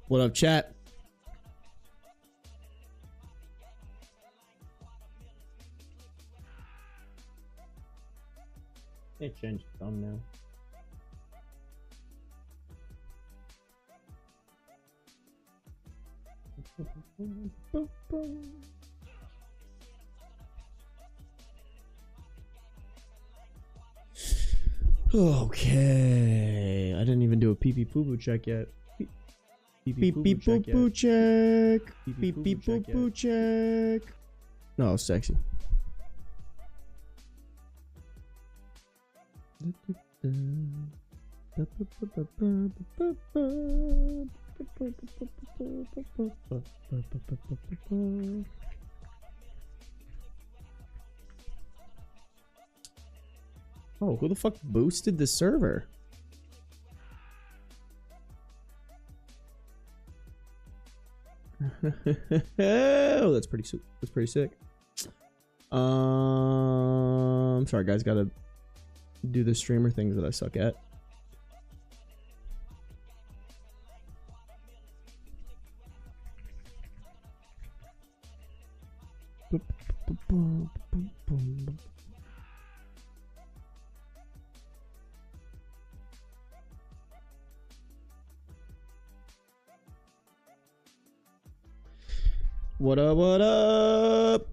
What up, chat? It changed the thumbnail. Okay. I didn't even do a pee pee poo poo check yet. Pee pee poo poo check. Pee pee poo poo check. No, sexy. Oh, who the fuck boosted the server? Oh, that's pretty sick. That's pretty sick. Sorry guys, gotta do the streamer things that I suck at. What up, what up?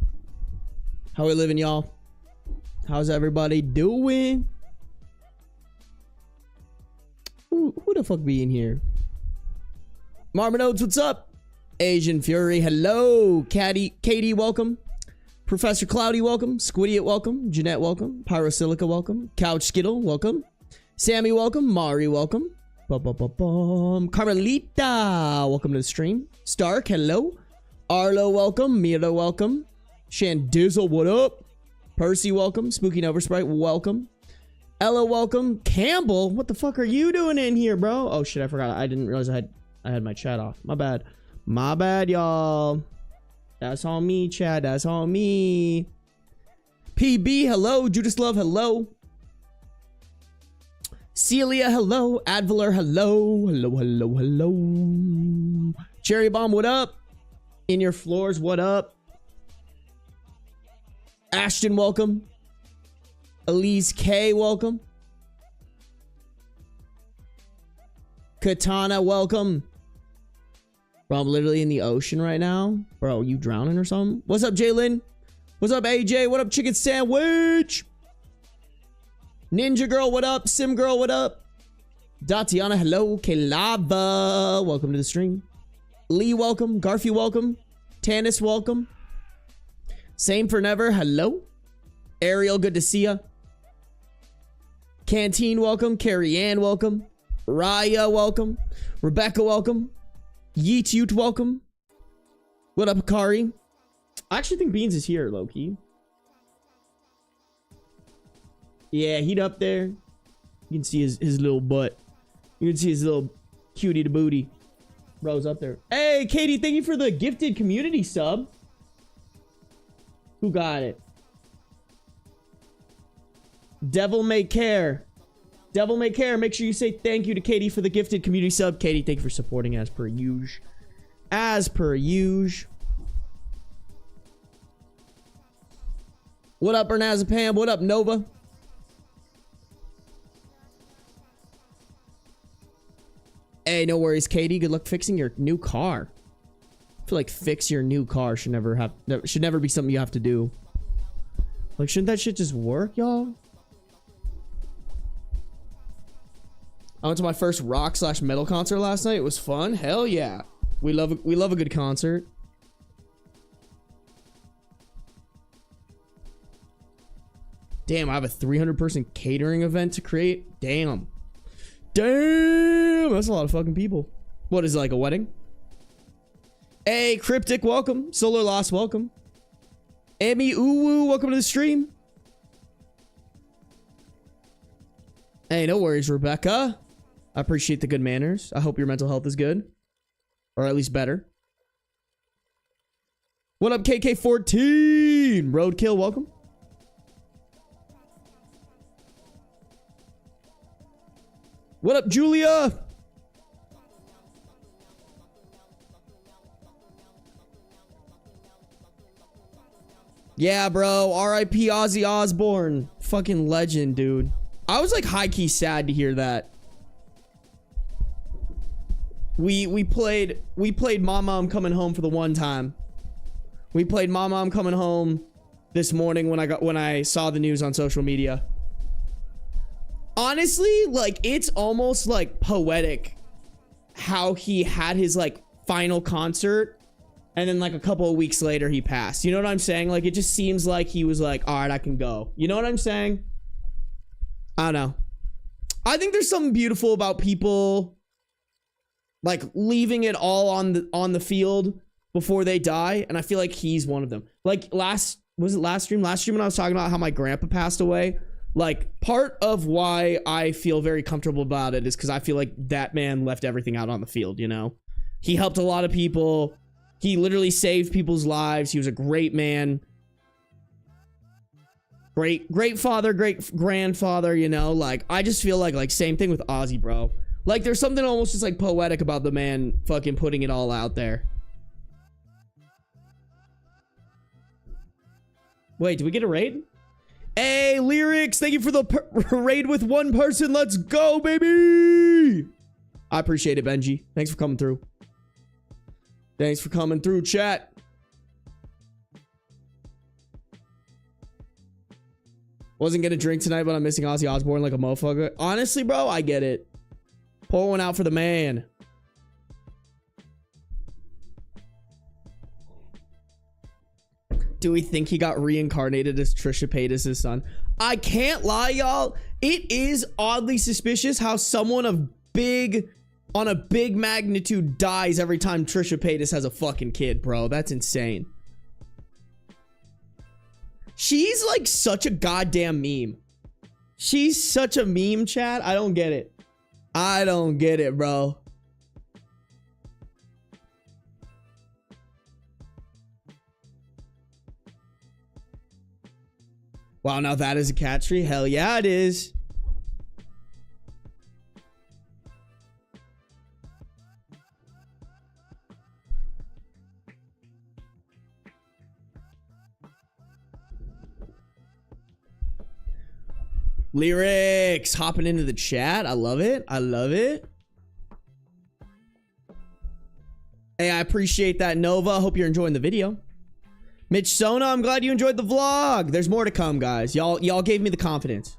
How we living, y'all? How's everybody doing? Who the fuck be in here? Marmonodes, what's up? Asian Fury, hello. Katie, welcome. Professor Cloudy, welcome. Squidiot, welcome. Jeanette, welcome. Pyrosilica, welcome. Couch Skittle, welcome. Sammy, welcome. Mari, welcome. Carmelita, welcome to the stream. Stark, hello. Arlo, welcome. Mira, welcome. Shandizzle, what up? Percy, welcome. Spooky Nova Sprite, welcome. Ella, welcome. Campbell, what the fuck are you doing in here, bro? Oh shit, I forgot. I didn't realize I had my chat off. My bad. My bad, y'all. That's on me, chat. That's on me. PB, hello. Judas Love, hello. Celia, hello. Advaler, hello. Hello. Cherry Bomb, what up? In Your Floors, what up? Ashton, welcome. Elise K, welcome. Katana, welcome. Bro, I'm literally in the ocean right now. Bro, you drowning or something? What's up, Jalen? What's up, AJ? What up, Chicken Sandwich? Ninja Girl, what up? Sim Girl, what up? Datiana, hello. Kelava, welcome to the stream. Lee, welcome. Garfy, welcome. Tanis, welcome. Same for Never, hello. Ariel, good to see ya. Canteen, welcome. Carrie Ann, welcome. Raya, welcome. Rebecca, welcome. Yeet Ute, welcome. What up, Akari? I actually think Beans is here, low-key. Yeah, he's up there. You can see his little butt. You can see his little cutie to booty. Bro's up there. Hey, Katie, thank you for the gifted community sub. Who got it? Devil May Care. Devil May Care. Make sure you say thank you to Katie for the gifted community sub. Katie, thank you for supporting as per usual. As per usual. What up, Bernazapam? What up, Nova? Hey, no worries, Katie. Good luck fixing your new car. I feel like fix your new car should never be something you have to do. Like, shouldn't that shit just work, y'all? I went to my first rock/metal concert last night. It was fun. Hell yeah. We love a good concert. Damn, I have a 300-person catering event to create. Damn. Damn, that's a lot of fucking people. What is it, like a wedding? Hey, Cryptic, welcome. Solar Lost, welcome. Emmy Uwu, welcome to the stream. Hey, no worries, Rebecca. I appreciate the good manners. I hope your mental health is good. Or at least better. What up, KK14? Roadkill, welcome. What up, Julia? Yeah, bro. R.I.P. Ozzy Osbourne. Fucking legend, dude. I was like high-key sad to hear that. We played Mama I'm Coming Home for the one time. We played Mama I'm Coming Home this morning when I saw the news on social media. Honestly, like, it's almost like poetic how he had his like final concert and then like a couple of weeks later he passed. You know what I'm saying? Like, it just seems like he was like, all right, I can go. You know what I'm saying? I don't know. I think there's something beautiful about people like leaving it all on the field before they die, and I feel like he's one of them. Like last stream when I was talking about how my grandpa passed away, like part of why I feel very comfortable about it is because I feel like that man left everything out on the field, you know? He helped a lot of people. He literally saved people's lives. He was a great man. Great father, great grandfather, you know? Like, I just feel like same thing with Ozzy, bro. Like, there's something almost just like poetic about the man fucking putting it all out there. Wait, did we get a raid? Hey, Lyrics, thank you for the raid with one person. Let's go, baby. I appreciate it, Benji. Thanks for coming through. Thanks for coming through, chat. Wasn't gonna drink tonight, but I'm missing Ozzy Osbourne like a motherfucker. Honestly, bro, I get it. Pour one out for the man. Do we think he got reincarnated as Trisha Paytas' son? I can't lie, y'all. It is oddly suspicious how someone on a big magnitude dies every time Trisha Paytas has a fucking kid, bro. That's insane. She's like such a goddamn meme. She's such a meme, chat. I don't get it. I don't get it, bro. Wow, now that is a cat tree? Hell yeah, it is. Lyrics hopping into the chat. I love it. I love it. Hey, I appreciate that, Nova. Hope you're enjoying the video. Mitch Sona, I'm glad you enjoyed the vlog. There's more to come, guys. Y'all gave me the confidence.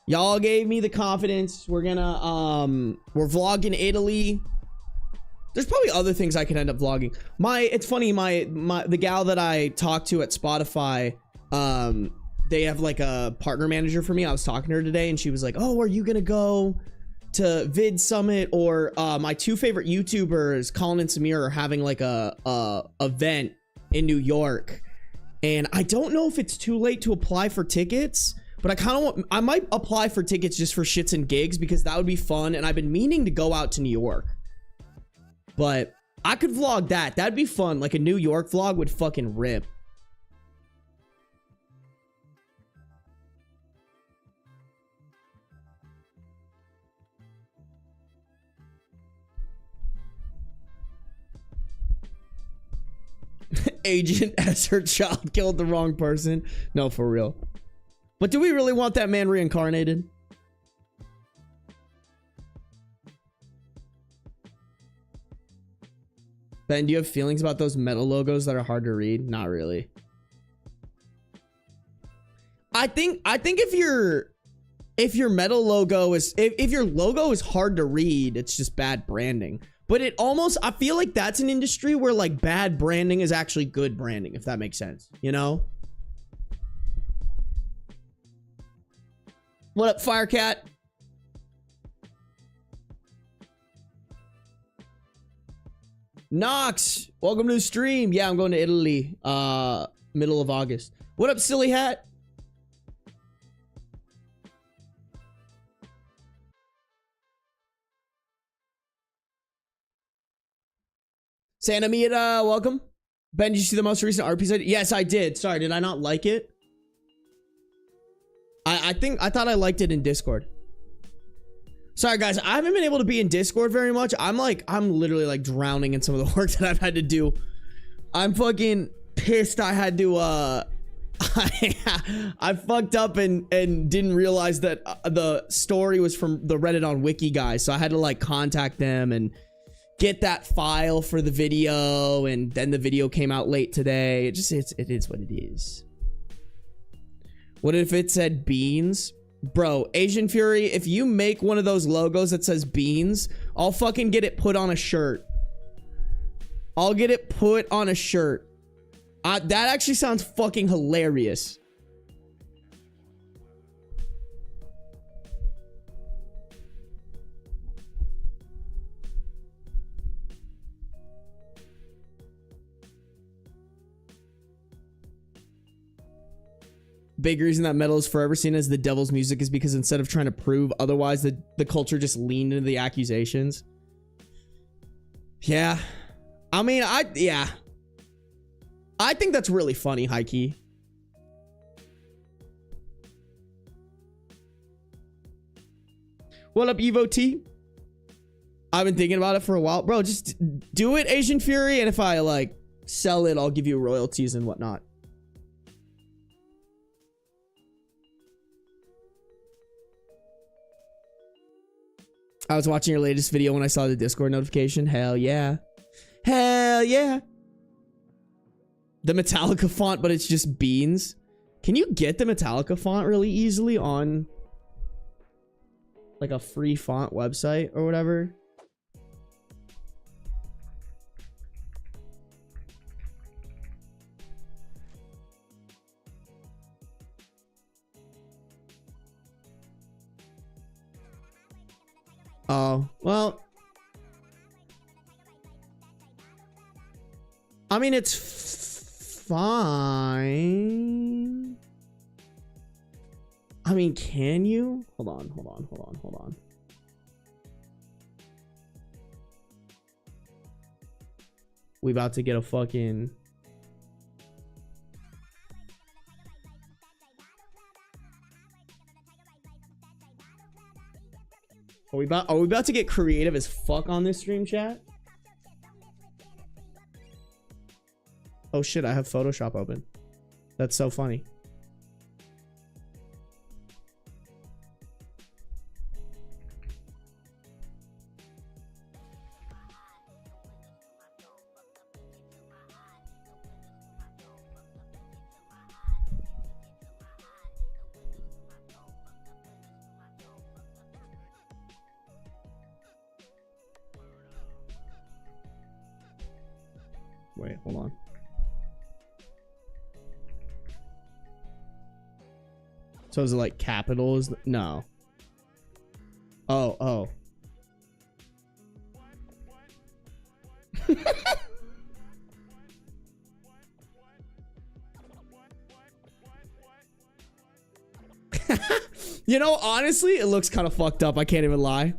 Y'all gave me the confidence. We're gonna we're vlogging Italy. There's probably other things I could end up vlogging. It's funny, the gal that I talked to at Spotify, they have like a partner manager for me. I was talking to her today and she was like, oh, are you gonna go to Vid Summit? Or my two favorite YouTubers, Colin and Samir, are having like a event in New York, and I don't know if it's too late to apply for tickets, but I might apply for tickets just for shits and gigs because that would be fun, and I've been meaning to go out to New York. But I could vlog that. That'd be fun. Like a New York vlog would fucking rip. Agent as her child killed the wrong person. No, for real. But do we really want that man reincarnated? Ben, do you have feelings about those metal logos that are hard to read? Not really. I think if your metal logo is if your logo is hard to read, it's just bad branding. But it almost, I feel like that's an industry where like bad branding is actually good branding, if that makes sense, you know? What up, Firecat? Nox, welcome to the stream. Yeah, I'm going to Italy, middle of August. What up, Silly Hat? Santa Mita, welcome. Ben, did you see the most recent art piece? Yes, I did. Sorry, did I not like it? I thought I liked it in Discord. Sorry, guys. I haven't been able to be in Discord very much. I'm literally like drowning in some of the work that I've had to do. I'm fucking pissed I had to I fucked up and didn't realize that the story was from the Reddit on Wiki guys, so I had to like contact them and get that file for the video, and then the video came out late today. It is what it is. What if it said beans? Bro, Asian Fury, if you make one of those logos that says beans, I'll fucking get it put on a shirt. I'll get it put on a shirt. That actually sounds fucking hilarious. Big reason that metal is forever seen as the devil's music is because instead of trying to prove otherwise, the culture just leaned into the accusations. Yeah. I mean, yeah. I think that's really funny, high key. What up, Evo T? I've been thinking about it for a while. Bro, just do it, Asian Fury, and if I, like, sell it, I'll give you royalties and whatnot. I was watching your latest video when I saw the Discord notification. Hell yeah. Hell yeah. The Metallica font, but it's just beans. Can you get the Metallica font really easily on like a free font website or whatever? Oh, well. I mean, it's fine. I mean, can you? Hold on. We about to get a fucking... Are we about to get creative as fuck on this stream, chat? Oh shit, I have Photoshop open. That's so funny. Wait, hold on. So is it like capitals? No. Oh. You know, honestly, it looks kind of fucked up. I can't even lie.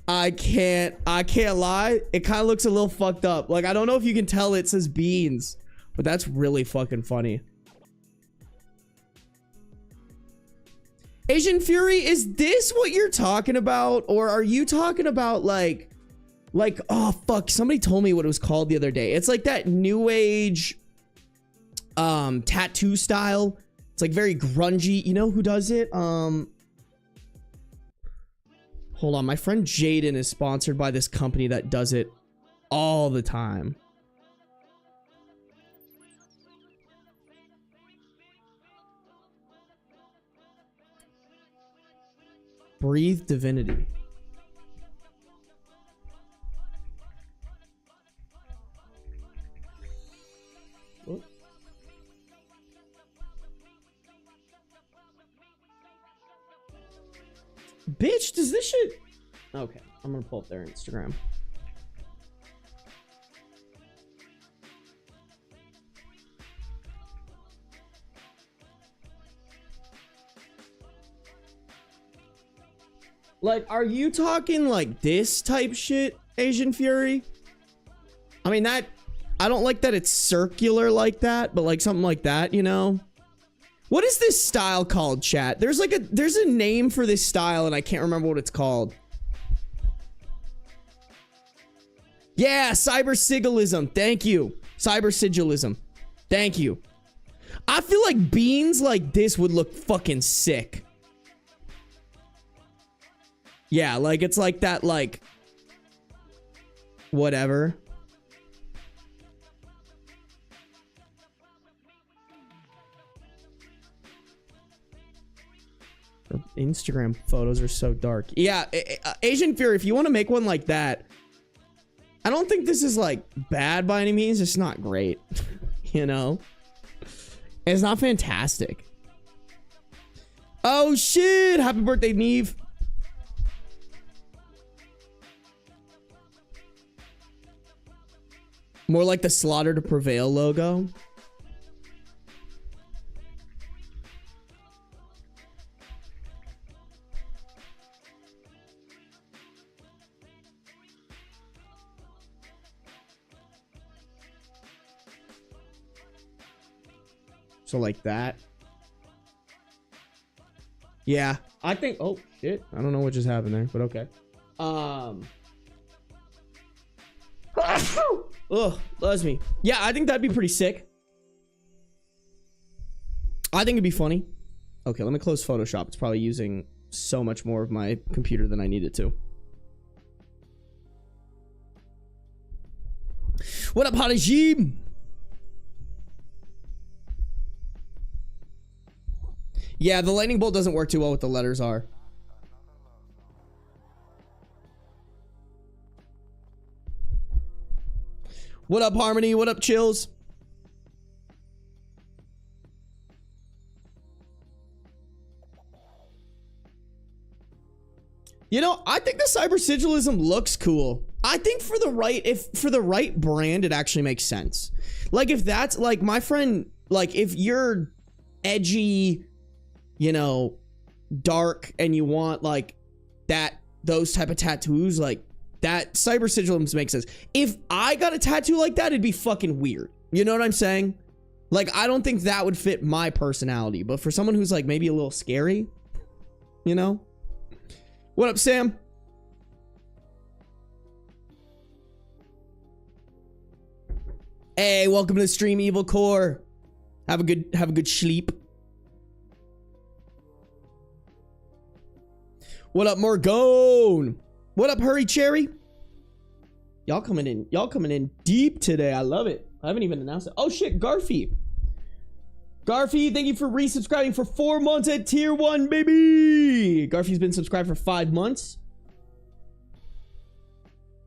I can't lie. It kind of looks a little fucked up. Like, I don't know if you can tell it says beans, but that's really fucking funny. Asian Fury, is this what you're talking about? Or are you talking about like, oh fuck, somebody told me what it was called the other day. It's like that new age tattoo style. It's like very grungy. You know who does it? Hold on, my friend Jaden is sponsored by this company that does it all the time. Breathe Divinity. What? Bitch, does this shit... Okay, I'm gonna pull up their Instagram. Like, are you talking like this type shit, Asian Fury? I mean, that... I don't like that it's circular like that, but like something like that, you know? What is this style called, chat? There's a name for this style and I can't remember what it's called. Yeah, cyber sigilism. Thank you. Cyber sigilism. Thank you. I feel like beans like this would look fucking sick. Yeah, like it's like that, like whatever. Instagram photos are so dark. Yeah, Asian Fury, if you want to make one like that, I don't think this is like bad by any means. It's not great, you know? It's not fantastic. Oh shit! Happy birthday, Neve. More like the Slaughter to Prevail logo. So like that. Yeah, I think, oh shit. I don't know what just happened there, but okay. Ugh, loves me. Yeah, I think that'd be pretty sick. I think it'd be funny. Okay, let me close Photoshop. It's probably using so much more of my computer than I need it to. What up, Hadajim? Yeah, the lightning bolt doesn't work too well with the letters R. What up, Harmony? What up, Chills? You know, I think the cyber sigillism looks cool. I think for the right brand, it actually makes sense. Like if that's like my friend, like if you're edgy, you know, dark, and you want like those type of tattoos, like that cyber sigillism makes sense. If I got a tattoo like that, it'd be fucking weird. You know what I'm saying? Like, I don't think that would fit my personality, but for someone who's like maybe a little scary, you know? What up, Sam? Hey, welcome to the stream, Evil Core. Have a good sleep. What up, Morgone? What up, Hurry Cherry? Y'all coming in deep today. I love it. I haven't even announced it. Oh shit, Garfy. Garfy, thank you for resubscribing for 4 months at tier 1, baby. Garfy's been subscribed for 5 months.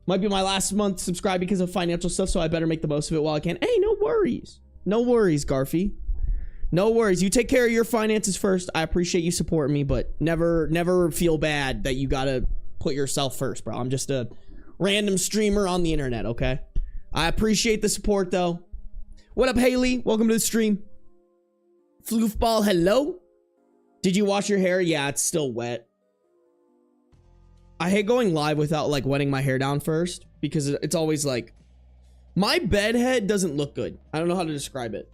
Might be my last month subscribed because of financial stuff, so I better make the most of it while I can. Hey, no worries. No worries, Garfy. No worries. You take care of your finances first. I appreciate you supporting me, but never feel bad that you gotta put yourself first, bro. I'm just a random streamer on the internet, okay? I appreciate the support, though. What up, Haley? Welcome to the stream. Floofball, hello? Did you wash your hair? Yeah, it's still wet. I hate going live without, like, wetting my hair down first, because it's always, like... My bed head doesn't look good. I don't know how to describe it.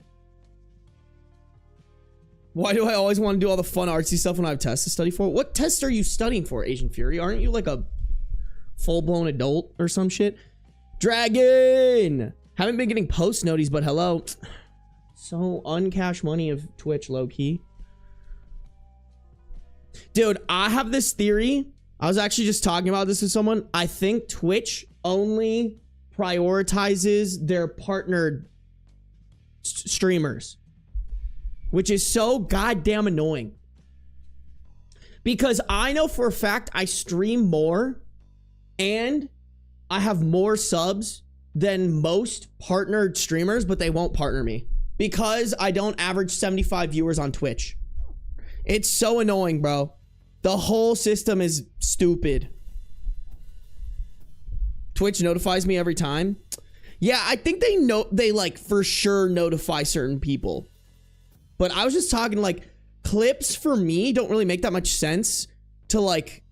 Why do I always want to do all the fun artsy stuff when I have tests to study for? What tests are you studying for, Asian Fury? Aren't you, like, a full-blown adult or some shit? Dragon! Haven't been getting post noties, but hello. So uncash money of Twitch, low-key. Dude, I have this theory. I was actually just talking about this with someone. I think Twitch only prioritizes their partnered streamers, which is so goddamn annoying. Because I know for a fact I stream more and I have more subs than most partnered streamers, but they won't partner me because I don't average 75 viewers on Twitch. It's so annoying, bro. The whole system is stupid. Twitch notifies me every time. Yeah, I think they like for sure notify certain people. But I was just talking, like, clips for me don't really make that much sense to like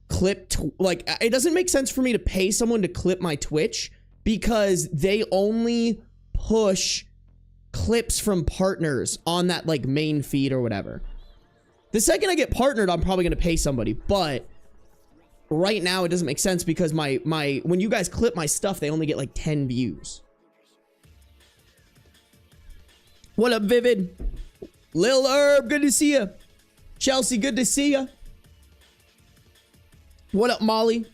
clip, like it doesn't make sense for me to pay someone to clip my Twitch because they only push clips from partners on that like main feed or whatever. The second I get partnered, I'm probably gonna pay somebody, but right now it doesn't make sense because my when you guys clip my stuff, they only get like 10 views. What up, Vivid? Lil Herb, good to see you. Chelsea, good to see you. What up, Molly?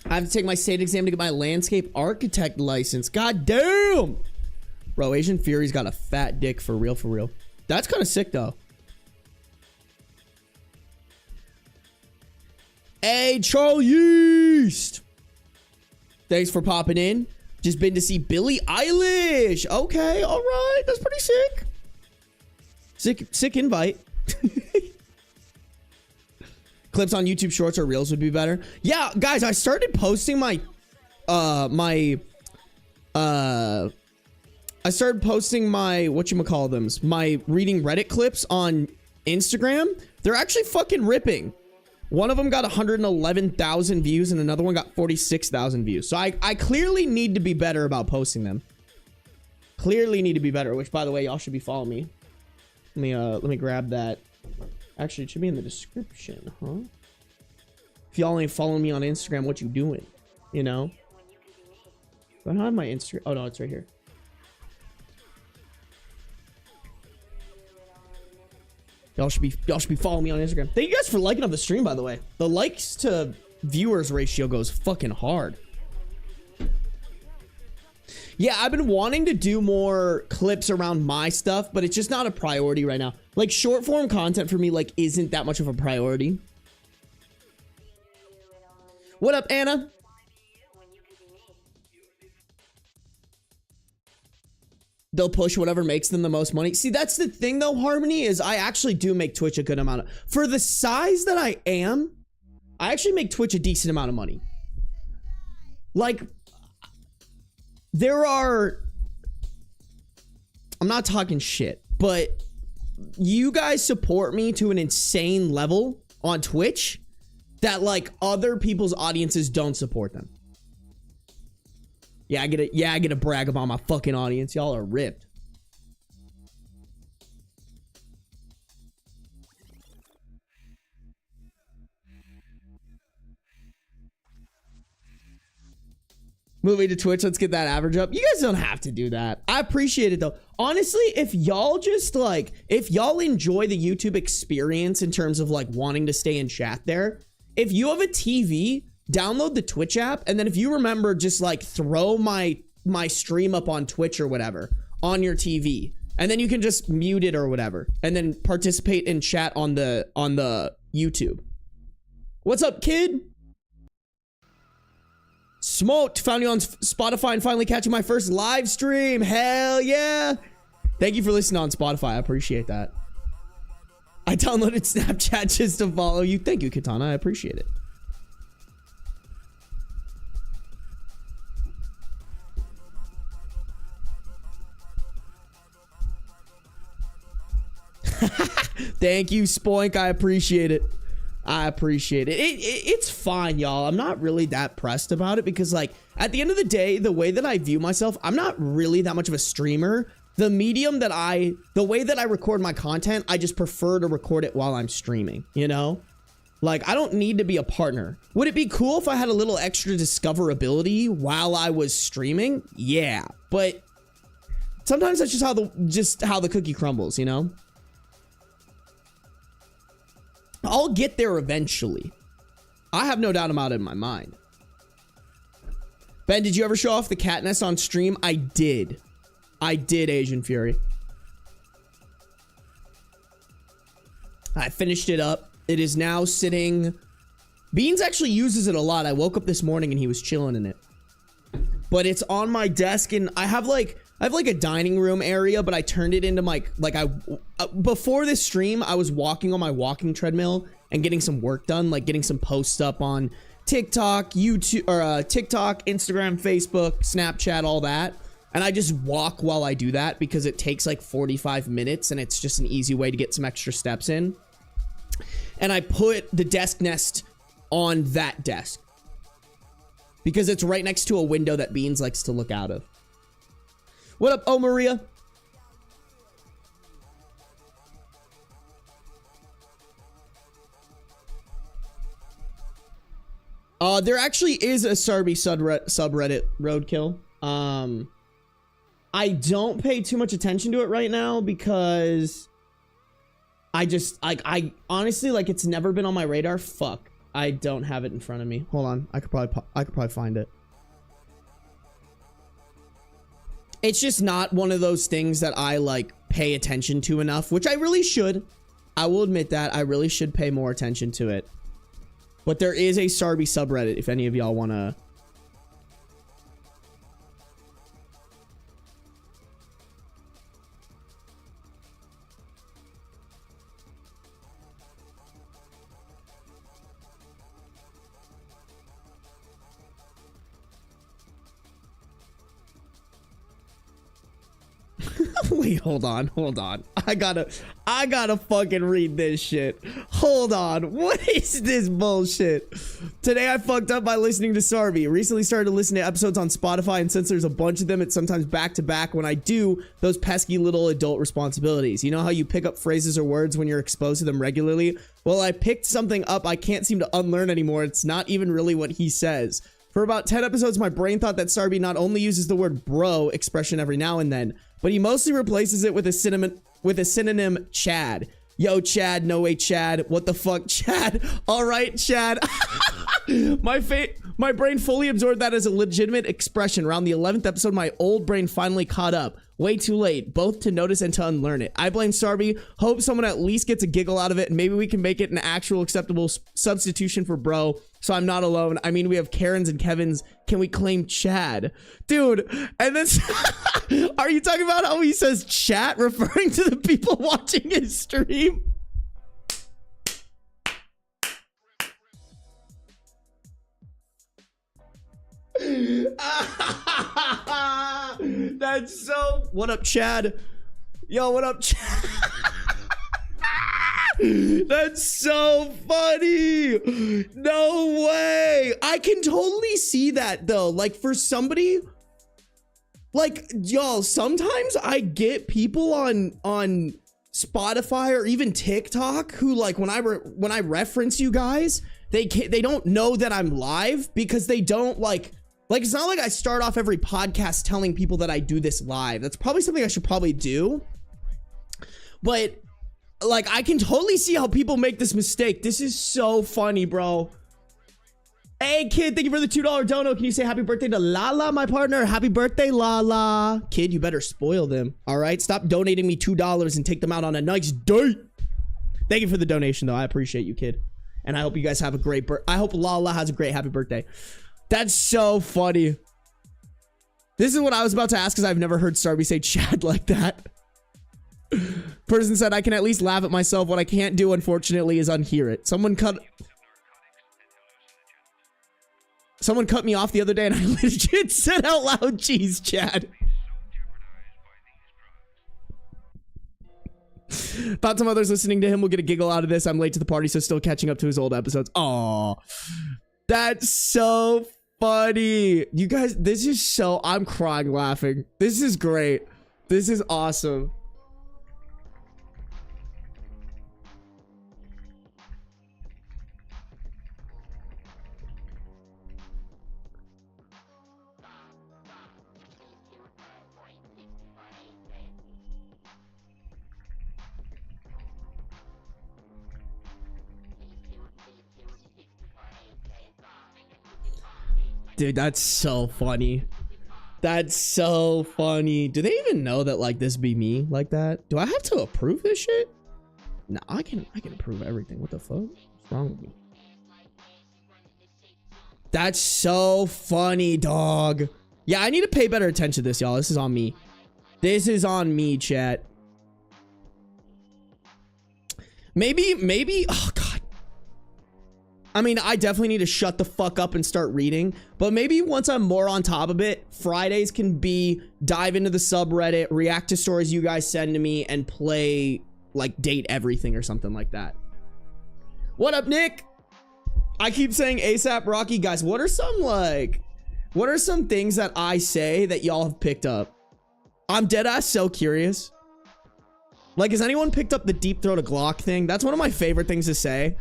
I have to take my state exam to get my landscape architect license. God damn! Bro, Asian Fury's got a fat dick for real, for real. That's kind of sick, though. Hey, Charlie Yeast! Thanks for popping in. Just been to see Billie Eilish. Okay, all right. That's pretty sick. Sick invite. Clips on YouTube Shorts or Reels would be better. Yeah, guys, I started posting my my whatchamacallthems, my reading Reddit clips on Instagram. They're actually fucking ripping. One of them got 111,000 views and another one got 46,000 views. So I clearly need to be better about posting them. Clearly need to be better, which by the way, y'all should be following me. Let me grab that. Actually, it should be in the description, huh? If y'all ain't following me on Instagram, what you doing? You know? Do I have my Instagram? Oh no, it's right here. Y'all should be following me on Instagram. Thank you guys for liking up the stream, by the way. The likes to viewers ratio goes fucking hard. Yeah, I've been wanting to do more clips around my stuff, but it's just not a priority right now. Like, short form content for me, like, isn't that much of a priority. What up, Anna? They'll push whatever makes them the most money. See, that's the thing though, Harmony, is I actually do make Twitch a good amount of... For the size that I am, I actually make Twitch a decent amount of money. Like, there are... I'm not talking shit, but you guys support me to an insane level on Twitch that, like, other people's audiences don't support them. Yeah, I get to brag about my fucking audience. Y'all are ripped. Moving to Twitch, let's get that average up. You guys don't have to do that. I appreciate it though. Honestly, if y'all just like, if y'all enjoy the YouTube experience in terms of like wanting to stay in chat there, if you have a TV, download the Twitch app, and then if you remember, just like throw my stream up on Twitch or whatever on your TV, and then you can just mute it or whatever, and then participate in chat on the YouTube. What's up, kid? Smoked, found you on Spotify and finally catching my first live stream. Hell yeah! Thank you for listening on Spotify. I appreciate that. I downloaded Snapchat just to follow you. Thank you, Katana. I appreciate it. Thank you, Spoink. I appreciate it. I appreciate it. It's fine, y'all. I'm not really that pressed about it because, like, at the end of the day, the way that I view myself, I'm not really that much of a streamer. The medium that the way that I record my content, I just prefer to record it while I'm streaming, you know? Like, I don't need to be a partner. Would it be cool if I had a little extra discoverability while I was streaming? Yeah, but sometimes that's just how the cookie crumbles, you know? I'll get there eventually. I have no doubt about it in my mind. Ben, did you ever show off the cat nest on stream? I did. I did, Asian Fury. I finished it up. It is now sitting... Beans actually uses it a lot. I woke up this morning and he was chilling in it. But it's on my desk, and I have like a dining room area, but I turned it into before this stream, I was walking on my walking treadmill and getting some work done, like getting some posts up on TikTok, YouTube, or TikTok, Instagram, Facebook, Snapchat, all that. And I just walk while I do that because it takes like 45 minutes and it's just an easy way to get some extra steps in. And I put the desk nest on that desk because it's right next to a window that Beans likes to look out of. What up, oh Maria? There actually is a Sarby subreddit roadkill. I don't pay too much attention to it right now because I honestly, like, it's never been on my radar. Fuck. I don't have it in front of me. Hold on. I could probably find it. It's just not one of those things that I like pay attention to enough, which I really should. I will admit that I really should pay more attention to it. But there is a Sarby subreddit if any of y'all want to. Wait, hold on. I gotta fucking read this shit. Hold on. What is this bullshit? Today I fucked up by listening to Sarby. Recently started to listen to episodes on Spotify, and since there's a bunch of them, it's sometimes back to back when I do those pesky little adult responsibilities. You know how you pick up phrases or words when you're exposed to them regularly? Well, I picked something up I can't seem to unlearn anymore. It's not even really what he says. For about 10 episodes, my brain thought that Sarby not only uses the word bro expression every now and then, but he mostly replaces it with a synonym Chad. Yo, Chad. No way, Chad. What the fuck, Chad? All right, Chad. My brain fully absorbed that as a legitimate expression. Around the 11th episode, my old brain finally caught up. Way too late, both to notice and to unlearn it. I blame Sarby. Hope someone at least gets a giggle out of it, and maybe we can make it an actual acceptable substitution for bro, so I'm not alone. I mean, we have Karens and Kevins. Can we claim Chad? Dude, and then are you talking about how he says chat, referring to the people watching his stream? That's so. What up, Chad? Yo, what up, Chad? That's so funny. No way. I can totally see that though. Like, for somebody, like, y'all, sometimes I get people on Spotify or even TikTok who, like, when I reference you guys, they don't know that I'm live because they don't like it's not like I start off every podcast telling people that I do this live. That's probably something I should probably do. But like, I can totally see how people make this mistake. This is so funny, bro. Hey, kid, thank you for the $2 dono. Can you say happy birthday to Lala, my partner? Happy birthday, Lala. Kid, you better spoil them. All right, stop donating me $2 and take them out on a nice date. Thank you for the donation, though. I appreciate you, kid. And I hope you guys have a great I hope Lala has a great happy birthday. That's so funny. This is what I was about to ask because I've never heard Sarby say Chad like that. Person said, I can at least laugh at myself. What I can't do, unfortunately, is unhear it. Someone cut me off the other day and I legit said out loud, geez, Chad. Thought some others listening to him will get a giggle out of this. I'm late to the party, so still catching up to his old episodes. Aw, that's so funny. You guys, this is so, I'm crying laughing. This is great. This is awesome. Dude, that's so funny. That's so funny. Do they even know that, like, this be me like that? Do I have to approve this shit? No, I can approve everything. What the fuck? What's wrong with me? That's so funny, dog. Yeah, I need to pay better attention to this, y'all. This is on me. This is on me, chat. Maybe, oh god. I mean, I definitely need to shut the fuck up and start reading, but maybe once I'm more on top of it, Fridays can be dive into the subreddit, react to stories you guys send to me, and play, like, date everything or something like that. What up, Nick? I keep saying ASAP Rocky. Guys, what are some things that I say that y'all have picked up? I'm deadass so curious. Like, has anyone picked up the deep throat a Glock thing? That's one of my favorite things to say.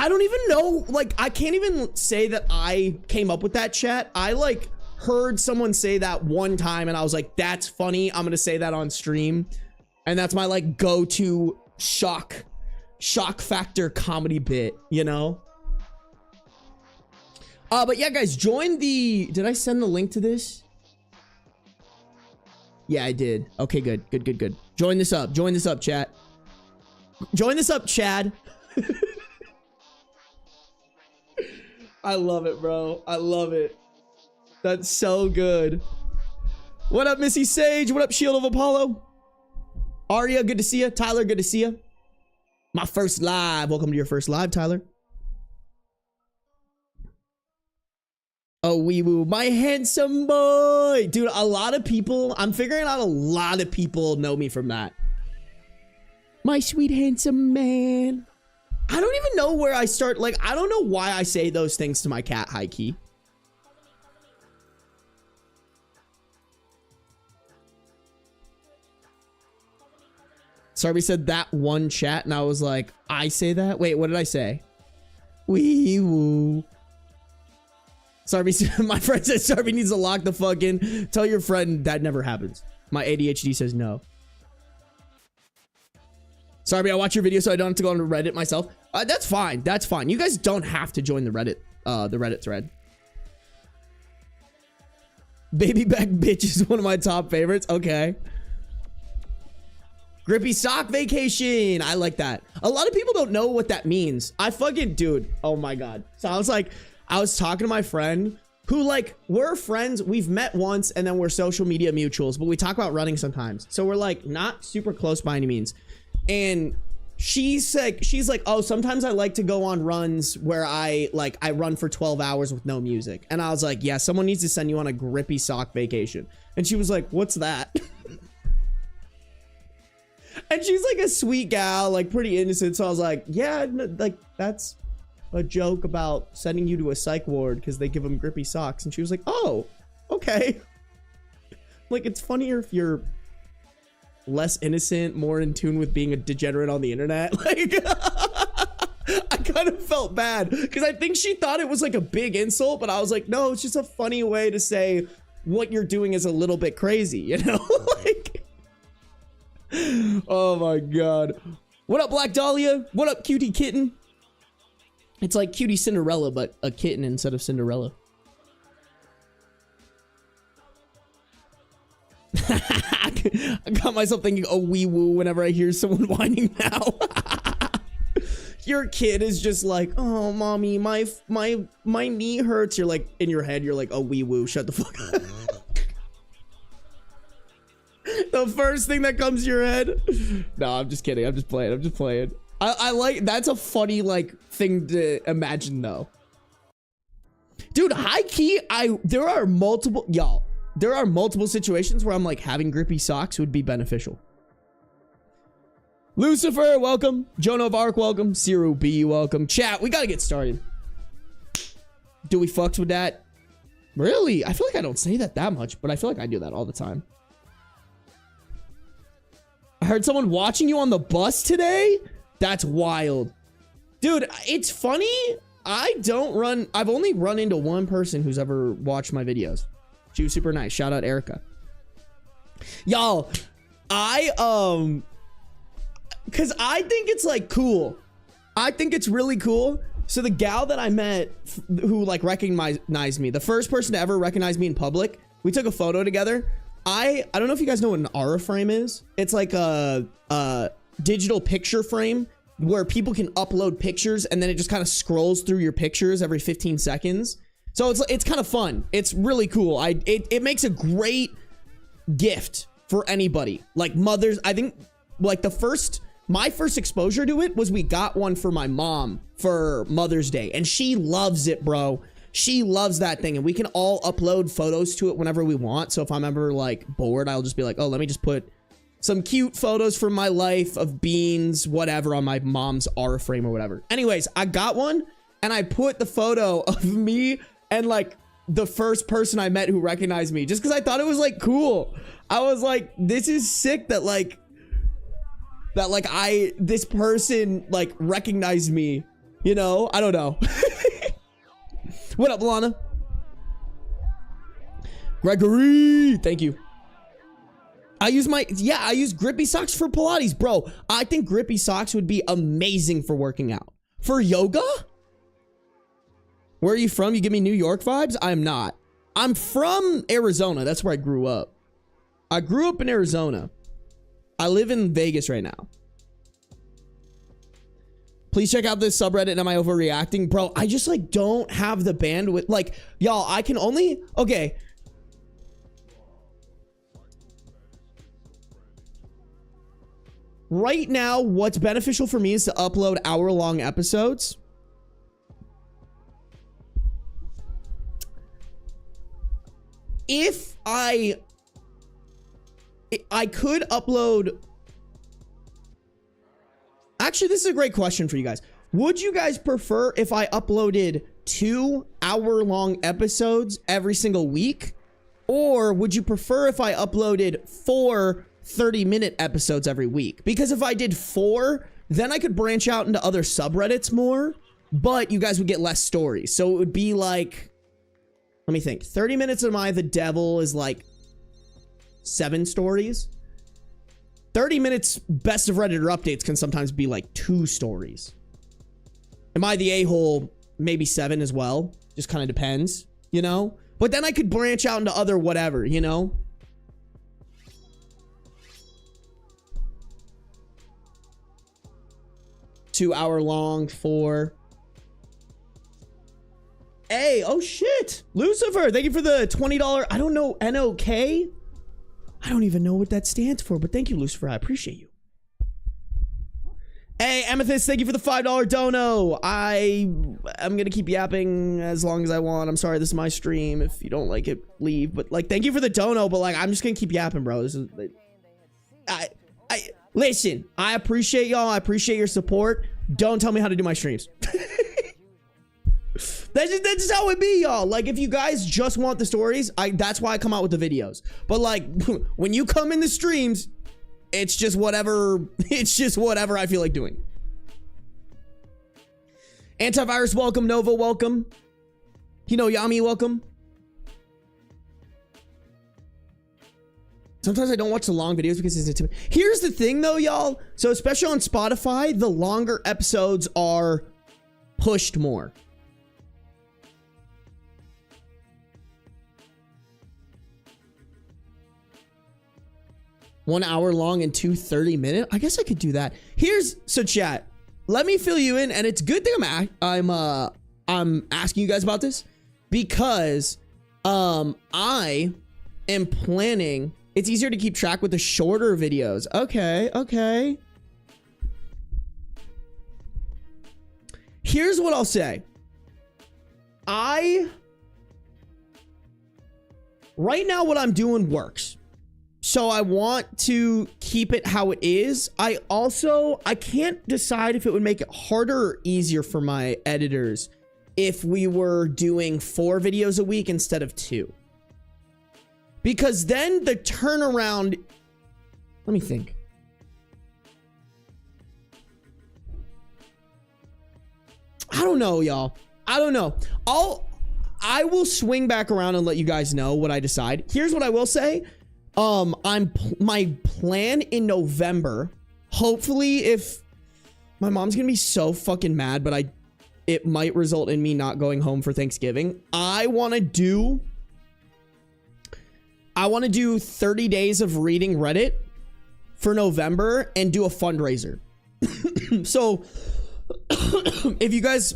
I don't even know, like, I can't even say that I came up with that, chat. I like heard someone say that one time and I was like, that's funny, I'm gonna say that on stream. And that's my like go-to shock factor comedy bit, you know? But yeah, guys, join the, did I send the link to this? Yeah, I did. Okay, good. Join this up, chat. Join this up, Chad. I love it, bro. I love it. That's so good. What up, Missy Sage? What up, Shield of Apollo? Aria, good to see you. Tyler, good to see you. My first live. Welcome to your first live, Tyler. Oh, wee woo, my handsome boy. Dude, a lot of people, I'm figuring out a lot of people know me from that. My sweet handsome man. I don't even know where I start. Like, I don't know why I say those things to my cat, high key. Sarby said that one chat and I was like, I say that? Wait, what did I say? Wee woo. Sarby, my friend says Sarby needs to lock the fuck in. Tell your friend that never happens. My ADHD says no. Sarby, I watch your video so I don't have to go on Reddit myself. That's fine. That's fine. You guys don't have to join the Reddit thread. Baby back bitch is one of my top favorites. Okay. Grippy sock vacation. I like that. A lot of people don't know what that means. I fucking, dude. Oh my God. So I was talking to my friend who, like, we're friends. We've met once and then we're social media mutuals, but we talk about running sometimes. So we're like not super close by any means. And she's like, oh, sometimes I like to go on runs where I run for 12 hours with no music. And I was like, yeah, someone needs to send you on a grippy sock vacation. And she was like, what's that? And she's like a sweet gal, like pretty innocent. So I was like, yeah, like that's a joke about sending you to a psych ward because they give them grippy socks. And she was like, oh, okay. Like, it's funnier if you're less innocent, more in tune with being a degenerate on the internet. Like, I kind of felt bad because I think she thought it was like a big insult, but I was like, no, it's just a funny way to say what you're doing is a little bit crazy, you know? Like, oh my God. What up, Black Dahlia? What up, Cutie Kitten? It's like Cutie Cinderella, but a kitten instead of Cinderella. I got myself thinking, oh, wee woo, whenever I hear someone whining now. Your kid is just like, oh, mommy, my knee hurts. You're like, in your head, you're like, oh, wee woo, shut the fuck up. The first thing that comes to your head. No, I'm just kidding. I'm just playing. I like, that's a funny, like, thing to imagine, though. Dude, high key, there are multiple situations where I'm like, having grippy socks would be beneficial. Lucifer, welcome. Joan of Arc, welcome. Zero B, welcome. Chat, we gotta get started. Do we fucks with that? Really? I feel like I don't say that much, but I feel like I do that all the time. I heard someone watching you on the bus today. That's wild. Dude, it's funny. I've only run into one person who's ever watched my videos. She was super nice. Shout out Erica. Y'all, cause I think it's like cool. I think it's really cool. So the gal that I met who like recognized me, the first person to ever recognize me in public, we took a photo together. I don't know if you guys know what an aura frame is. It's like a digital picture frame where people can upload pictures and then it just kind of scrolls through your pictures every 15 seconds. So it's kind of fun. It's really cool. It makes a great gift for anybody. Like mothers, I think like my first exposure to it was we got one for my mom for Mother's Day and she loves it, bro. She loves that thing and we can all upload photos to it whenever we want. So if I'm ever like bored, I'll just be like, oh, let me just put some cute photos from my life of beans, whatever, on my mom's aura frame or whatever. Anyways, I got one and I put the photo of me and like the first person I met who recognized me just because I thought it was like cool. I was like, this is sick that this person like recognized me You know, I don't know. What up, Lana? Gregory, thank you. I use grippy socks for Pilates, bro. I think grippy socks would be amazing for working out. For yoga? Where are you from? You give me New York vibes? I'm not. I'm from Arizona. That's where I grew up. I grew up in Arizona. I live in Vegas right now. Please check out this subreddit. Am I overreacting? Bro, I just like don't have the bandwidth. Like, y'all, I can only... Okay. Right now, what's beneficial for me is to upload hour-long episodes. If I could upload... Actually, this is a great question for you guys. Would you guys prefer if I uploaded 2 hour-long episodes every single week? Or would you prefer if I uploaded 4 30-minute episodes every week? Because if I did 4, then I could branch out into other subreddits more, but you guys would get less stories. So it would be like, let me think. 30 minutes of Am I the Devil is like 7 stories. 30 minutes best of Redditor updates can sometimes be like 2 stories. Am I the A-hole? Maybe 7 as well. Just kind of depends, you know? But then I could branch out into other whatever, you know? Two-hour long, 4. Hey, oh shit. Lucifer, thank you for the $20. I don't know, NOK? I don't even know what that stands for, but thank you, Lucifer. I appreciate you. Hey, Amethyst, thank you for the $5 dono. I'm gonna keep yapping as long as I want. I'm sorry, this is my stream. If you don't like it, leave. But like, thank you for the dono, but like, I'm just gonna keep yapping, bro. This is, listen, I appreciate y'all. I appreciate your support. Don't tell me how to do my streams. That's just how it be, y'all. Like, if you guys just want the stories, that's why I come out with the videos. But like, when you come in the streams, it's just whatever. It's just whatever I feel like doing. Antivirus, welcome. Nova, welcome. Yami, welcome. Sometimes I don't watch the long videos because it's intimidating. Here's the thing though, y'all. So especially on Spotify, the longer episodes are pushed more. One hour long and 2 30-minute. I guess I could do that. So chat, let me fill you in, and it's good thing I'm asking you guys about this because I am planning. It's easier to keep track with the shorter videos. Okay. Here's what I'll say. Right now what I'm doing works. So I want to keep it how it is. I can't decide if it would make it harder or easier for my editors if we were doing 4 videos a week instead of 2. Because then the turnaround, let me think. I don't know, y'all. I don't know. I will swing back around and let you guys know what I decide. Here's what I will say. My plan in November, hopefully, if my mom's gonna be so fucking mad, but it might result in me not going home for Thanksgiving. I want to do 30 days of reading Reddit for November and do a fundraiser. So if you guys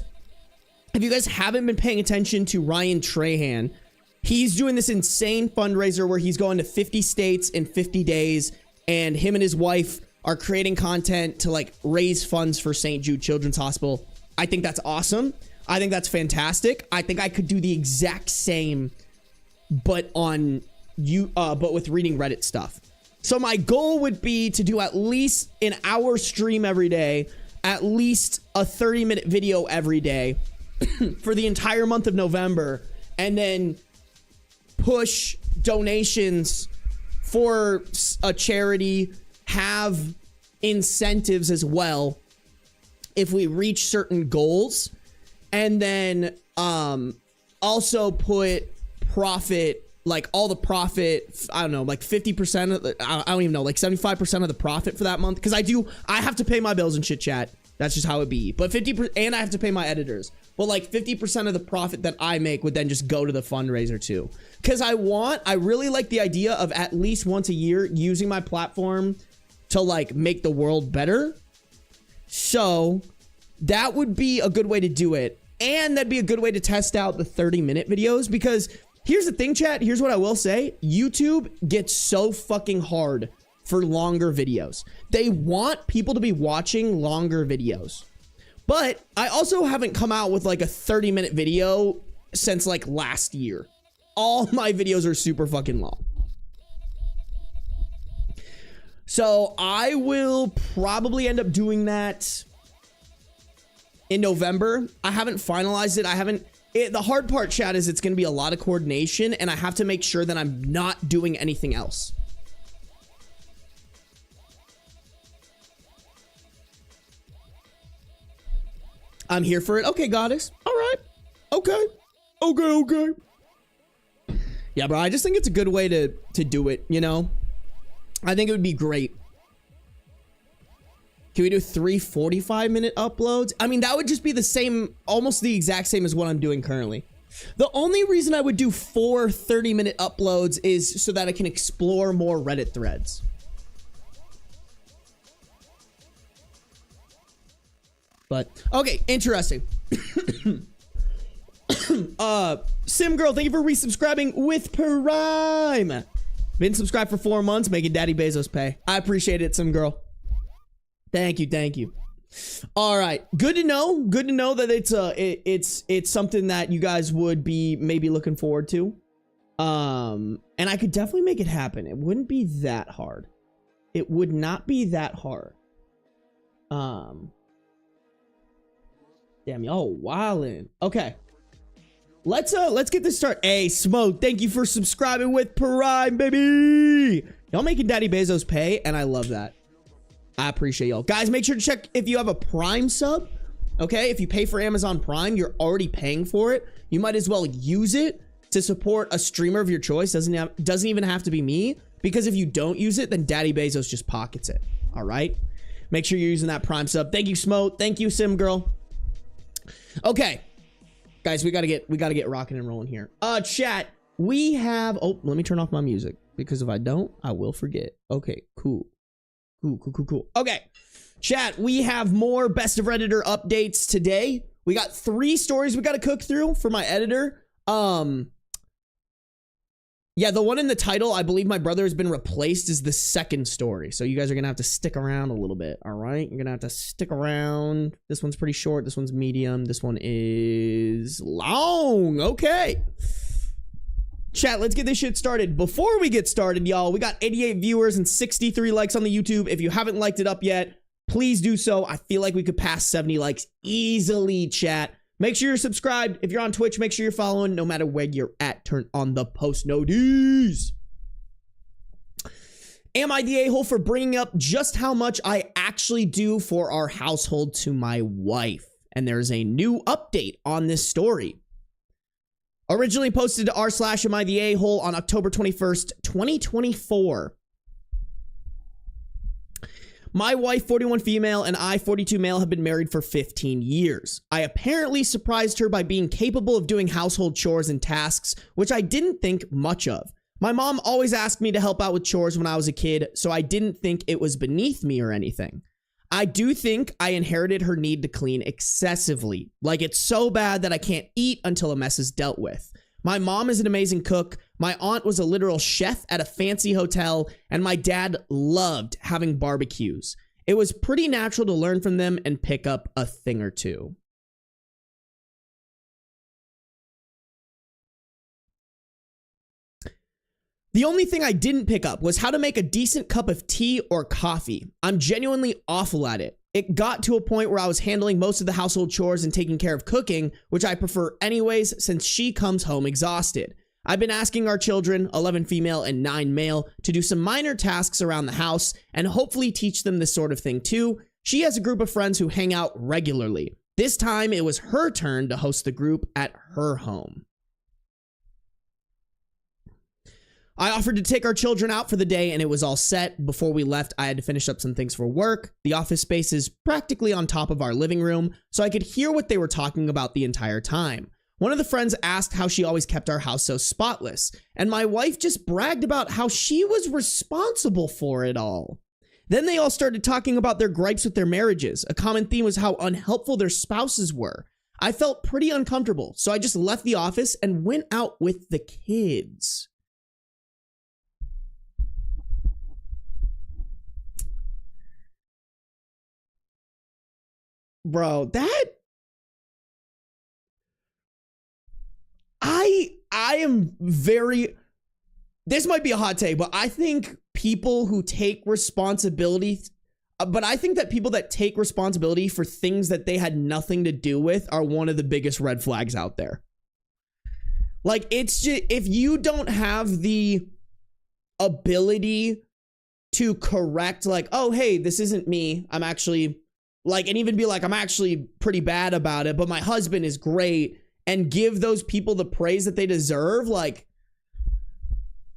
haven't been paying attention to Ryan Trahan, he's doing this insane fundraiser where he's going to 50 states in 50 days, and him and his wife are creating content to like raise funds for St. Jude Children's Hospital. I think that's awesome. I think that's fantastic. I think I could do the exact same, but with reading Reddit stuff. So my goal would be to do at least an hour stream every day, at least a 30-minute video every day for the entire month of November, and then push donations for a charity, have incentives as well, if we reach certain goals, and then also put profit, like all the profit, I don't know, like 50% of the, I don't even know, like 75% of the profit for that month, because I have to pay my bills and shit, chat. That's just how it be. But 50%, and I have to pay my editors. But like 50% of the profit that I make would then just go to the fundraiser too. Because I really like the idea of at least once a year using my platform to like make the world better. So that would be a good way to do it. And that'd be a good way to test out the 30-minute videos, because here's the thing, chat. Here's what I will say. YouTube gets so fucking hard for longer videos. They want people to be watching longer videos. But I also haven't come out with like a 30-minute video since like last year. All my videos are super fucking long. So I will probably end up doing that in November. I haven't finalized it. The hard part, chat, is it's going to be a lot of coordination, and I have to make sure that I'm not doing anything else. I'm here for it. Okay, goddess. All right. Okay. Okay. Yeah, bro, I just think it's a good way to do it, you know? I think it would be great. Can we do 3 45-minute uploads? I mean, that would just be the same, almost the exact same as what I'm doing currently. The only reason I would do 4 30-minute uploads is so that I can explore more Reddit threads. But, okay, interesting. Sim Girl, thank you for resubscribing with Prime. Been subscribed for 4 months, making Daddy Bezos pay. I appreciate it, Sim Girl. Thank you. All right, good to know that it's something that you guys would be maybe looking forward to. And I could definitely make it happen. It wouldn't be that hard. It would not be that hard. Damn, y'all wildin'. Okay. Let's get this started. Hey, Smoke, thank you for subscribing with Prime, baby. Y'all making Daddy Bezos pay, and I love that. I appreciate y'all. Guys, make sure to check if you have a Prime sub. Okay, if you pay for Amazon Prime, you're already paying for it. You might as well use it to support a streamer of your choice. Doesn't even have to be me, because if you don't use it, then Daddy Bezos just pockets it. All right? Make sure you're using that Prime sub. Thank you, Smoke. Thank you, Sim Girl. Okay, guys, we gotta get rocking and rolling here. Chat, we have, oh, let me turn off my music, because if I don't, I will forget. Okay, cool. Okay, chat, we have more Best of Redditor updates today. We got 3 stories we gotta cook through for my editor. Yeah, the one in the title, I believe my brother has been replaced, is the second story. So you guys are going to have to stick around a little bit, all right? You're going to have to stick around. This one's pretty short. This one's medium. This one is long. Okay. Chat, let's get this shit started. Before we get started, y'all, we got 88 viewers and 63 likes on the YouTube. If you haven't liked it up yet, please do so. I feel like we could pass 70 likes easily, chat. Make sure you're subscribed. If you're on Twitch, make sure you're following. No matter where you're at, turn on the post notifications. Am I the a-hole for bringing up just how much I actually do for our household to my wife? And there's a new update on this story. Originally posted to r/am I the a-hole on October 21st, 2024. My wife, 41 female, and I, 42 male, have been married for 15 years. I apparently surprised her by being capable of doing household chores and tasks, which I didn't think much of. My mom always asked me to help out with chores when I was a kid, so I didn't think it was beneath me or anything. I do think I inherited her need to clean excessively. Like, it's so bad that I can't eat until a mess is dealt with. My mom is an amazing cook. My aunt was a literal chef at a fancy hotel, and my dad loved having barbecues. It was pretty natural to learn from them and pick up a thing or two. The only thing I didn't pick up was how to make a decent cup of tea or coffee. I'm genuinely awful at it. It got to a point where I was handling most of the household chores and taking care of cooking, which I prefer anyways since she comes home exhausted. I've been asking our children, 11 female and 9 male, to do some minor tasks around the house and hopefully teach them this sort of thing too. She has a group of friends who hang out regularly. This time, it was her turn to host the group at her home. I offered to take our children out for the day, and it was all set. Before we left, I had to finish up some things for work. The office space is practically on top of our living room, so I could hear what they were talking about the entire time. One of the friends asked how she always kept our house so spotless, and my wife just bragged about how she was responsible for it all. Then they all started talking about their gripes with their marriages. A common theme was how unhelpful their spouses were. I felt pretty uncomfortable, so I just left the office and went out with the kids. Bro, I am very, this might be a hot take, but I think people who take responsibility, but I think that people that take responsibility for things that they had nothing to do with are one of the biggest red flags out there. Like, it's just, if you don't have the ability to correct, like, oh, hey, this isn't me, I'm actually, like, and even be like, I'm actually pretty bad about it, but my husband is great, and give those people the praise that they deserve, like,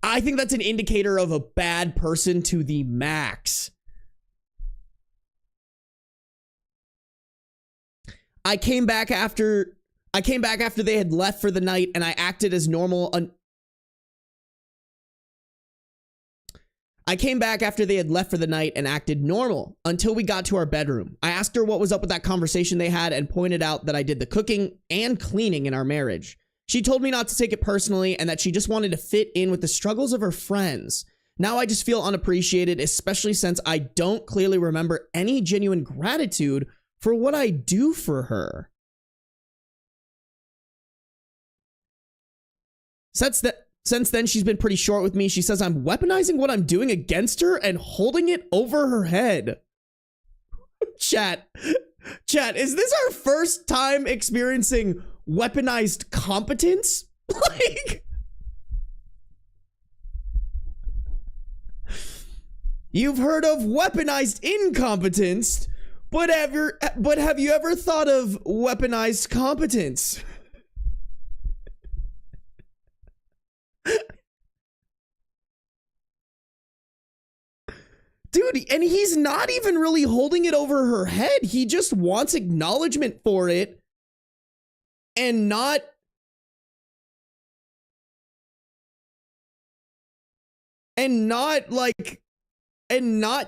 I think that's an indicator of a bad person to the max. I came back after they had left for the night, and I acted as normal. I came back after they had left for the night and acted normal until we got to our bedroom. I asked her what was up with that conversation they had and pointed out that I did the cooking and cleaning in our marriage. She told me not to take it personally and that she just wanted to fit in with the struggles of her friends. Now I just feel unappreciated, especially since I don't clearly remember any genuine gratitude for what I do for her. Since then, she's been pretty short with me. She says I'm weaponizing what I'm doing against her and holding it over her head. Chat, is this our first time experiencing weaponized competence? Like, you've heard of weaponized incompetence, but have you ever thought of weaponized competence? Dude, and he's not even really holding it over her head. He just wants acknowledgement for it and not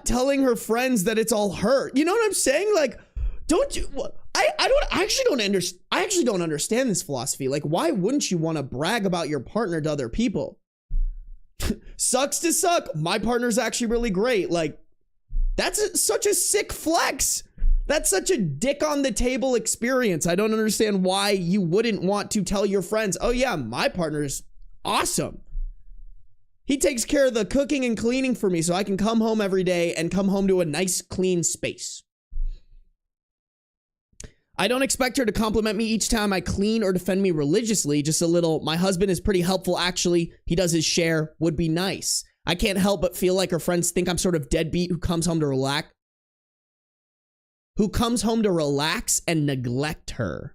telling her friends that it's all her. You know what I'm saying? Like, I actually don't understand this philosophy. Like, why wouldn't you want to brag about your partner to other people? Sucks to suck. My partner's actually really great. Like, that's such a sick flex. That's such a dick on the table experience. I don't understand why you wouldn't want to tell your friends, oh yeah, my partner's awesome. He takes care of the cooking and cleaning for me so I can come home every day and come home to a nice clean space. I don't expect her to compliment me each time I clean or defend me religiously, just a little, my husband is pretty helpful actually, he does his share, would be nice. I can't help but feel like her friends think I'm sort of deadbeat who comes home to relax and neglect her.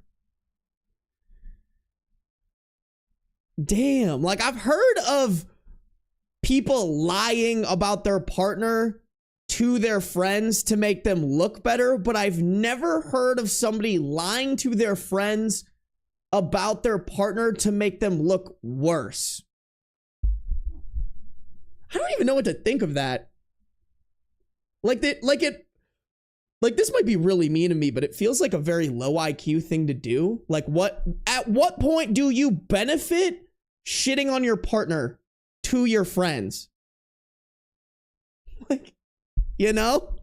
Damn, like I've heard of people lying about their partner to their friends to make them look better, but I've never heard of somebody lying to their friends about their partner to make them look worse. I don't even know what to think of that. Like this might be really mean of me, but it feels like a very low IQ thing to do. Like, at what point do you benefit shitting on your partner to your friends? Like, you know?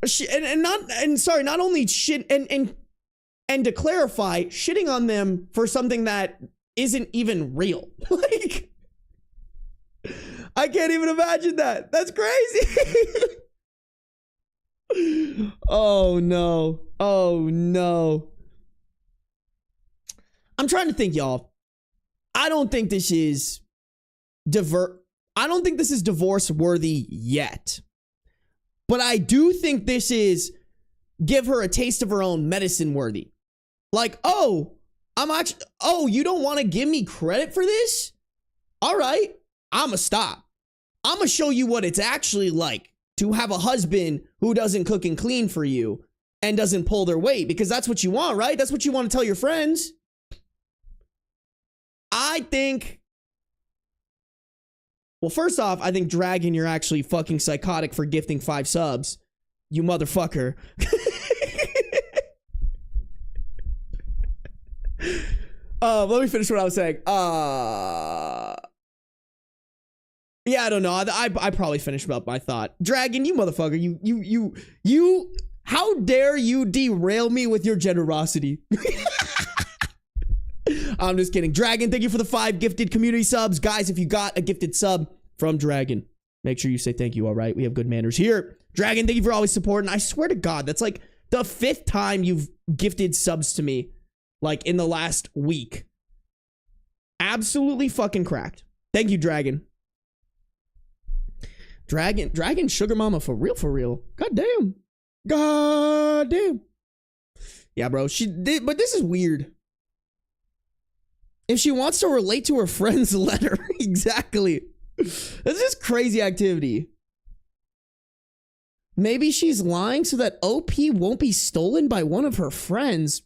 Not only shit, and to clarify, shitting on them for something that isn't even real. Like, I can't even imagine that. That's crazy. Oh no. Oh no. I'm trying to think, y'all. I don't think this is divorce worthy yet. But I do think this is give her a taste of her own medicine worthy. Like, oh, you don't want to give me credit for this? All right, I'ma stop. I'ma show you what it's actually like to have a husband who doesn't cook and clean for you and doesn't pull their weight, because that's what you want, right? That's what you want to tell your friends. I think, well, first off, I think Dragon, you're actually fucking psychotic for gifting 5 subs. You motherfucker. Let me finish what I was saying. Yeah, I don't know. I probably finished up my thought. Dragon, you motherfucker. You, how dare you derail me with your generosity? I'm just kidding. Dragon, thank you for the 5 gifted community subs. Guys, if you got a gifted sub from Dragon, make sure you say thank you, all right? We have good manners here. Dragon, thank you for always supporting. I swear to God, that's like the 5th time you've gifted subs to me, like in the last week. Absolutely fucking cracked. Thank you, Dragon. Dragon sugar mama for real, for real. God damn. God damn. Yeah, bro. She did, but this is weird. If she wants to relate to her friends, let her. Exactly. This is crazy activity. Maybe she's lying so that OP won't be stolen by one of her friends.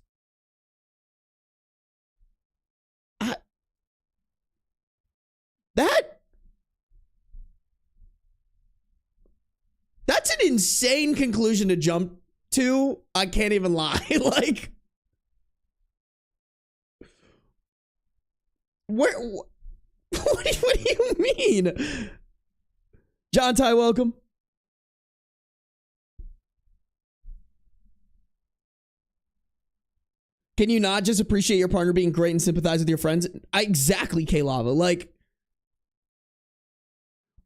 That's an insane conclusion to jump to. I can't even lie. Like, what do you mean? John Ty, welcome. Can you not just appreciate your partner being great and sympathize with your friends? Exactly, K-Lava. Like,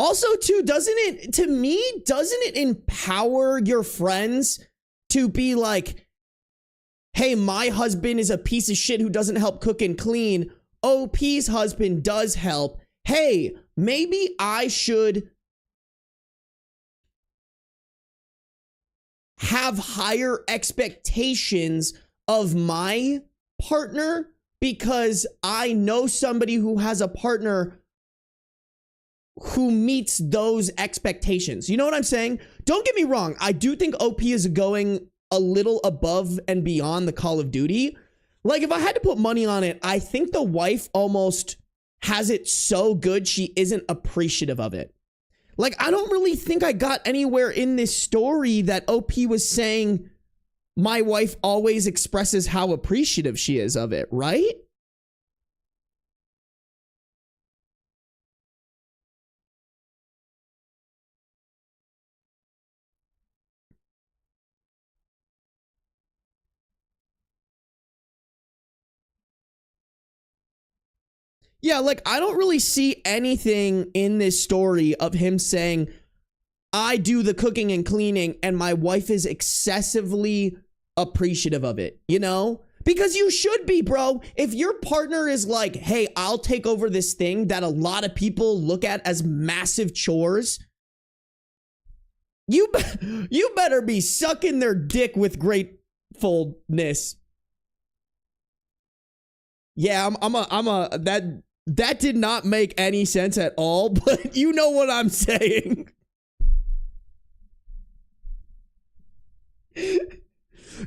also, too, doesn't it empower your friends to be like, hey, my husband is a piece of shit who doesn't help cook and clean. OP's husband does help. Hey, maybe I should have higher expectations of my partner because I know somebody who has a partner who meets those expectations. You know what I'm saying? Don't get me wrong. I do think OP is going a little above and beyond the Call of Duty. Like, if I had to put money on it, I think the wife almost has it so good she isn't appreciative of it. Like, I don't really think I got anywhere in this story that OP was saying my wife always expresses how appreciative she is of it, right? Yeah, like, I don't really see anything in this story of him saying, I do the cooking and cleaning and my wife is excessively appreciative of it, you know? Because you should be, bro. If your partner is like, hey, I'll take over this thing that a lot of people look at as massive chores, you better be sucking their dick with gratefulness. Yeah, that did not make any sense at all, but you know what I'm saying.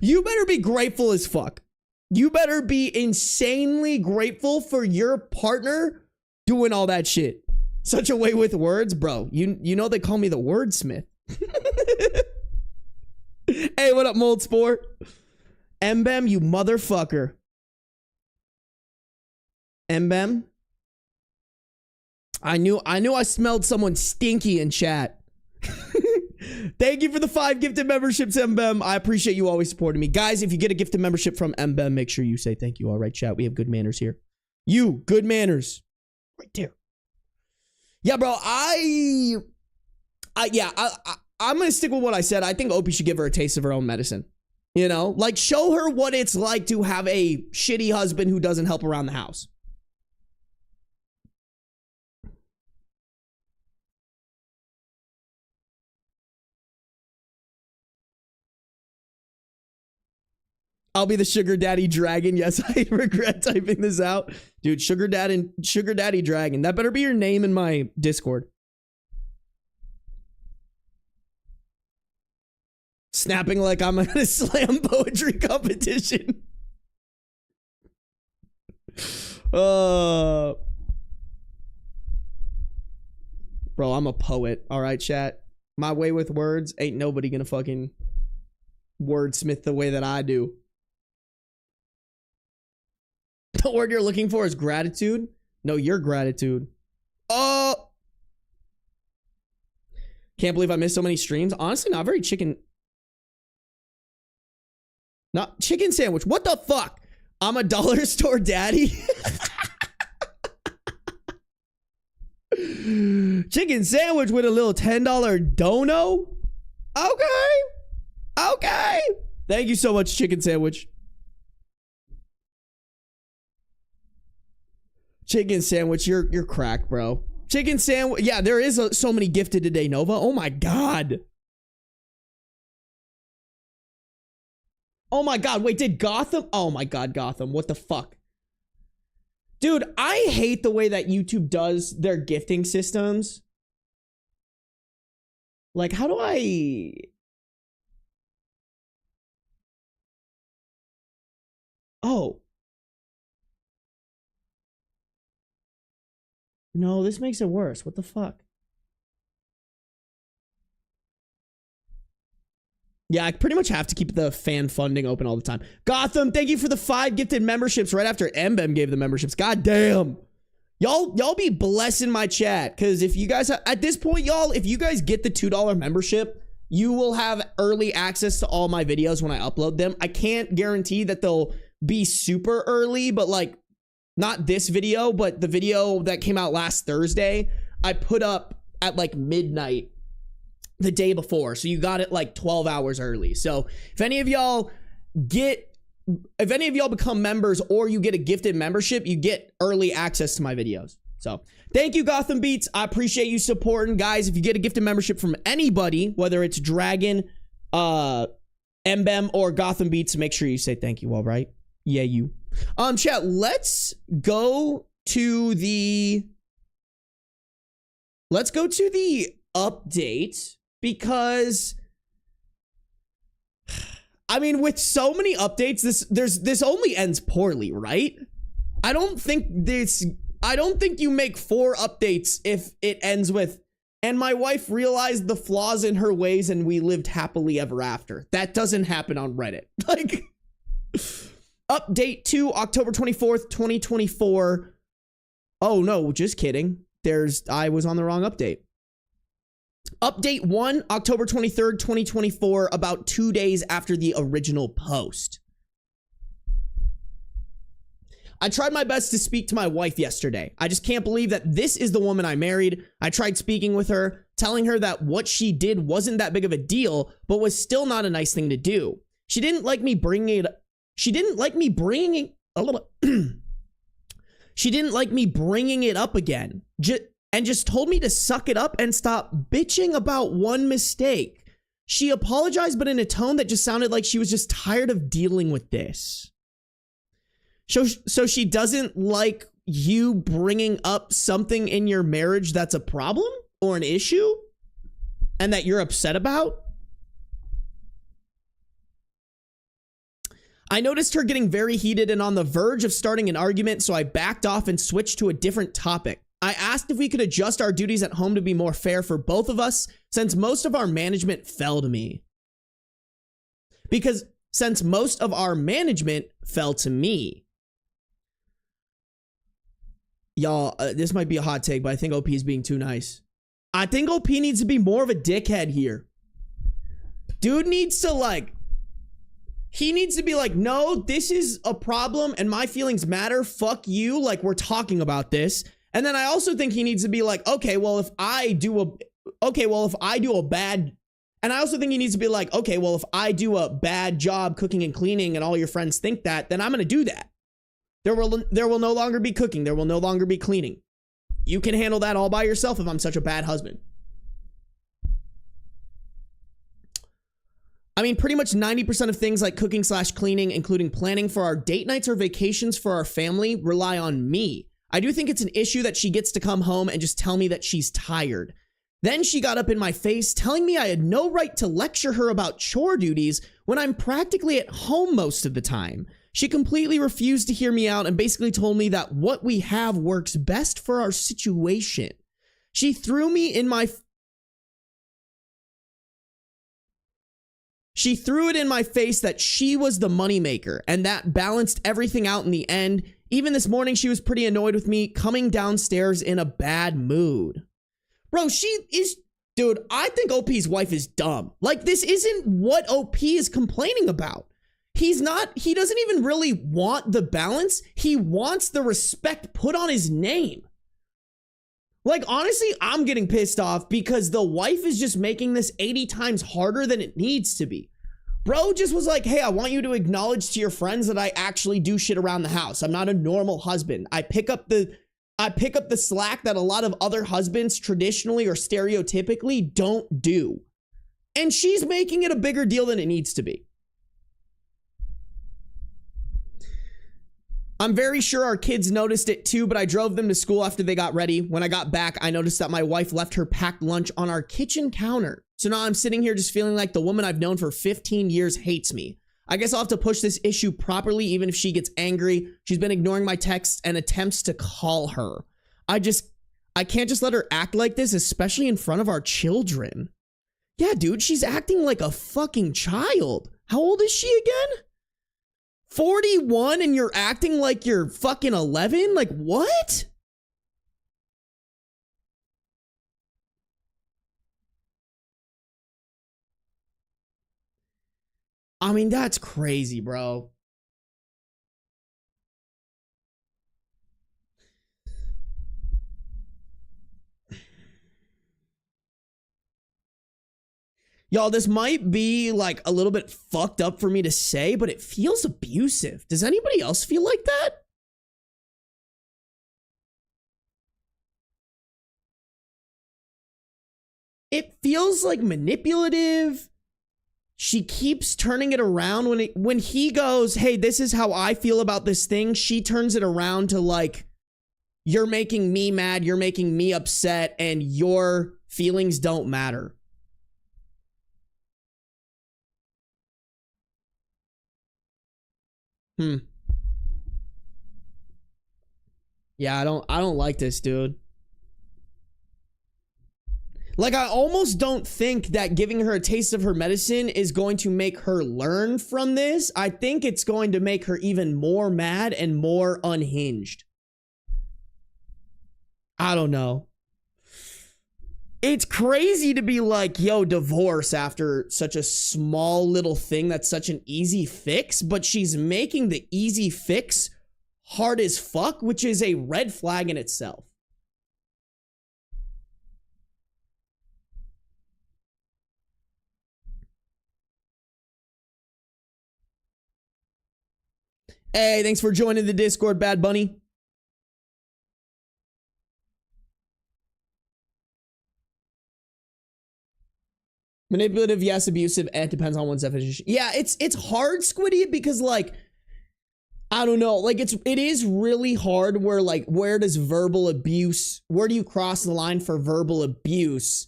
You better be grateful as fuck. You better be insanely grateful for your partner doing all that shit. Such a way with words, bro. You know they call me the wordsmith. Hey, what up, Mold Sport? Mbem, you motherfucker. Mbem? I knew I smelled someone stinky in chat. Thank you for the 5 gifted memberships, Mbem. I appreciate you always supporting me. Guys, if you get a gifted membership from Mbem, make sure you say thank you. All right, chat. We have good manners here. You, good manners. Right there. Yeah, bro, I'm going to stick with what I said. I think Opie should give her a taste of her own medicine. You know? Like, show her what it's like to have a shitty husband who doesn't help around the house. I'll be the sugar daddy dragon. Yes, I regret typing this out. Dude, sugar daddy dragon. That better be your name in my Discord. Snapping like I'm at a slam poetry competition. Bro, I'm a poet. All right, chat. My way with words, ain't nobody gonna fucking wordsmith the way that I do. The word you're looking for is gratitude. No, your gratitude. Oh, can't believe I missed so many streams. Honestly, not very chicken. Not chicken sandwich. What the fuck? I'm a dollar store daddy. Chicken sandwich with a little $10 dono. Okay. Okay. Thank you so much, chicken sandwich. Chicken sandwich, you're cracked, bro. Chicken sandwich. Yeah, there is so many gifted today, Nova. Oh my god. Oh my god. Wait, did Gotham? Oh my god, Gotham. What the fuck? Dude, I hate the way that YouTube does their gifting systems. Like, how do I... Oh. No, this makes it worse. What the fuck? Yeah, I pretty much have to keep the fan funding open all the time. Gotham, thank you for the 5 gifted memberships right after Mbem gave the memberships. God damn. Y'all be blessing my chat. Because if you guys, at this point, y'all, if you guys get the $2 membership, you will have early access to all my videos when I upload them. I can't guarantee that they'll be super early, but like, not this video, but the video that came out last Thursday, I put up at like midnight the day before. So you got it like 12 hours early. So if any of y'all become members or you get a gifted membership, you get early access to my videos. So thank you, Gotham Beats. I appreciate you supporting. Guys, if you get a gifted membership from anybody, whether it's Dragon, Mbem, or Gotham Beats, make sure you say thank you, all right? Yeah, you. Chat, let's go to the update, because I mean, with so many updates, this only ends poorly, right? I don't think you make 4 updates if it ends with, and my wife realized the flaws in her ways and we lived happily ever after. That doesn't happen on Reddit. Like, update 2, October 24th, 2024. Oh no, just kidding. I was on the wrong update. Update 1, October 23rd, 2024, about 2 days after the original post. I tried my best to speak to my wife yesterday. I just can't believe that this is the woman I married. I tried speaking with her, telling her that what she did wasn't that big of a deal, but was still not a nice thing to do. She didn't like me bringing it up again. And just told me to suck it up and stop bitching about one mistake. She apologized, but in a tone that just sounded like she was just tired of dealing with this. So she doesn't like you bringing up something in your marriage that's a problem or an issue and that you're upset about? I noticed her getting very heated and on the verge of starting an argument, so I backed off and switched to a different topic. I asked if we could adjust our duties at home to be more fair for both of us, since most of our management fell to me. Y'all, this might be a hot take, but I think OP is being too nice. I think OP needs to be more of a dickhead here. Dude needs to he needs to be like, no, this is a problem and my feelings matter. Fuck you. Like, we're talking about this. And then I also think he needs to be like, okay, well, if I do a bad, and I also think he needs to be like, okay, well, if I do a bad job cooking and cleaning and all your friends think that, then I'm going to do that. There will no longer be cooking. There will no longer be cleaning. You can handle that all by yourself if I'm such a bad husband. I mean, pretty much 90% of things like cooking / cleaning, including planning for our date nights or vacations for our family, rely on me. I do think it's an issue that she gets to come home and just tell me that she's tired. Then she got up in my face telling me I had no right to lecture her about chore duties when I'm practically at home most of the time. She completely refused to hear me out and basically told me that what we have works best for our situation. She threw it in my face that she was the moneymaker, and that balanced everything out in the end. Even this morning, she was pretty annoyed with me, coming downstairs in a bad mood. Bro, dude, I think OP's wife is dumb. Like, this isn't what OP is complaining about. He doesn't even really want the balance. He wants the respect put on his name. Like, honestly, I'm getting pissed off because the wife is just making this 80 times harder than it needs to be. Bro just was like, hey, I want you to acknowledge to your friends that I actually do shit around the house. I'm not a normal husband. I pick up the slack that a lot of other husbands traditionally or stereotypically don't do. And she's making it a bigger deal than it needs to be. I'm very sure our kids noticed it too, but I drove them to school after they got ready. When I got back, I noticed that my wife left her packed lunch on our kitchen counter. So now I'm sitting here just feeling like the woman I've known for 15 years hates me. I guess I'll have to push this issue properly even if she gets angry. She's been ignoring my texts and attempts to call her. I can't just let her act like this, especially in front of our children. Yeah, dude, she's acting like a fucking child. How old is she again? 41 and you're acting like you're fucking 11? Like, what? I mean, that's crazy, bro. Y'all, this might be like a little bit fucked up for me to say, but it feels abusive. Does anybody else feel like that? It feels like manipulative. She keeps turning it around when he goes, hey, this is how I feel about this thing. She turns it around to like, you're making me mad. You're making me upset and your feelings don't matter. Yeah, I don't like this, dude. Like, I almost don't think that giving her a taste of her medicine is going to make her learn from this. I think it's going to make her even more mad and more unhinged. I don't know. It's crazy to be like, yo, divorce after such a small little thing that's such an easy fix, but she's making the easy fix hard as fuck, which is a red flag in itself. Hey, thanks for joining the Discord, Bad Bunny. Manipulative, yes. Abusive, it depends on one's definition. Yeah, it's hard, Squiddy, because like, I don't know, like it is really hard where like, where do you cross the line for verbal abuse?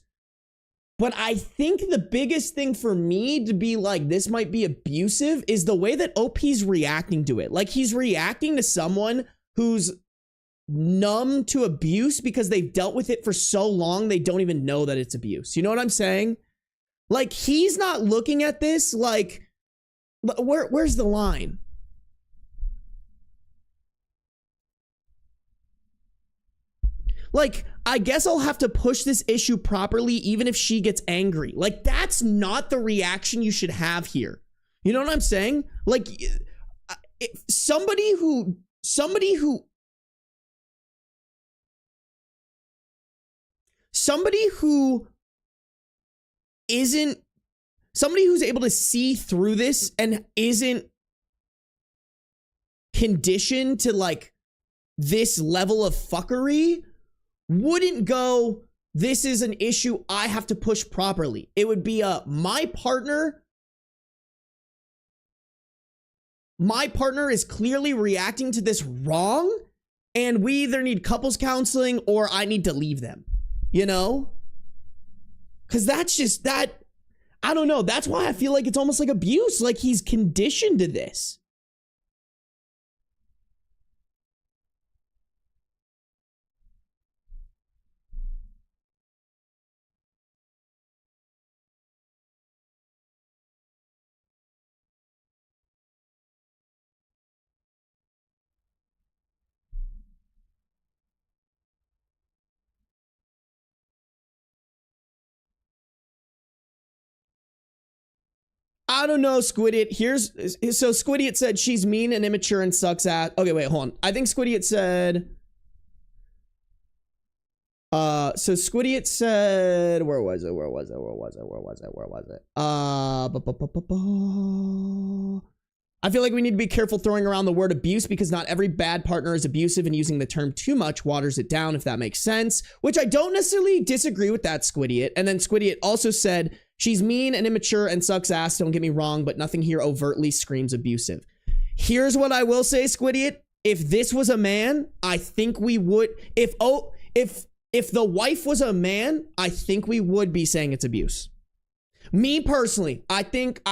But I think the biggest thing for me to be like, this might be abusive is the way that OP's reacting to it. Like, he's reacting to someone who's numb to abuse because they've dealt with it for so long, they don't even know that it's abuse. You know what I'm saying? Like, he's not looking at this like, where's the line? Like, I guess I'll have to push this issue properly even if she gets angry. Like, that's not the reaction you should have here. You know what I'm saying? Like, somebody who's able to see through this and isn't conditioned to like this level of fuckery wouldn't go, this is an issue I have to push properly. It would be my partner my partner is clearly reacting to this wrong, and we either need couples counseling or I need to leave them, you know? Because that's just that. I don't know. That's why I feel like it's almost like abuse. Like he's conditioned to this. I don't know, Squidiot. So Squidiot said she's mean and immature and sucks ass. Okay, wait, hold on. I think Squidiot said. So Squidiot said, where was it? I feel like we need to be careful throwing around the word abuse because not every bad partner is abusive, and using the term too much waters it down, if that makes sense. Which I don't necessarily disagree with that, Squidiot. And then Squidiot also said, she's mean and immature and sucks ass, don't get me wrong, but nothing here overtly screams abusive. Here's what I will say, Squidiot. If this was a man, I think we would, if the wife was a man, I think we would be saying it's abuse. Me personally, I think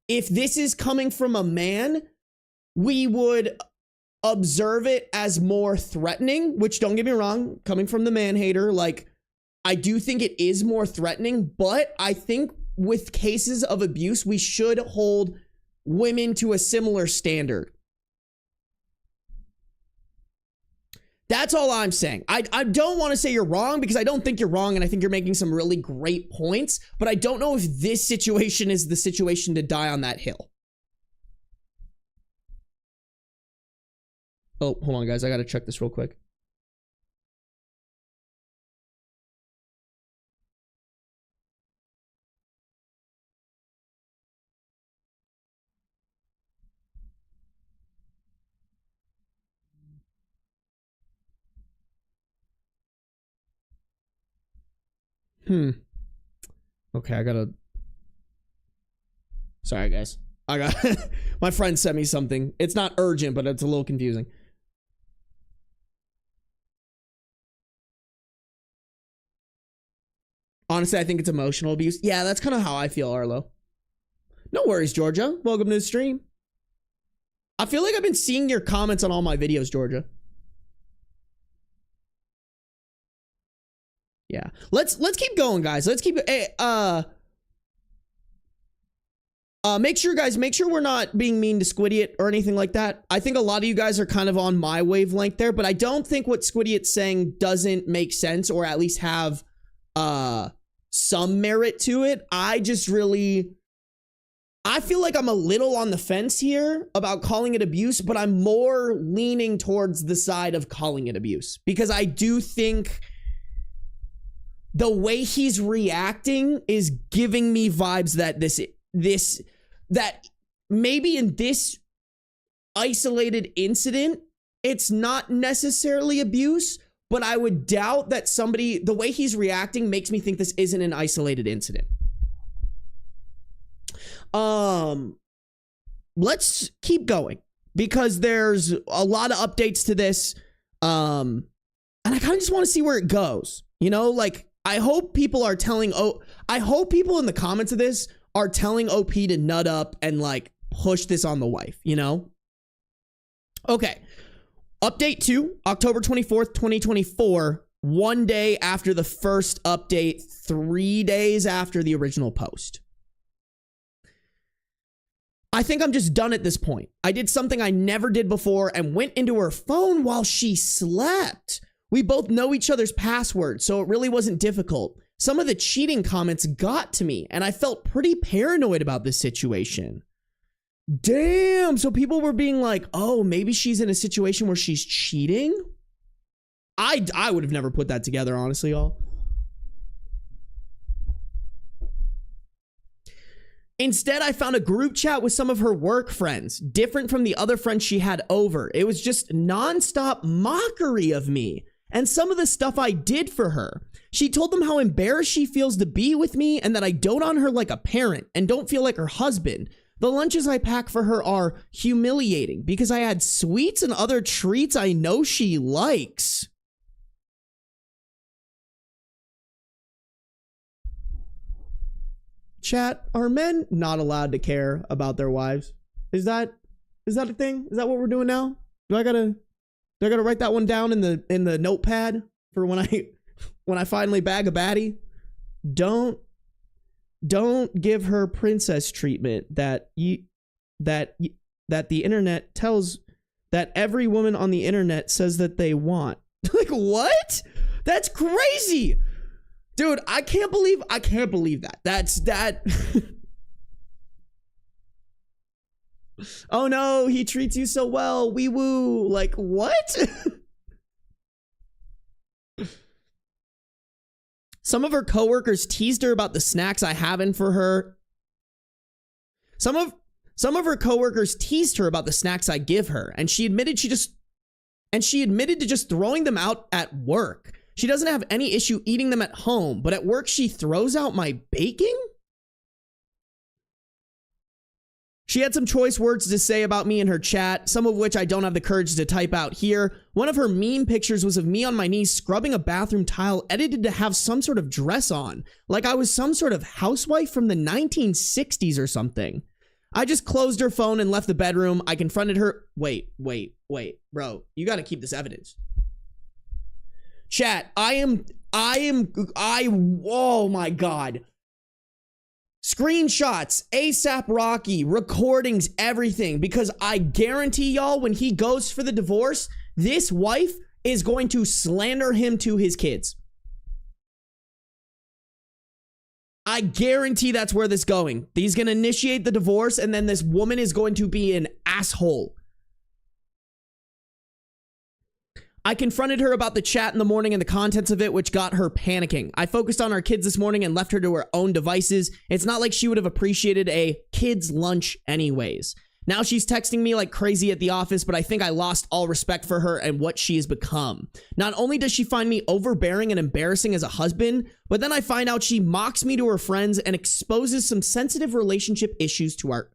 if this is coming from a man, we would observe it as more threatening, which, don't get me wrong, coming from the man hater, like, I do think it is more threatening, but I think with cases of abuse, we should hold women to a similar standard. That's all I'm saying. I don't want to say you're wrong because I don't think you're wrong, and I think you're making some really great points, but I don't know if this situation is the situation to die on that hill. Oh, hold on, guys. I got to check this real quick. Okay, I gotta... Sorry, guys. I got... My friend sent me something. It's not urgent, but it's a little confusing. Honestly, I think it's emotional abuse. Yeah, that's kind of how I feel, Arlo. No worries, Georgia. Welcome to the stream. I feel like I've been seeing your comments on all my videos, Georgia. Yeah. Let's keep going, guys. Let's keep make sure we're not being mean to Squidiot or anything like that. I think a lot of you guys are kind of on my wavelength there, but I don't think what Squidiot's saying doesn't make sense, or at least have some merit to it. I feel like I'm a little on the fence here about calling it abuse, but I'm more leaning towards the side of calling it abuse, because I do think the way he's reacting is giving me vibes that that maybe in this isolated incident, it's not necessarily abuse, but I would doubt that the way he's reacting makes me think this isn't an isolated incident. Let's keep going because there's a lot of updates to this. And I kind of just want to see where it goes. You know, like, I hope people in the comments of this are telling OP to nut up and like push this on the wife, you know? Okay. Update 2, October 24th, 2024, 1 day after the first update, 3 days after the original post. I think I'm just done at this point. I did something I never did before and went into her phone while she slept. We both know each other's passwords, so it really wasn't difficult. Some of the cheating comments got to me, and I felt pretty paranoid about this situation. Damn, so people were being like, oh, maybe she's in a situation where she's cheating? I would have never put that together, honestly, y'all. Instead, I found a group chat with some of her work friends, different from the other friends she had over. It was just nonstop mockery of me and some of the stuff I did for her. She told them how embarrassed she feels to be with me and that I dote on her like a parent and don't feel like her husband. The lunches I pack for her are humiliating because I add sweets and other treats I know she likes. Chat, are men not allowed to care about their wives? Is that a thing? Is that what we're doing now? Do I gotta write that one down in the notepad for when I finally bag a baddie? Don't give her princess treatment that the internet tells, that every woman on the internet says that they want. Like, what? That's crazy. Dude, I can't believe that. That. Oh no, he treats you so well. Wee woo. Like, what? Some of her coworkers teased her about the snacks I have in for her. Some of her coworkers teased her about the snacks I give her, and she admitted to just throwing them out at work. She doesn't have any issue eating them at home, but at work she throws out my baking? She had some choice words to say about me in her chat, some of which I don't have the courage to type out here. One of her meme pictures was of me on my knees scrubbing a bathroom tile edited to have some sort of dress on, like I was some sort of housewife from the 1960s or something. I just closed her phone and left the bedroom. I confronted her. Wait, bro, you gotta keep this evidence. Chat, oh my God. Screenshots, ASAP Rocky, recordings, everything, because I guarantee y'all when he goes for the divorce, this wife is going to slander him to his kids. I guarantee that's where this is going. He's going to initiate the divorce, and then this woman is going to be an asshole. I confronted her about the chat in the morning and the contents of it, which got her panicking. I focused on our kids this morning and left her to her own devices. It's not like she would have appreciated a kid's lunch anyways. Now she's texting me like crazy at the office, but I think I lost all respect for her and what she has become. Not only does she find me overbearing and embarrassing as a husband, but then I find out she mocks me to her friends and exposes some sensitive relationship issues to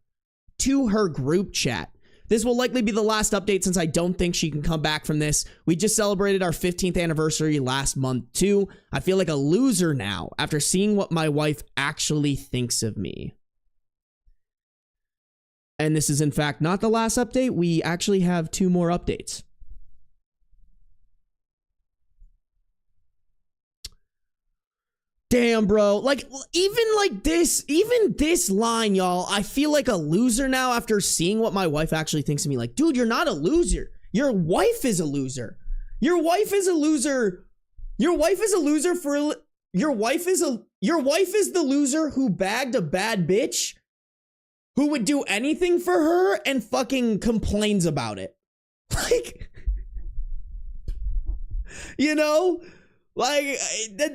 her group chat. This will likely be the last update since I don't think she can come back from this. We just celebrated our 15th anniversary last month too. I feel like a loser now after seeing what my wife actually thinks of me. And this is in fact not the last update. We actually have 2 more updates. Damn, bro. Like, even this line, y'all, I feel like a loser now after seeing what my wife actually thinks of me. Like, dude, you're not a loser. Your wife is a loser. Your wife is a loser. Your wife is a loser for, your wife is the loser who bagged a bad bitch who would do anything for her and fucking complains about it. Like, you know? Like,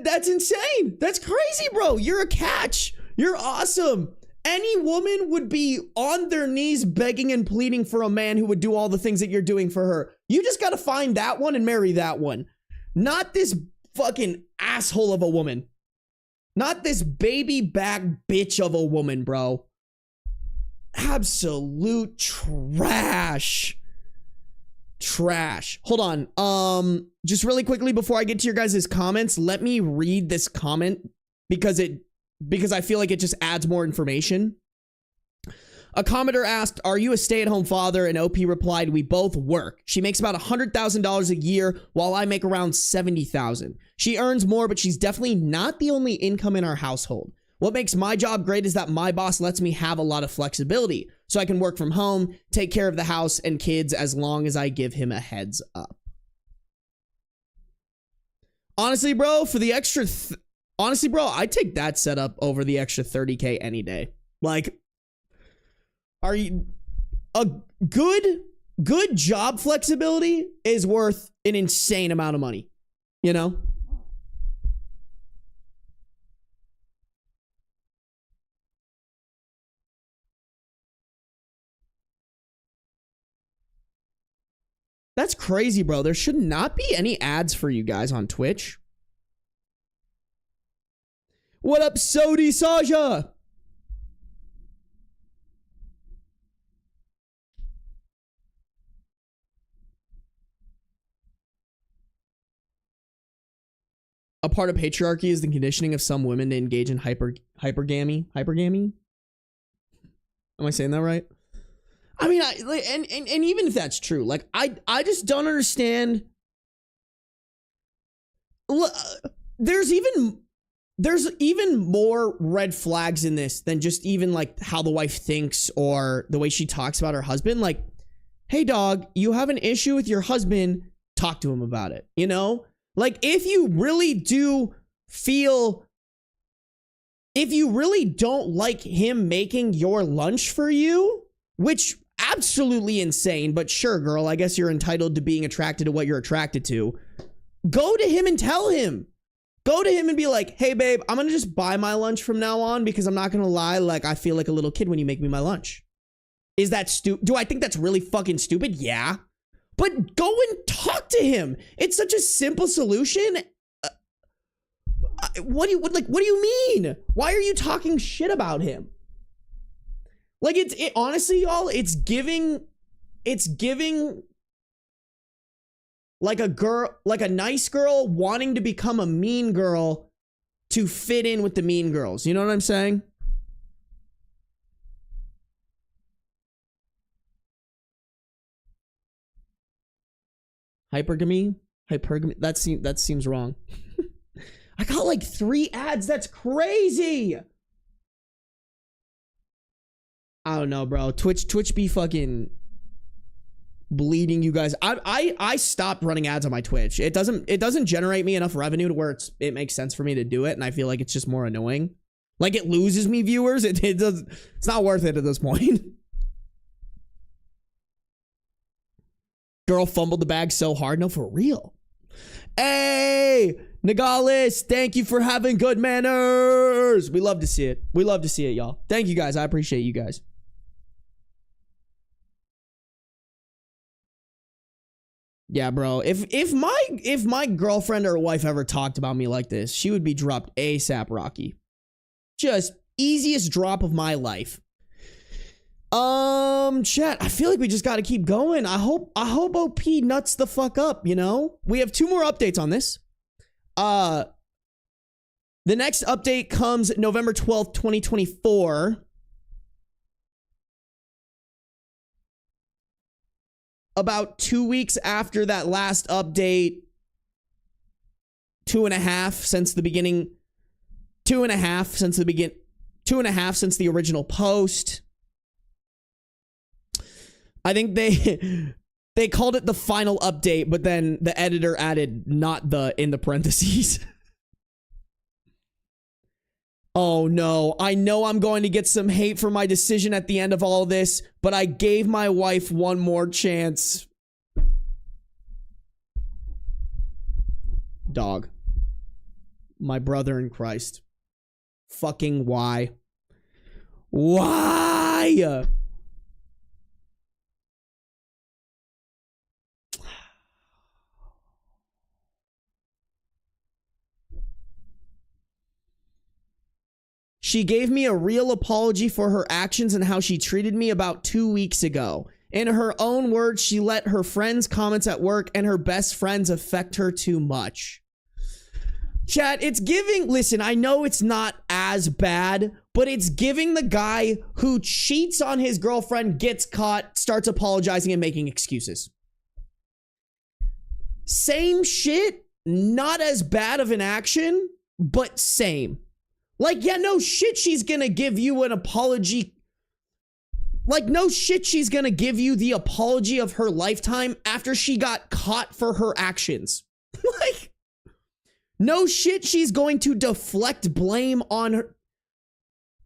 that's insane. That's crazy, bro. You're a catch. You're awesome. Any woman would be on their knees begging and pleading for a man who would do all the things that you're doing for her. You just got to find that one and marry that one. Not this fucking asshole of a woman. Not this baby back bitch of a woman, bro. Absolute trash. Trash. Hold on. Just really quickly before I get to your guys' comments, let me read this comment because I feel like it just adds more information. A commenter asked, "Are you a stay-at-home father?" And OP replied, "We both work. She makes about $100,000 a year while I make around $70,000. She earns more, but she's definitely not the only income in our household. What makes my job great is that my boss lets me have a lot of flexibility, so I can work from home, take care of the house and kids as long as I give him a heads up." Honestly, bro, for the extra, I'd take that setup over the extra 30K any day. Like, are you a good job flexibility is worth an insane amount of money, you know? That's crazy, bro. There should not be any ads for you guys on Twitch. What up, Sodi Saja? a part of patriarchy is the conditioning of some women to engage in hypergamy. Hypergamy? Am I saying that right? I mean, and even if that's true, like I just don't understand. There's even more red flags in this than just even like how the wife thinks or the way she talks about her husband. Like, hey dog, you have an issue with your husband, talk to him about it, you know? Like, if you really don't like him making your lunch for you, which absolutely insane, but sure, girl, I guess you're entitled to being attracted to what you're attracted to. Go to him and tell him. Go to him and be like, hey babe, I'm gonna just buy my lunch from now on because I'm not gonna lie, like I feel like a little kid when you make me my lunch. Is that stupid? Do I think that's really fucking stupid? Yeah. But go and talk to him. It's such a simple solution. What do you mean? Why are you talking shit about him? Like honestly, y'all, it's giving like a nice girl wanting to become a mean girl to fit in with the mean girls. You know what I'm saying? Hypergamy? That seems wrong. I got like 3 ads. That's crazy. I don't know, bro. Twitch be fucking bleeding you guys. I stopped running ads on my Twitch. It doesn't generate me enough revenue to where it makes sense for me to do it, and I feel like it's just more annoying. Like, it loses me viewers. It's not worth it at this point. Girl fumbled the bag so hard. No, for real. Hey, Nagalis, thank you for having good manners. We love to see it. We love to see it, y'all. Thank you guys. I appreciate you guys. Yeah, bro. If my girlfriend or wife ever talked about me like this, she would be dropped ASAP, Rocky. Just easiest drop of my life. Chat, I feel like we just got to keep going. I hope OP nuts the fuck up, you know? We have 2 more updates on this. The next update comes November 12th, 2024. About 2 weeks after that last update. 2.5 since the beginning. 2.5 since the begin. 2.5 since the original post. I think they called it the final update, but then the editor added not the in the parentheses. Oh no, I know I'm going to get some hate for my decision at the end of all of this, but I gave my wife one more chance. Dog. My brother in Christ. Fucking why? Why? She gave me a real apology for her actions and how she treated me about 2 weeks ago. In her own words, she let her friends' comments at work and her best friends affect her too much. Chat, it's giving, listen, I know it's not as bad, but it's giving the guy who cheats on his girlfriend, gets caught, starts apologizing and making excuses. Same shit, not as bad of an action, but same. Like, yeah, no shit she's gonna give you an apology. Like, no shit she's gonna give you the apology of her lifetime after she got caught for her actions. Like, no shit she's going to deflect blame on her.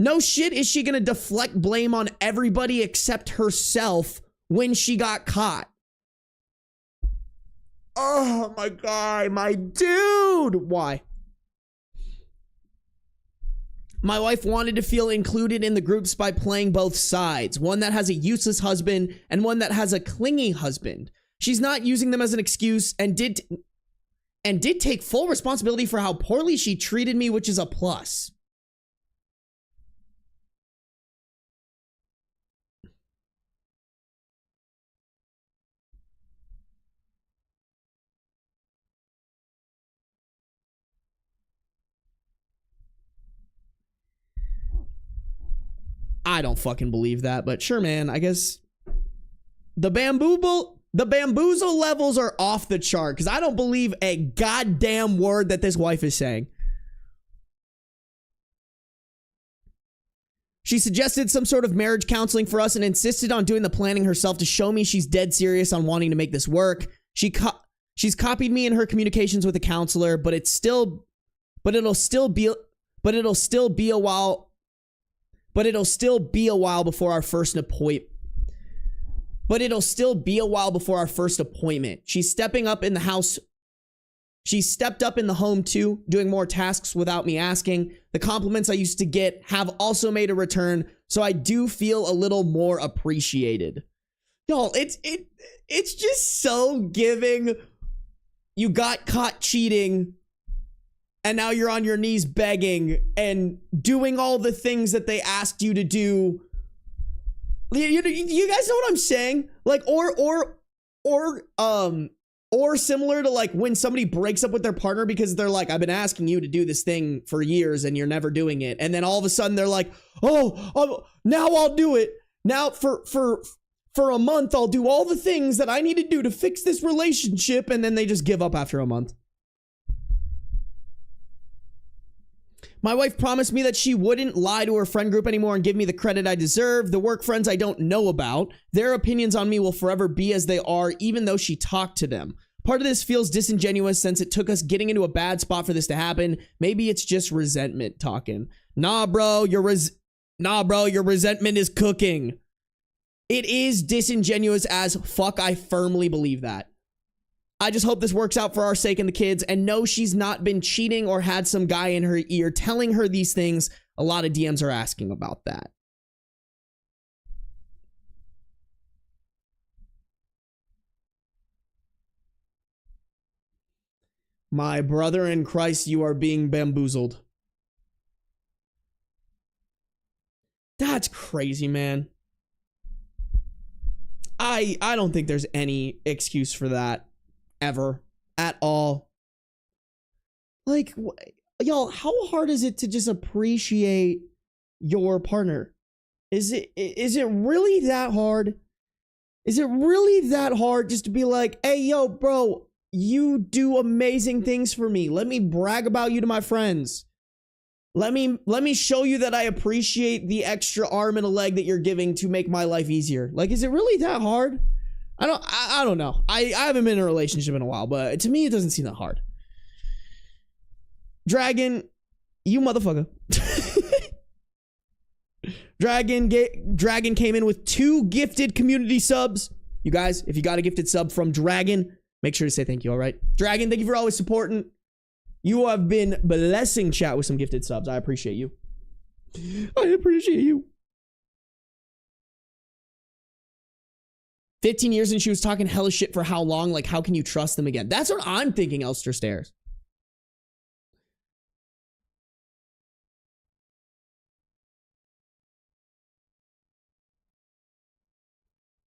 No shit is she gonna deflect blame on everybody except herself when she got caught. Oh my God, my dude. Why? My wife wanted to feel included in the groups by playing both sides, one that has a useless husband and one that has a clingy husband. She's not using them as an excuse and did take full responsibility for how poorly she treated me, which is a plus. I don't fucking believe that, but sure, man. I guess the bamboozle levels are off the chart because I don't believe a goddamn word that this wife is saying. She suggested some sort of marriage counseling for us and insisted on doing the planning herself to show me she's dead serious on wanting to make this work. She's copied me in her communications with the counselor, but it'll still be a while before our first appointment. She's stepping up in the house. She stepped up in the home too, doing more tasks without me asking. The compliments I used to get have also made a return, so I do feel a little more appreciated. Y'all, it's just so giving. You got caught cheating, and now you're on your knees begging and doing all the things that they asked you to do. You guys know what I'm saying? Like, or similar to like when somebody breaks up with their partner because they're like, I've been asking you to do this thing for years and you're never doing it. And then all of a sudden they're like, now I'll do it. Now for a month, I'll do all the things that I need to do to fix this relationship. And then they just give up after a month. My wife promised me that she wouldn't lie to her friend group anymore and give me the credit I deserve. The work friends I don't know about, their opinions on me will forever be as they are, even though she talked to them. Part of this feels disingenuous since it took us getting into a bad spot for this to happen. Maybe it's just resentment talking. Nah, bro, your resentment is cooking. It is disingenuous as fuck. I firmly believe that. I just hope this works out for our sake and the kids, and no, she's not been cheating or had some guy in her ear telling her these things. A lot of DMs are asking about that. My brother in Christ, you are being bamboozled. That's crazy, man. I don't think there's any excuse for that. Ever. At all. Like, y'all, how hard is it to just appreciate your partner? Is it really that hard? Is it really that hard just to be like, hey, yo, bro, you do amazing things for me. Let me brag about you to my friends. Let me show you that I appreciate the extra arm and a leg that you're giving to make my life easier. Like, is it really that hard? I don't know. I haven't been in a relationship in a while, but to me, it doesn't seem that hard. Dragon, you motherfucker. Dragon came in with 2 gifted community subs. You guys, if you got a gifted sub from Dragon, make sure to say thank you, all right? Dragon, thank you for always supporting. You have been blessing chat with some gifted subs. I appreciate you. I appreciate you. 15 years and she was talking hella shit for how long? Like, how can you trust them again? That's what I'm thinking, Elster Stairs.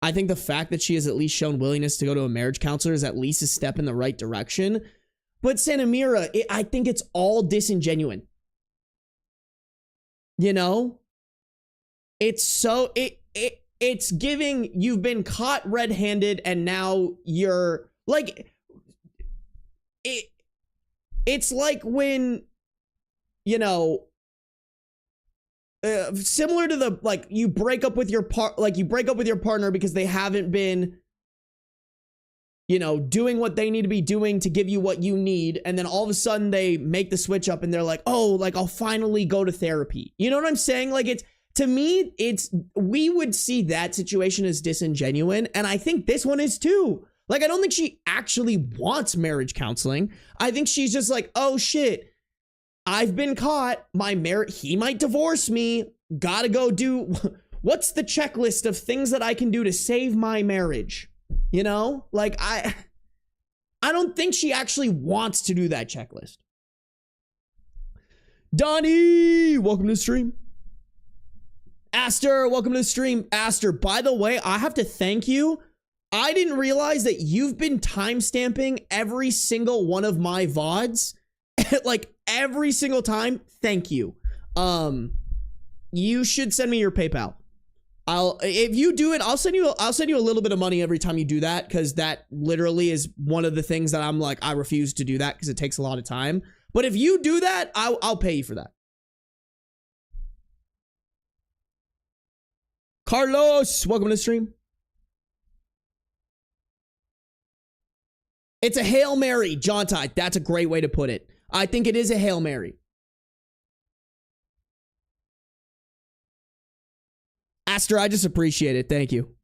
I think the fact that she has at least shown willingness to go to a marriage counselor is at least a step in the right direction. But Sanamira, I think it's all disingenuous. You know? It's so... It's giving, you've been caught red-handed and now you're like, it's like when, you know, similar to the, like, you break up with your partner because they haven't been, you know, doing what they need to be doing to give you what you need. And then all of a sudden they make the switch up and they're like, oh, like, I'll finally go to therapy. You know what I'm saying? Like, to me, we would see that situation as disingenuous, and I think this one is too. Like, I don't think she actually wants marriage counseling. I think she's just like, oh shit, I've been caught. He might divorce me. Gotta go do, what's the checklist of things that I can do to save my marriage? You know? Like, I don't think she actually wants to do that checklist. Donnie, welcome to the stream. Aster, welcome to the stream. Aster, by the way, I have to thank you. I didn't realize that you've been timestamping every single one of my VODs. Like, every single time. Thank you. you should send me your PayPal. If you do it, I'll send you a little bit of money every time you do that, because that literally is one of the things that I'm like, I refuse to do that because it takes a lot of time. But if you do that, I'll pay you for that. Carlos, welcome to the stream. It's a Hail Mary, John Ty. That's a great way to put it. I think it is a Hail Mary. Aster, I just appreciate it. Thank you.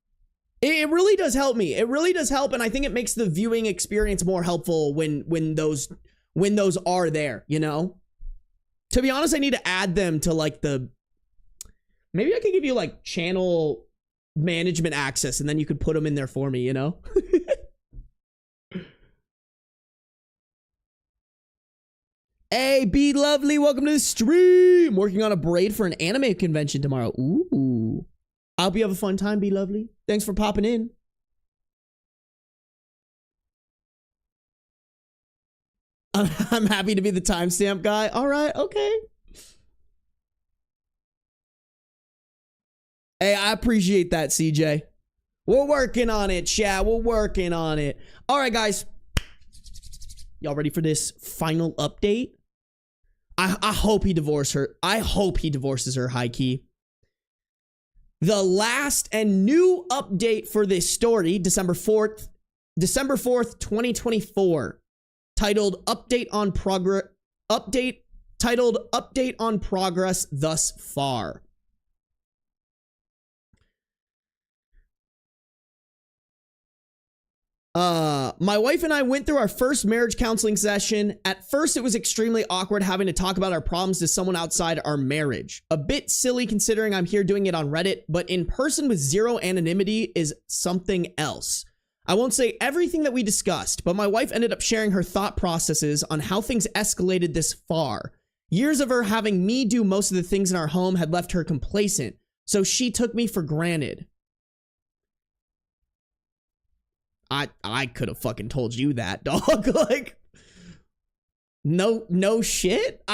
It really does help me. It really does help, and I think it makes the viewing experience more helpful when those are there, you know? To be honest, I need to add them to like maybe I could give you like channel management access and then you could put them in there for me, you know? Hey, Be Lovely, welcome to the stream. Working on a braid for an anime convention tomorrow. Ooh. I hope you have a fun time, Be Lovely. Thanks for popping in. I'm happy to be the timestamp guy. All right, okay. Hey, I appreciate that, CJ. We're working on it, chat. We're working on it. All right, guys. Y'all ready for this final update? I hope he divorces her. I hope he divorces her, high key. The last and new update for this story, December 4th, 2024, titled Update on Progress Thus Far. My wife and I went through our first marriage counseling session. At first, it was extremely awkward having to talk about our problems to someone outside our marriage. A bit silly considering I'm here doing it on Reddit, but in person with zero anonymity is something else. I won't say everything that we discussed, but my wife ended up sharing her thought processes on how things escalated this far. Years of her having me do most of the things in our home had left her complacent, so she took me for granted. I could have fucking told you that, dog. Like, no shit.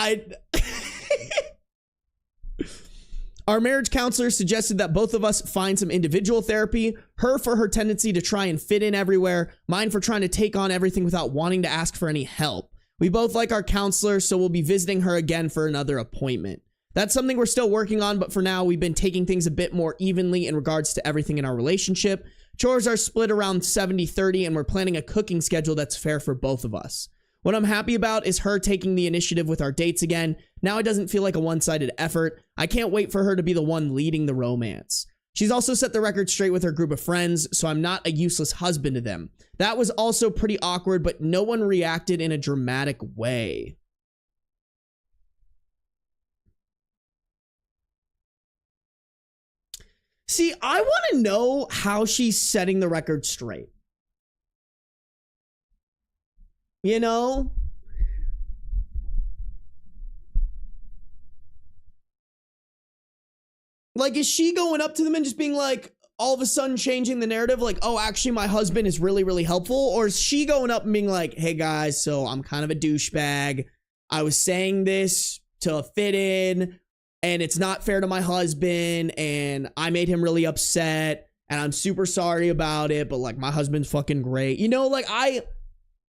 Our marriage counselor suggested that both of us find some individual therapy, her for her tendency to try and fit in everywhere, mine for trying to take on everything without wanting to ask for any help. We both like our counselor, so we'll be visiting her again for another appointment. That's something we're still working on, but for now, we've been taking things a bit more evenly in regards to everything in our relationship. Chores are split around 70-30, and we're planning a cooking schedule that's fair for both of us. What I'm happy about is her taking the initiative with our dates again. Now it doesn't feel like a one-sided effort. I can't wait for her to be the one leading the romance. She's also set the record straight with her group of friends, so I'm not a useless husband to them. That was also pretty awkward, but no one reacted in a dramatic way. See, I want to know how she's setting the record straight. You know? Like, is she going up to them and just being like, all of a sudden changing the narrative? Like, oh, actually, my husband is really, really helpful? Or is she going up and being like, hey, guys, so I'm kind of a douchebag. I was saying this to fit in, and it's not fair to my husband, and I made him really upset, and I'm super sorry about it, but like my husband's fucking great. You know, like I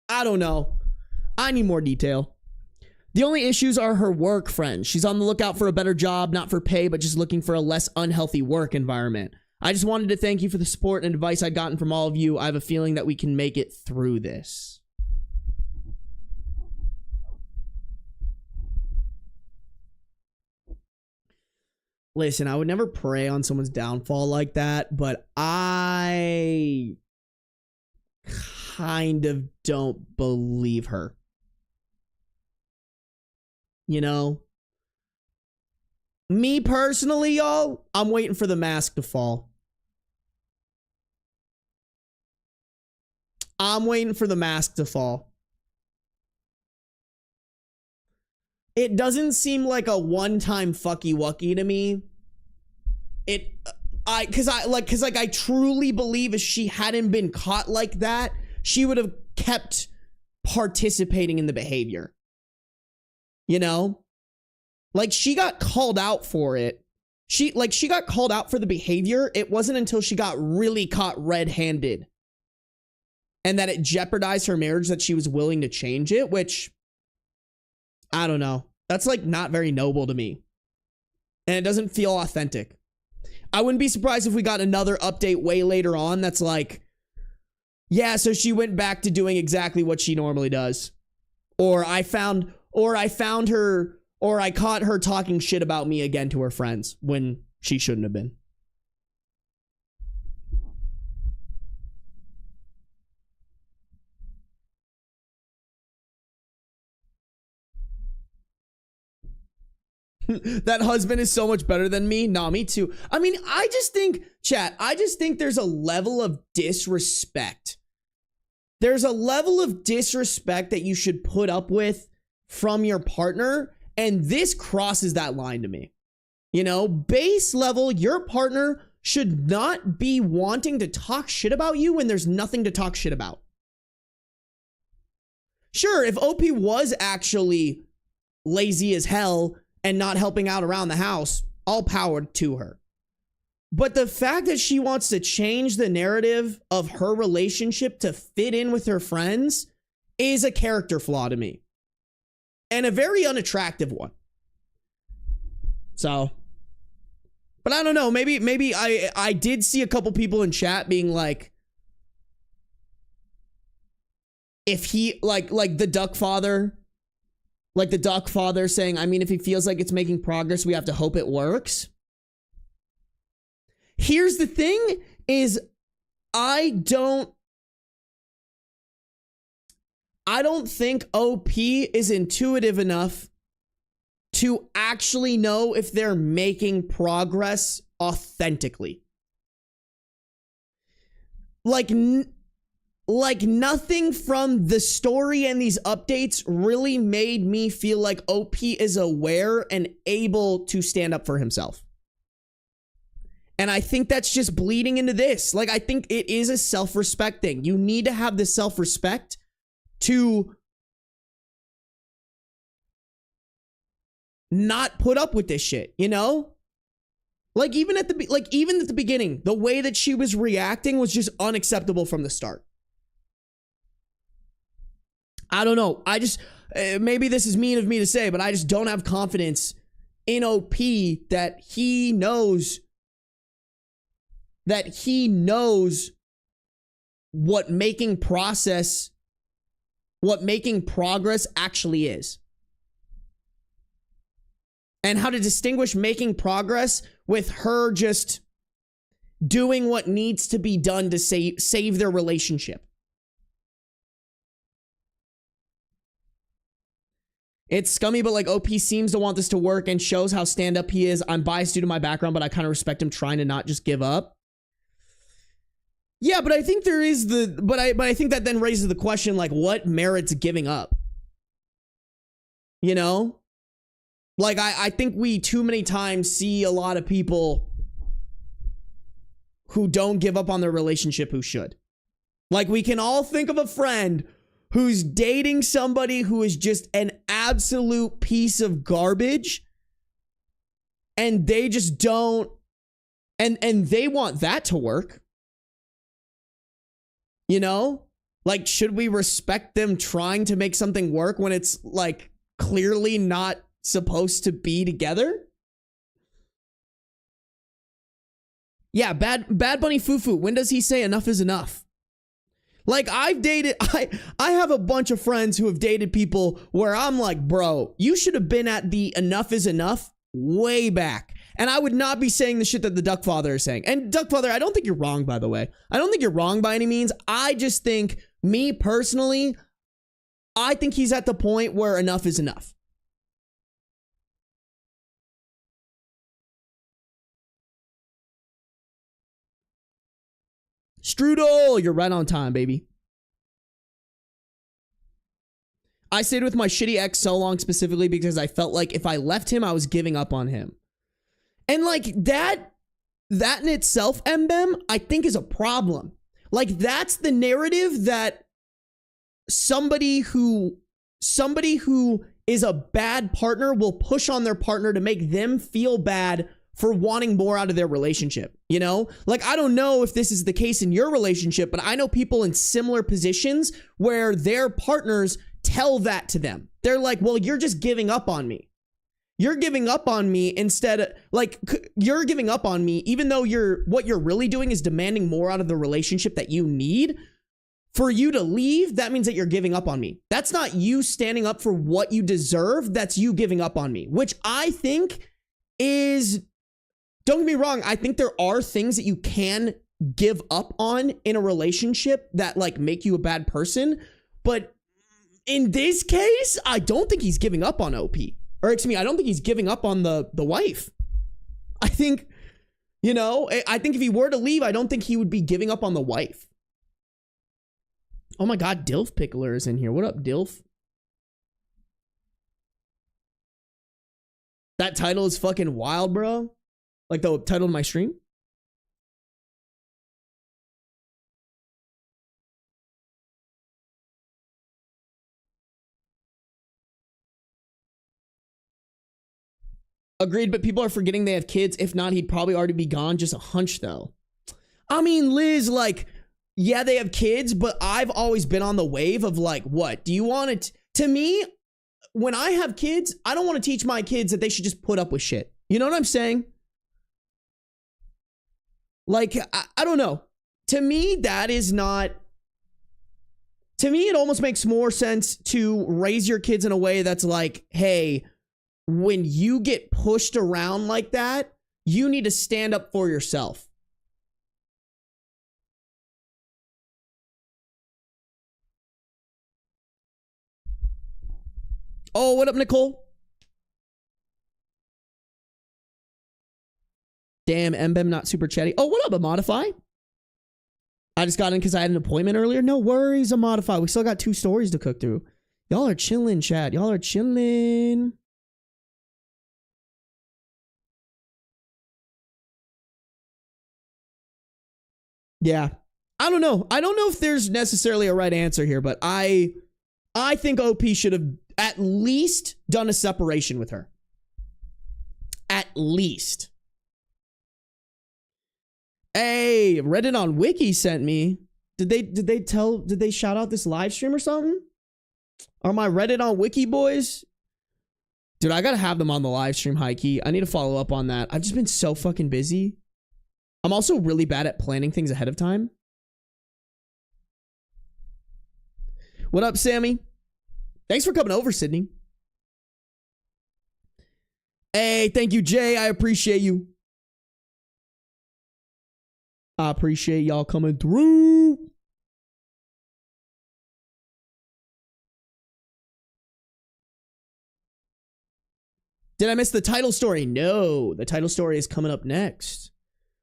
don't know. I need more detail. The only issues are her work friends. She's on the lookout for a better job, not for pay, but just looking for a less unhealthy work environment. I just wanted to thank you for the support and advice I've gotten from all of you. I have a feeling that we can make it through this. Listen, I would never prey on someone's downfall like that, but I kind of don't believe her. You know? Me personally, y'all, I'm waiting for the mask to fall. I'm waiting for the mask to fall. It doesn't seem like a one-time fucky wucky to me. Cause I truly believe if she hadn't been caught like that, she would have kept participating in the behavior. You know? Like, she got called out for it, she got called out for the behavior. It wasn't until she got really caught red-handed and that it jeopardized her marriage that she was willing to change it, which I don't know. That's like not very noble to me. And it doesn't feel authentic. I wouldn't be surprised if we got another update way later on that's like, yeah, so she went back to doing exactly what she normally does. Or I found her, or I caught her talking shit about me again to her friends when she shouldn't have been. That husband is so much better than me. Nah, me too. I mean, I just think, chat, I just think there's a level of disrespect. There's a level of disrespect that you should put up with from your partner, and this crosses that line to me. You know, base level, your partner should not be wanting to talk shit about you when there's nothing to talk shit about. Sure, if OP was actually lazy as hell and not helping out around the house, all power to her. But the fact that she wants to change the narrative of her relationship to fit in with her friends is a character flaw to me. And a very unattractive one. So, but I don't know, maybe I did see a couple people in chat being like, if he, like the duck father saying, I mean, if he feels like it's making progress, we have to hope it works. Here's the thing is I don't think OP is intuitive enough to actually know if they're making progress authentically. Like nothing from the story and these updates really made me feel like OP is aware and able to stand up for himself. And I think that's just bleeding into this. Like, I think it is a self-respect thing. You need to have the self-respect to not put up with this shit, you know? Like even at the beginning, the way that she was reacting was just unacceptable from the start. I don't know. I just, maybe this is mean of me to say, but I just don't have confidence in OP that he knows what making progress actually is. And how to distinguish making progress with her just doing what needs to be done to save their relationship. It's scummy, but like OP seems to want this to work and shows how stand-up he is. I'm biased due to my background, but I kind of respect him trying to not just give up. Yeah, but I think there is but I think that then raises the question, like, what merits giving up? You know? Like, I think we too many times see a lot of people who don't give up on their relationship who should. Like, we can all think of a friend who's dating somebody who is just an absolute piece of garbage, and they just don't, and they want that to work. You know? Like, should we respect them trying to make something work when it's, like, clearly not supposed to be together? Yeah, Bad Bunny Fufu, when does he say enough is enough? Like, I've dated, I have a bunch of friends who have dated people where I'm like, bro, you should have been at the enough is enough way back. And I would not be saying the shit that the Duck Father is saying. And Duck Father, I don't think you're wrong, by the way. I don't think you're wrong by any means. I just think, me personally, I think he's at the point where enough is enough. Strudel, you're right on time, baby. I stayed with my shitty ex so long specifically because I felt like if I left him, I was giving up on him. And like that in itself, Mbem, I think is a problem. Like, that's the narrative that somebody who is a bad partner will push on their partner to make them feel bad for wanting more out of their relationship, you know? Like, I don't know if this is the case in your relationship, but I know people in similar positions where their partners tell that to them. They're like, well, you're just giving up on me. You're giving up on me instead of, like, you're giving up on me even though what you're really doing is demanding more out of the relationship that you need. For you to leave, that means that you're giving up on me. That's not you standing up for what you deserve. That's you giving up on me, which I think is, don't get me wrong, I think there are things that you can give up on in a relationship that like make you a bad person. But in this case, I don't think he's giving up on OP. Or excuse me, I don't think he's giving up on the wife. I think, you know, I think if he were to leave, I don't think he would be giving up on the wife. Oh my God, Dilf Pickler is in here. What up, Dilf? That title is fucking wild, bro. Like the title of my stream. Agreed, but people are forgetting they have kids. If not, he'd probably already be gone. Just a hunch, though. I mean, Liz, like, yeah, they have kids, but I've always been on the wave of like, what? Do you want it? To me, when I have kids, I don't want to teach my kids that they should just put up with shit. You know what I'm saying? Like, I don't know. To me, that is not... To me, it almost makes more sense to raise your kids in a way that's like, hey, when you get pushed around like that, you need to stand up for yourself. Oh, what up, Nicole? Damn, Mbem not super chatty. Oh, what up, Amodify? I just got in because I had an appointment earlier. No worries, Amodify. We still got 2 stories to cook through. Y'all are chilling, chat. Y'all are chilling. Yeah. I don't know. I don't know if there's necessarily a right answer here, but I think OP should have at least done a separation with her. At least. Hey, Reddit on Wiki sent me. Did they shout out this live stream or something? Are my Reddit on Wiki boys? Dude, I gotta have them on the live stream, high key. I need to follow up on that. I've just been so fucking busy. I'm also really bad at planning things ahead of time. What up, Sammy? Thanks for coming over, Sydney. Hey, thank you, Jay. I appreciate you. I appreciate y'all coming through. Did I miss the title story? No, the title story is coming up next.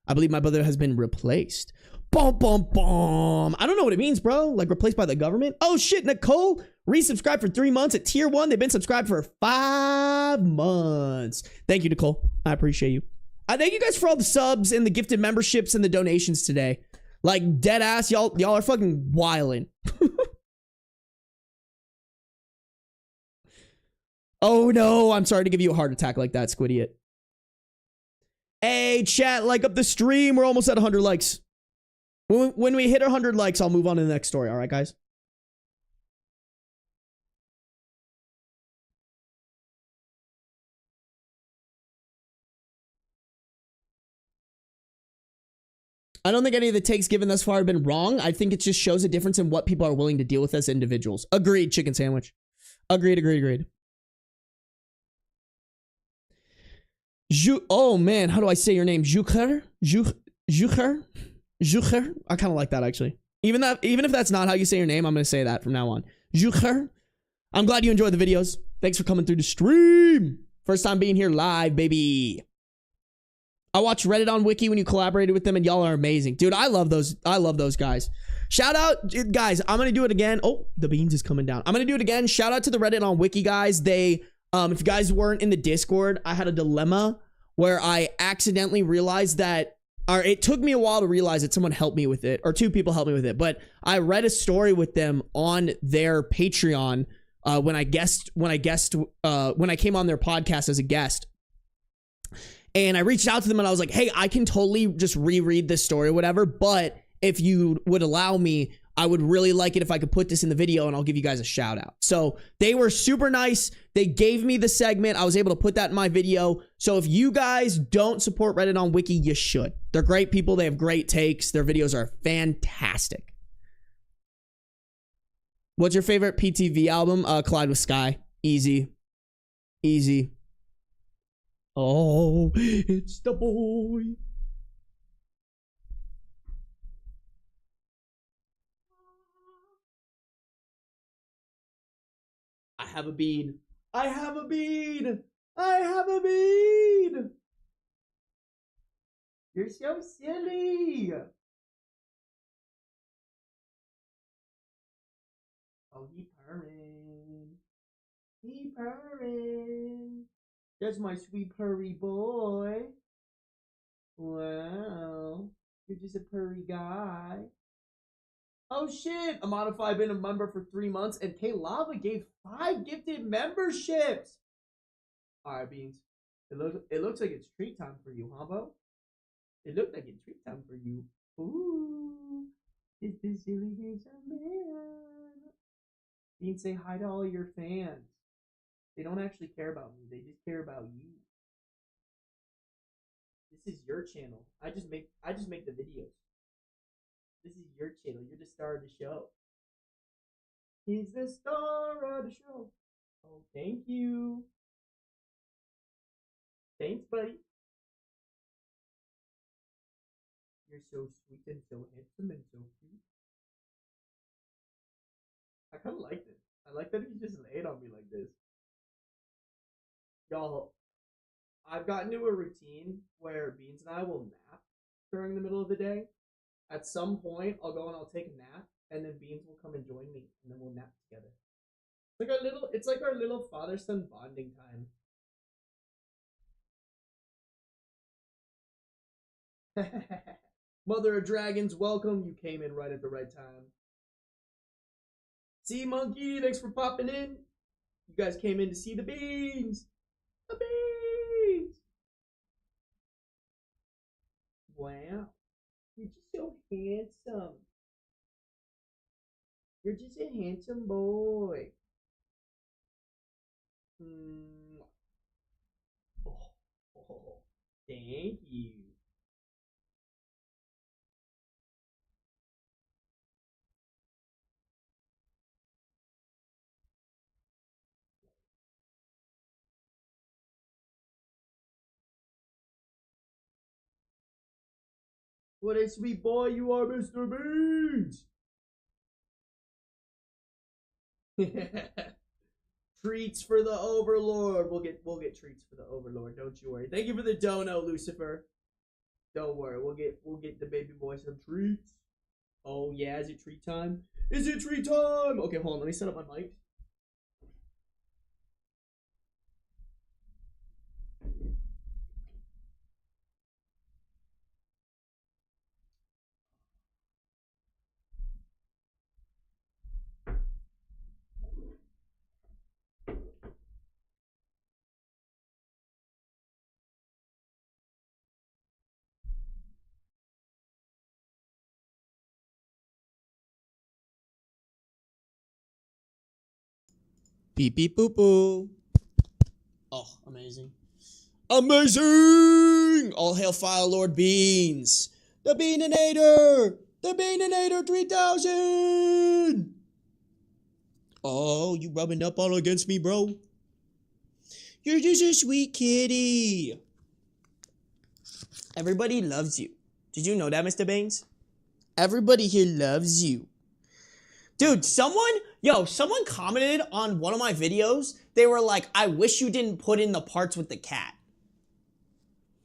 I believe my brother has been replaced. Bum, bum, bum. I don't know what it means, bro. Like replaced by the government? Oh shit, Nicole resubscribed for 3 months at tier 1. They've been subscribed for 5 months. Thank you, Nicole. I appreciate you. I thank you guys for all the subs and the gifted memberships and the donations today. Like dead ass, y'all are fucking wildin'. Oh no, I'm sorry to give you a heart attack like that, Squidiot. Hey, chat, like up the stream. We're almost at 100 likes. When we hit 100 likes, I'll move on to the next story. All right, guys? I don't think any of the takes given thus far have been wrong. I think it just shows a difference in what people are willing to deal with as individuals. Agreed, chicken sandwich. Agreed. Oh man, how do I say your name? Jucher? I kind of like that actually. Even if that's not how you say your name, I'm going to say that from now on. Jucher. I'm glad you enjoyed the videos. Thanks for coming through the stream. First time being here live, baby. I watched Reddit on Wiki when you collaborated with them, and y'all are amazing. Dude, I love those guys. Shout out, guys, I'm going to do it again. Oh, the beans is coming down. I'm going to do it again. Shout out to the Reddit on Wiki guys. They, if you guys weren't in the Discord, I had a dilemma where I accidentally realized that, or it took me a while to realize that someone helped me with it, or 2 people helped me with it, but I read a story with them on their Patreon when I came on their podcast as a guest. And I reached out to them and I was like, hey, I can totally just reread this story or whatever, but if you would allow me, I would really like it if I could put this in the video and I'll give you guys a shout out. So they were super nice. They gave me the segment. I was able to put that in my video. So if you guys don't support Reddit on Wiki, you should. They're great people. They have great takes. Their videos are fantastic. What's your favorite PTV album? Collide with Sky. Easy. Easy. Oh, it's the boy. I have a bead. I have a bead. I have a bead. You're so silly. Oh, he purring. He purring. That's my sweet purry boy. Wow. You're just a purry guy. Oh shit! A modified been a member for 3 months, and K Lava gave 5 gifted memberships. All right, Beans. It looks like it's treat time for you, huh, Bo? It looked like it's treat time for you. Ooh, it's this silly handsome man. Beans, say hi to all your fans. They don't actually care about me. They just care about you. This is your channel. I just make the videos. This is your channel. You're the star of the show. He's the star of the show. Oh, thank you. Thanks, buddy. You're so sweet and so handsome and so cute. I kind of like this. I like that he just laid on me like this. Y'all, I've gotten to a routine where Beans and I will nap during the middle of the day. At some point, I'll go and I'll take a nap, and then Beans will come and join me, and then we'll nap together. It's like our little father-son bonding time. Mother of Dragons, welcome. You came in right at the right time. See, Monkey, thanks for popping in. You guys came in to see the beans. The beans. Wow. You're just so handsome. You're just a handsome boy. Oh, thank you. What a sweet boy you are, Mr. Beans. Treats for the Overlord. We'll get treats for the Overlord. Don't you worry. Thank you for the dono, Lucifer. Don't worry. We'll get the baby boy some treats. Oh yeah, is it treat time? Is it treat time? Okay, hold on. Let me set up my mic. Beep beep boop boo. Oh, amazing. Amazing! All hail Fire Lord Beans. The Beaninator! The Beaninator 3000! Oh, you rubbing up all against me, bro? You're just a sweet kitty. Everybody loves you. Did you know that, Mr. Baines? Everybody here loves you. Dude, someone commented on one of my videos. They were like, I wish you didn't put in the parts with the cat.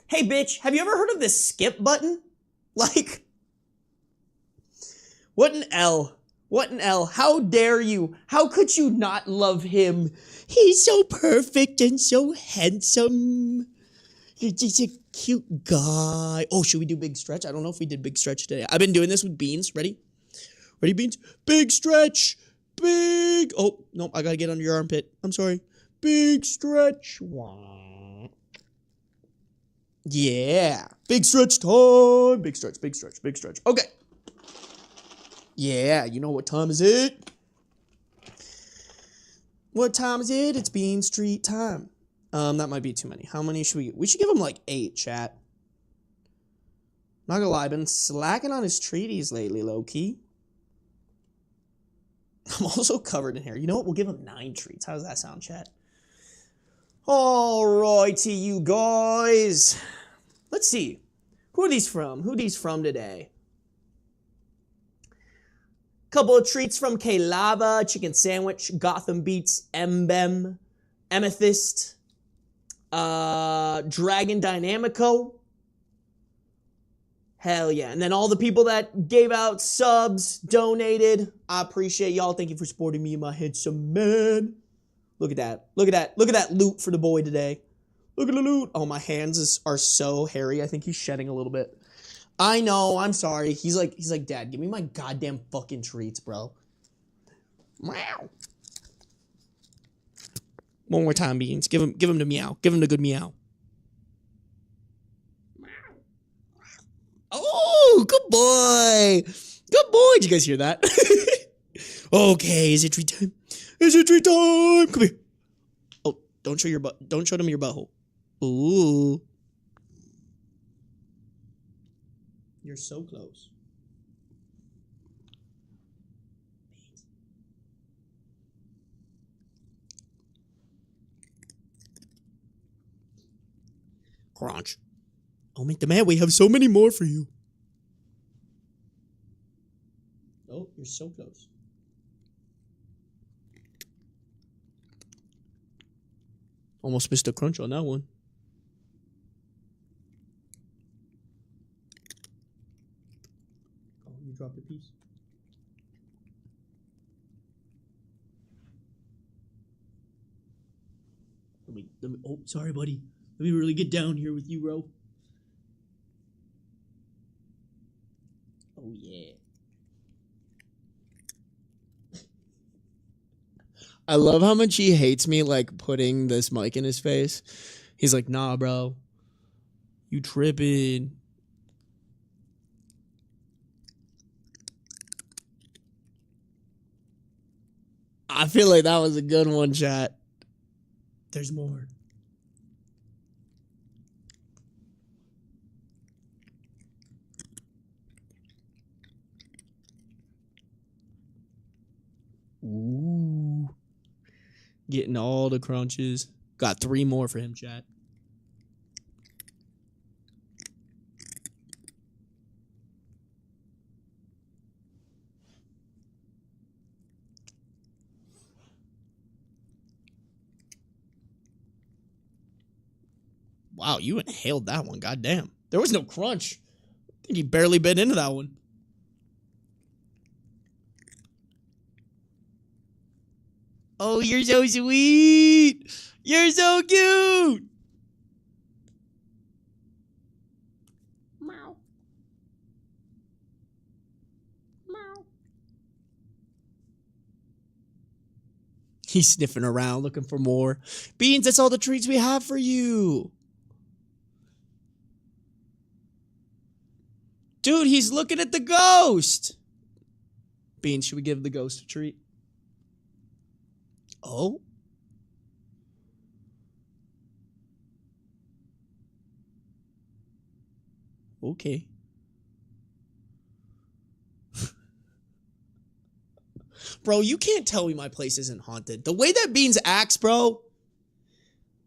Hey, bitch, have you ever heard of this skip button? Like, what an L. What an L. How dare you? How could you not love him? He's so perfect and so handsome. You're just a cute guy. Oh, should we do big stretch? I don't know if we did big stretch today. I've been doing this with Beans. Ready? Ready, Beans? Big stretch. Big. Oh, no, I gotta get under your armpit. I'm sorry. Big stretch. Yeah. Big stretch time. Big stretch, big stretch, big stretch. Okay. Yeah, you know what time is it? What time is it? It's Bean Street time. That might be too many. How many should we should give him like 8, chat. Not gonna lie, I've been slacking on his treaties lately, low-key. I'm also covered in hair. You know what? We'll give him 9 treats. How does that sound, chat? Alrighty, you guys. Let's see. Who are these from? Who are these from today? Couple of treats from K-Lava, Chicken Sandwich, Gotham Beats, Mbem, Amethyst, Dragon Dynamico. Hell yeah. And then all the people that gave out subs, donated. I appreciate y'all. Thank you for supporting me and my handsome man. Look at that. Look at that. Look at that loot for the boy today. Look at the loot. Oh, my hands are so hairy. I think he's shedding a little bit. I know. I'm sorry. He's like, Dad, give me my goddamn fucking treats, bro. Meow. One more time, Beans. Give him the meow. Give him the good meow. Oh, good boy. Good boy. Did you guys hear that? Okay, is it treat time? Is it treat time? Come here. Oh, don't show your butt. Don't show them your butthole. Ooh. You're so close. Crunch. Oh, make the man. We have so many more for you. Oh, you're so close. Almost missed a crunch on that one. Oh, you dropped a piece. Let me, oh, sorry, buddy. Let me really get down here with you, bro. Oh, yeah. I love how much he hates me, like, putting this mic in his face. He's like, nah, bro. You tripping. I feel like that was a good one, chat. There's more. Ooh. Getting all the crunches. Got 3 more for him, chat. Wow, you inhaled that one. Goddamn. There was no crunch. I think he barely bit into that one. Oh, you're so sweet. You're so cute. Meow. Meow. He's sniffing around looking for more. Beans, that's all the treats we have for you. Dude, he's looking at the ghost. Beans, should we give the ghost a treat? Oh? Okay. Bro, you can't tell me my place isn't haunted. The way that Beans acts, bro,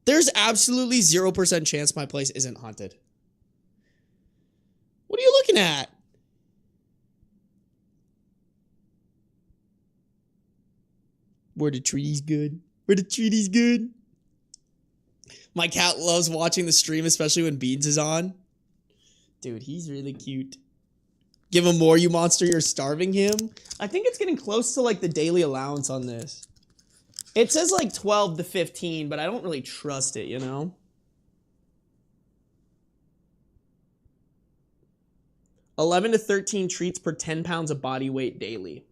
there's absolutely 0% chance my place isn't haunted. What are you looking at? Were the treaties good? Were the treaties good? My cat loves watching the stream, especially when Beans is on. Dude, he's really cute. Give him more, you monster. You're starving him. I think it's getting close to like the daily allowance on this. It says like 12 to 15, but I don't really trust it, you know? $11 to 13 treats per 10 pounds of body weight daily.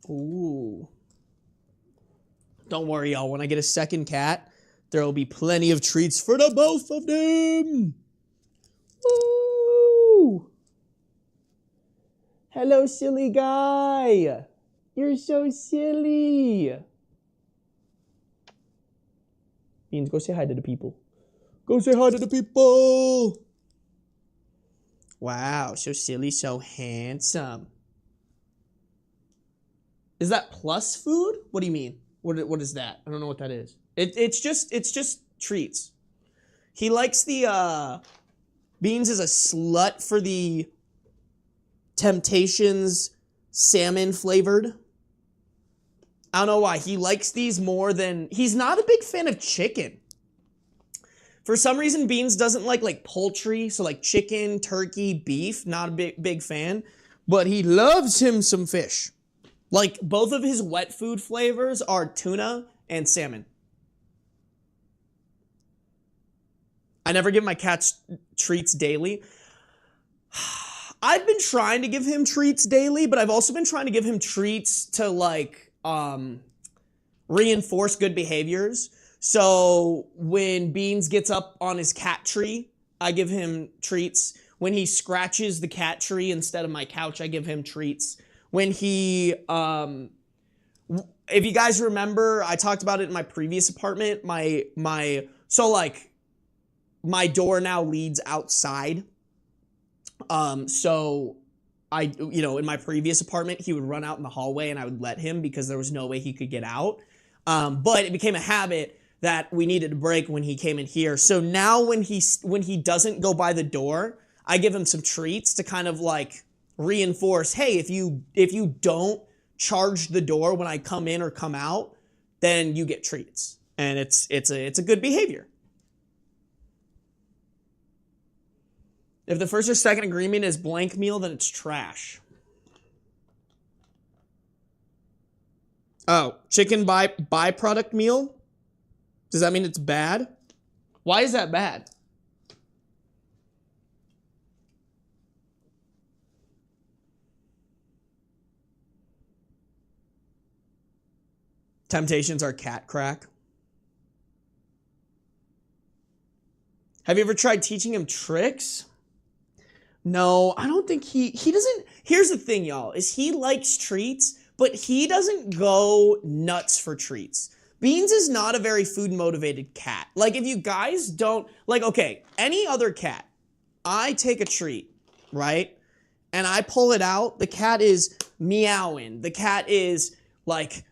Ooh. Don't worry, y'all. When I get a second cat, there will be plenty of treats for the both of them. Woo! Hello, silly guy. You're so silly. Beans, go say hi to the people. Go say hi to the people. Wow, so silly, so handsome. Is that plus food? What do you mean? What is that? I don't know what that is. It's just treats. He likes the Beans is a slut for the Temptations salmon flavored. I don't know why. He likes these more than... He's not a big fan of chicken. For some reason, Beans doesn't like poultry, so like chicken, turkey, beef, not a big fan. But he loves him some fish. Like, both of his wet food flavors are tuna and salmon. I never give my cats treats daily. I've been trying to give him treats daily, but I've also been trying to give him treats to, like, reinforce good behaviors. So when Beans gets up on his cat tree, I give him treats. When he scratches the cat tree instead of my couch, I give him treats. When he, if you guys remember, I talked about it in my previous apartment. My door now leads outside. So in my previous apartment, he would run out in the hallway and I would let him because there was no way he could get out. But it became a habit that we needed to break when he came in here. So now when he doesn't go by the door, I give him some treats to kind of like reinforce, hey, if you don't charge the door when I come in or come out, then you get treats. And it's a good behavior. If the first or second agreement is blank meal, then it's trash. Oh, chicken byproduct meal? Does that mean it's bad? Why is that bad? Temptations are cat crack. Have you ever tried teaching him tricks? No, I don't think he doesn't. Here's the thing, y'all, is he likes treats, but he doesn't go nuts for treats. Beans is not a very food-motivated cat. Like, if you guys don't, like, okay, any other cat, I take a treat, right? And I pull it out, the cat is meowing. The cat is, like,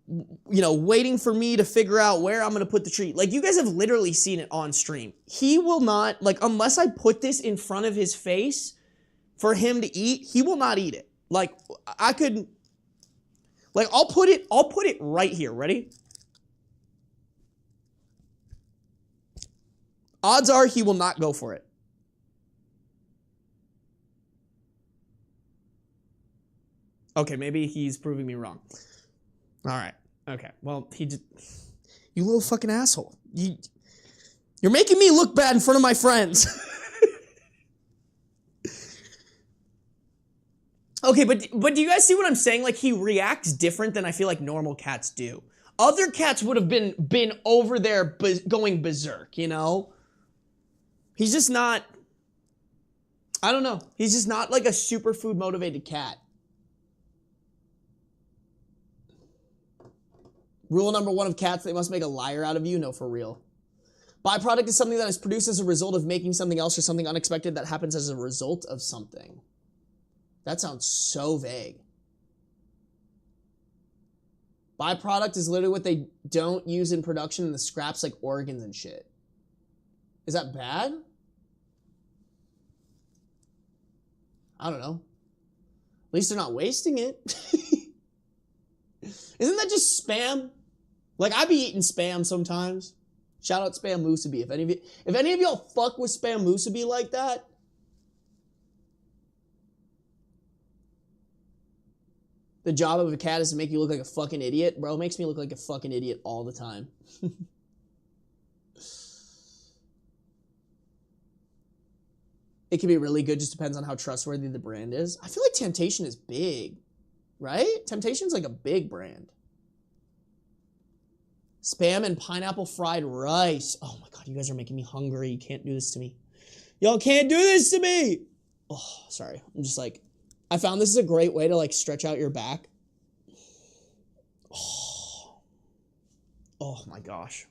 waiting for me to figure out where I'm going to put the treat. Like, you guys have literally seen it on stream. He will not, like, unless I put this in front of his face for him to eat, he will not eat it. Like, I could, like, I'll put it right here. Ready? Odds are he will not go for it. Okay, maybe he's proving me wrong. All right. Okay. Well, you little fucking asshole. You're making me look bad in front of my friends. Okay, but do you guys see what I'm saying? Like, he reacts different than I feel like normal cats do. Other cats would have been over there going berserk, you know? He's just not, I don't know. He's just not like a super food motivated cat. Rule number 1 of cats, they must make a liar out of you. No, for real. Byproduct is something that is produced as a result of making something else or something unexpected that happens as a result of something. That sounds so vague. Byproduct is literally what they don't use in production in the scraps like organs and shit. Is that bad? I don't know. At least they're not wasting it. Isn't that just spam? Like, I be eating spam sometimes. Shout out Spam Musubi. If any of y'all fuck with Spam Musubi like that, the job of a cat is to make you look like a fucking idiot. Bro, it makes me look like a fucking idiot all the time. It can be really good, just depends on how trustworthy the brand is. I feel like Temptation is big, right? Temptation's like a big brand. Spam and pineapple fried rice. Oh my god, you guys are making me hungry. You can't do this to me. Y'all can't do this to me. Oh, sorry. I'm just like, I found this is a great way to like stretch out your back. Oh my gosh.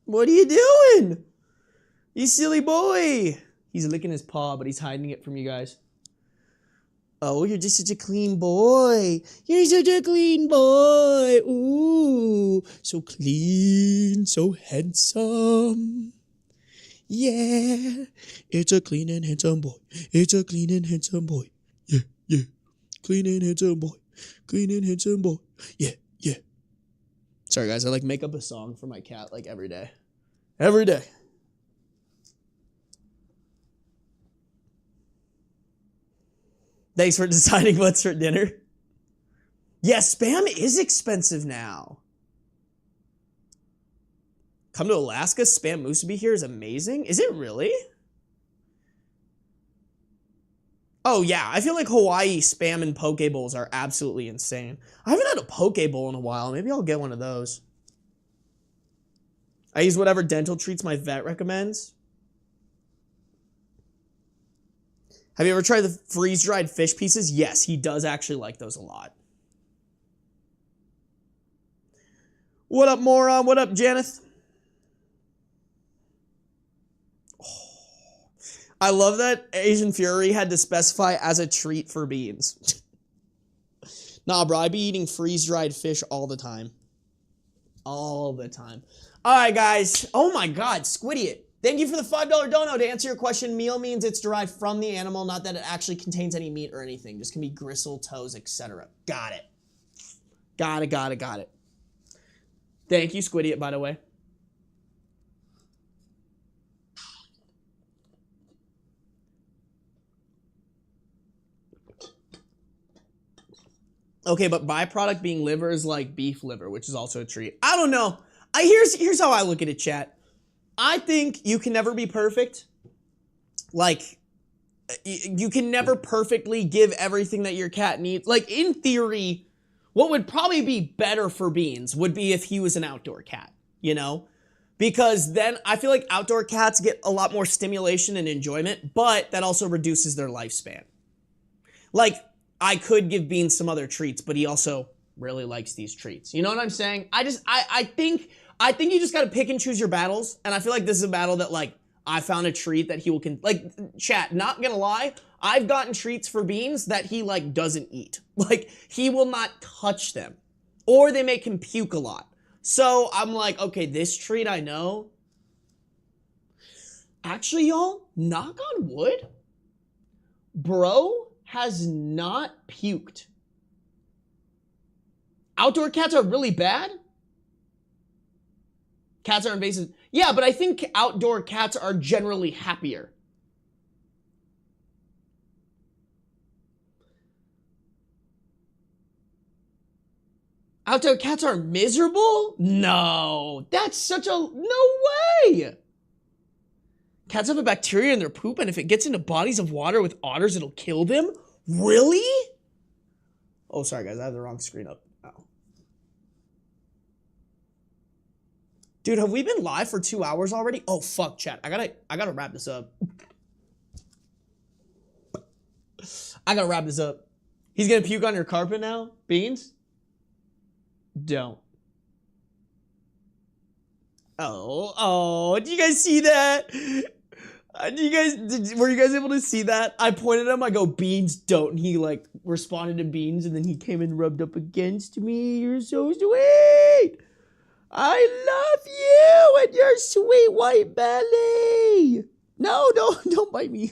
What are you doing? You silly boy. He's licking his paw, but he's hiding it from you guys. Oh, you're just such a clean boy. You're such a clean boy. Ooh, so clean, so handsome. Yeah, it's a clean and handsome boy. It's a clean and handsome boy. Yeah, yeah. Clean and handsome boy. Clean and handsome boy. Yeah, yeah. Sorry, guys. I like make up a song for my cat like every day. Every day. Thanks for deciding what's for dinner. Yeah, Spam is expensive now. Come to Alaska, Spam musubi here is amazing. Is it really? Oh yeah, I feel like Hawaii Spam and poke bowls are absolutely insane. I haven't had a poke bowl in a while. Maybe I'll get one of those. I use whatever dental treats my vet recommends. Have you ever tried the freeze-dried fish pieces? Yes, he does actually like those a lot. What up, moron? What up, Janeth? Oh. I love that Asian Fury had to specify as a treat for beans. Nah, bro, I be eating freeze-dried fish all the time. All the time. All right, guys. Oh, my God. Squidiot. Thank you for the $5 dono. To answer your question, meal means it's derived from the animal, not that it actually contains any meat or anything. Just can be gristle, toes, etc. Got it. Got it. Thank you, Squidiot, by the way. Okay, but byproduct being liver is like beef liver, which is also a treat. I don't know. Here's how I look at it, chat. I think you can never be perfect. Like, you can never perfectly give everything that your cat needs. Like, in theory, what would probably be better for Beans would be if he was an outdoor cat, you know? Because then I feel like outdoor cats get a lot more stimulation and enjoyment, but that also reduces their lifespan. Like, I could give Beans some other treats, but he also really likes these treats. You know what I'm saying? I think you just gotta pick and choose your battles, and I feel like this is a battle that, like, I found a treat that he will, chat, not gonna lie, I've gotten treats for Beans that he, like, doesn't eat. Like, he will not touch them. Or they make him puke a lot. So, I'm like, okay, this treat I know. Actually, y'all, knock on wood, bro has not puked. Outdoor cats are really bad? Cats are invasive. Yeah, but I think outdoor cats are generally happier. Outdoor cats are miserable? No, that's such a, no way. Cats have a bacteria in their poop, and if it gets into bodies of water with otters, it'll kill them? Really? Oh, sorry guys, I have the wrong screen up. Oh. Dude, have we been live for 2 hours already? Oh, fuck, chat. I gotta wrap this up. I gotta wrap this up. He's gonna puke on your carpet now? Beans? Don't. Oh, did you guys see that? Were you guys able to see that? I pointed at him, I go, Beans, don't. And he, like, responded to Beans, and then he came and rubbed up against me. You're so sweet. I love you and your sweet white belly. No, don't bite me.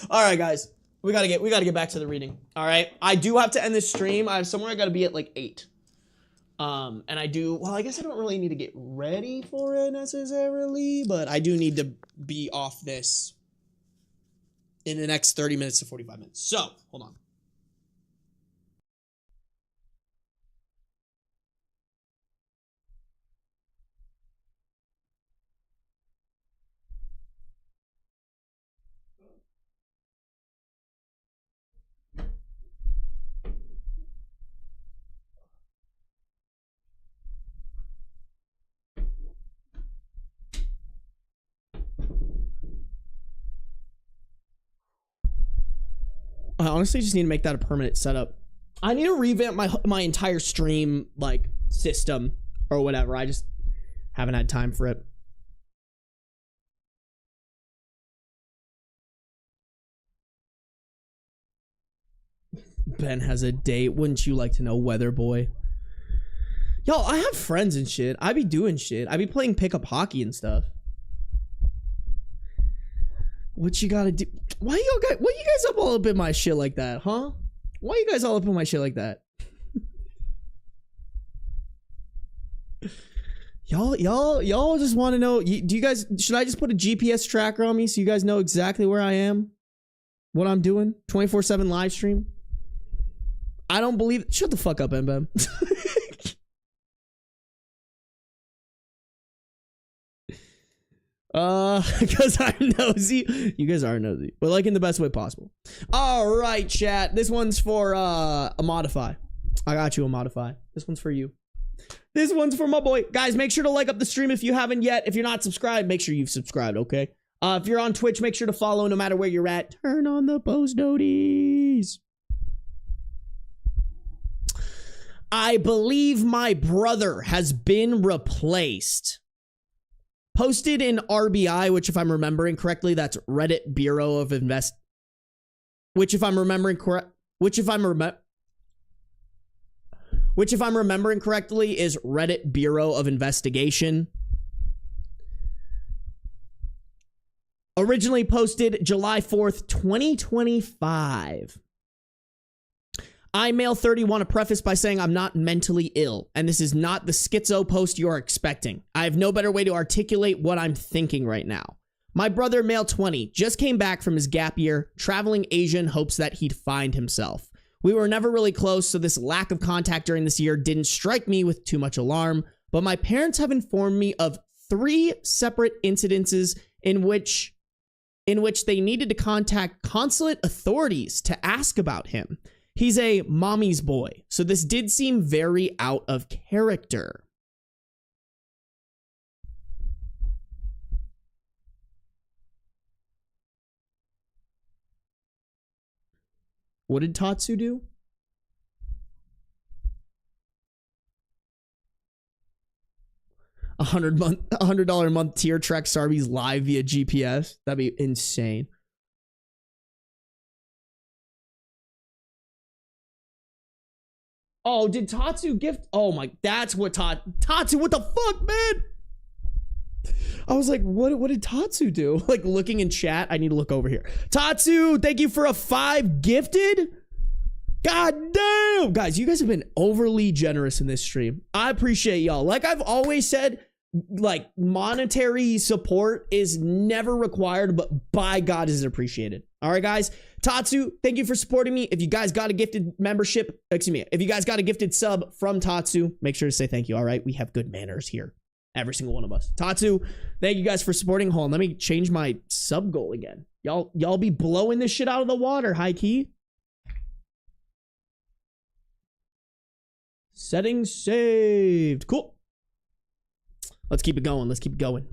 All right, guys. We gotta get back to the reading. All right. I do have to end this stream. I have somewhere I gotta be at like 8. And I do, well, I guess I don't really need to get ready for it necessarily, but I do need to be off this in the next 30 minutes to 45 minutes. So, hold on. I honestly just need to make that a permanent setup. I need to revamp my entire stream like system or whatever. I just haven't had time for it. Ben has a date. Wouldn't you like to know, weather boy? Yo, I have friends and shit. I be doing shit. I be playing pickup hockey and stuff. What you gotta do? Why you guys up all up in my shit like that, huh? Why you guys all up in my shit like that? y'all just want to know. Do you guys? Should I just put a GPS tracker on me so you guys know exactly where I am, what I'm doing? 24/7 live stream. I don't believe. Shut the fuck up, Mbem. Because I'm nosy. You guys are nosy, but like in the best way possible. All right, chat. This one's for a modify. I got you a modify. This one's for you. This one's for my boy. Guys, make sure to like up the stream if you haven't yet. If you're not subscribed, make sure you've subscribed, okay? If you're on Twitch, make sure to follow no matter where you're at. Turn on the post noties. I believe my brother has been replaced. Posted in RBI, which if I'm remembering correctly, that's Reddit Bureau of Invest. Which if I'm remembering correctly is Reddit Bureau of Investigation. Originally posted July 4th, 2025. I, male 30, want to preface by saying I'm not mentally ill, and this is not the schizo post you're expecting. I have no better way to articulate what I'm thinking right now. My brother, male 20, just came back from his gap year, traveling Asia in hopes that he'd find himself. We were never really close, so this lack of contact during this year didn't strike me with too much alarm, but my parents have informed me of 3 separate incidences in which they needed to contact consulate authorities to ask about him. He's a mommy's boy, so this did seem very out of character. What did Tatsu do? $100 a month tier track Sarby's live via GPS. That'd be insane. Oh, did Tatsu gift? Oh my, that's what Tatsu, what the fuck, man? I was like, what did Tatsu do? Like looking in chat, I need to look over here. Tatsu, thank you for a 5 gifted. God damn. Guys, you guys have been overly generous in this stream. I appreciate y'all. Like I've always said, like monetary support is never required, but by God is it appreciated. All right, guys. Tatsu, thank you for supporting me. If you guys got a gifted membership, excuse me, if you guys got a gifted sub from Tatsu, make sure to say thank you. All right, we have good manners here. Every single one of us. Tatsu, thank you guys for supporting. Hold on, let me change my sub goal again. Y'all be blowing this shit out of the water, high key. Settings saved. Cool. Let's keep it going. Let's keep it going.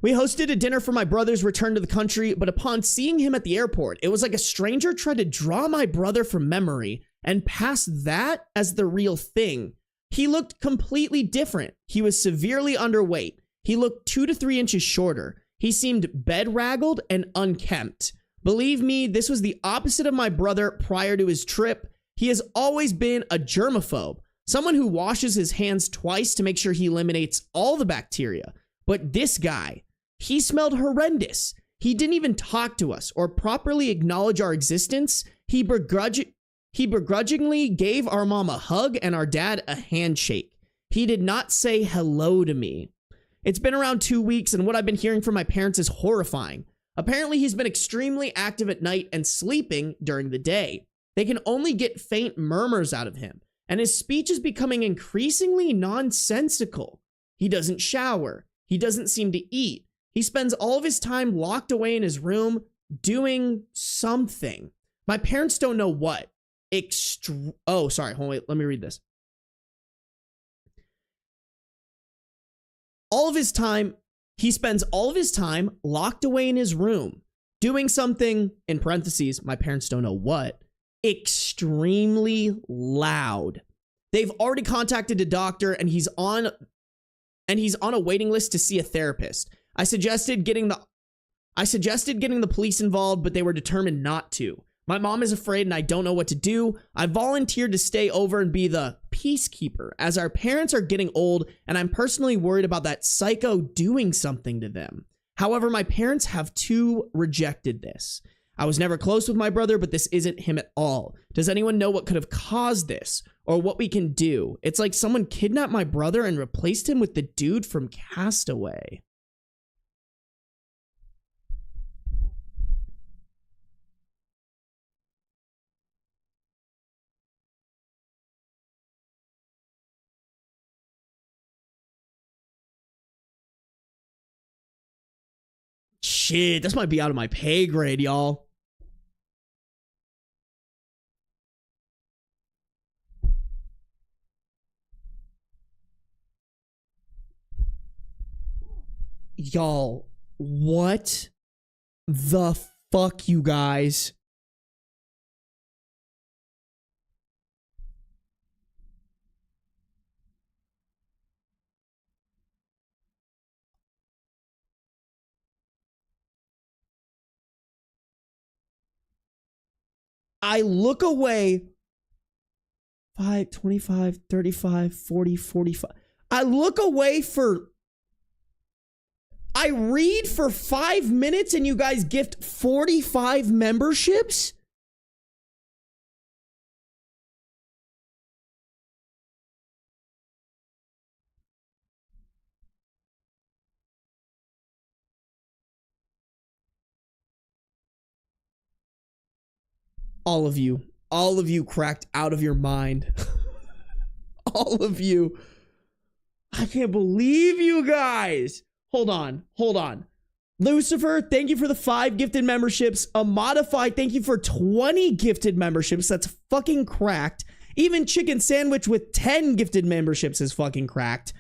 We hosted a dinner for my brother's return to the country, but upon seeing him at the airport, it was like a stranger tried to draw my brother from memory and pass that as the real thing. He looked completely different. He was severely underweight. He looked 2 to 3 inches shorter. He seemed bedraggled and unkempt. Believe me, this was the opposite of my brother prior to his trip. He has always been a germaphobe, someone who washes his hands twice to make sure he eliminates all the bacteria. But this guy, he smelled horrendous. He didn't even talk to us or properly acknowledge our existence. He begrudgingly gave our mom a hug and our dad a handshake. He did not say hello to me. It's been around 2 weeks, and what I've been hearing from my parents is horrifying. Apparently, he's been extremely active at night and sleeping during the day. They can only get faint murmurs out of him, and his speech is becoming increasingly nonsensical. He doesn't shower. He doesn't seem to eat. He spends all of his time locked away in his room doing something. My parents don't know what. Oh, sorry. Hold on, wait. Let me read this. He spends all of his time locked away in his room doing something, in parentheses, my parents don't know what, extremely loud. They've already contacted a doctor and he's on a waiting list to see a therapist. I suggested getting the police involved, but they were determined not to. My mom is afraid and I don't know what to do. I volunteered to stay over and be the peacekeeper as our parents are getting old and I'm personally worried about that psycho doing something to them. However, my parents have too rejected this. I was never close with my brother, but this isn't him at all. Does anyone know what could have caused this or what we can do? It's like someone kidnapped my brother and replaced him with the dude from Castaway. Shit, this might be out of my pay grade, y'all. Y'all, what the fuck, you guys? I look away 5, 25, 35, 40, 45. I look away for... I read for 5 minutes and you guys gift 45 memberships? All of you cracked out of your mind. All of you. I can't believe you guys. Hold on. Lucifer, thank you for the 5 gifted memberships. A Modified, thank you for 20 gifted memberships. That's fucking cracked. Even Chicken Sandwich with 10 gifted memberships is fucking cracked.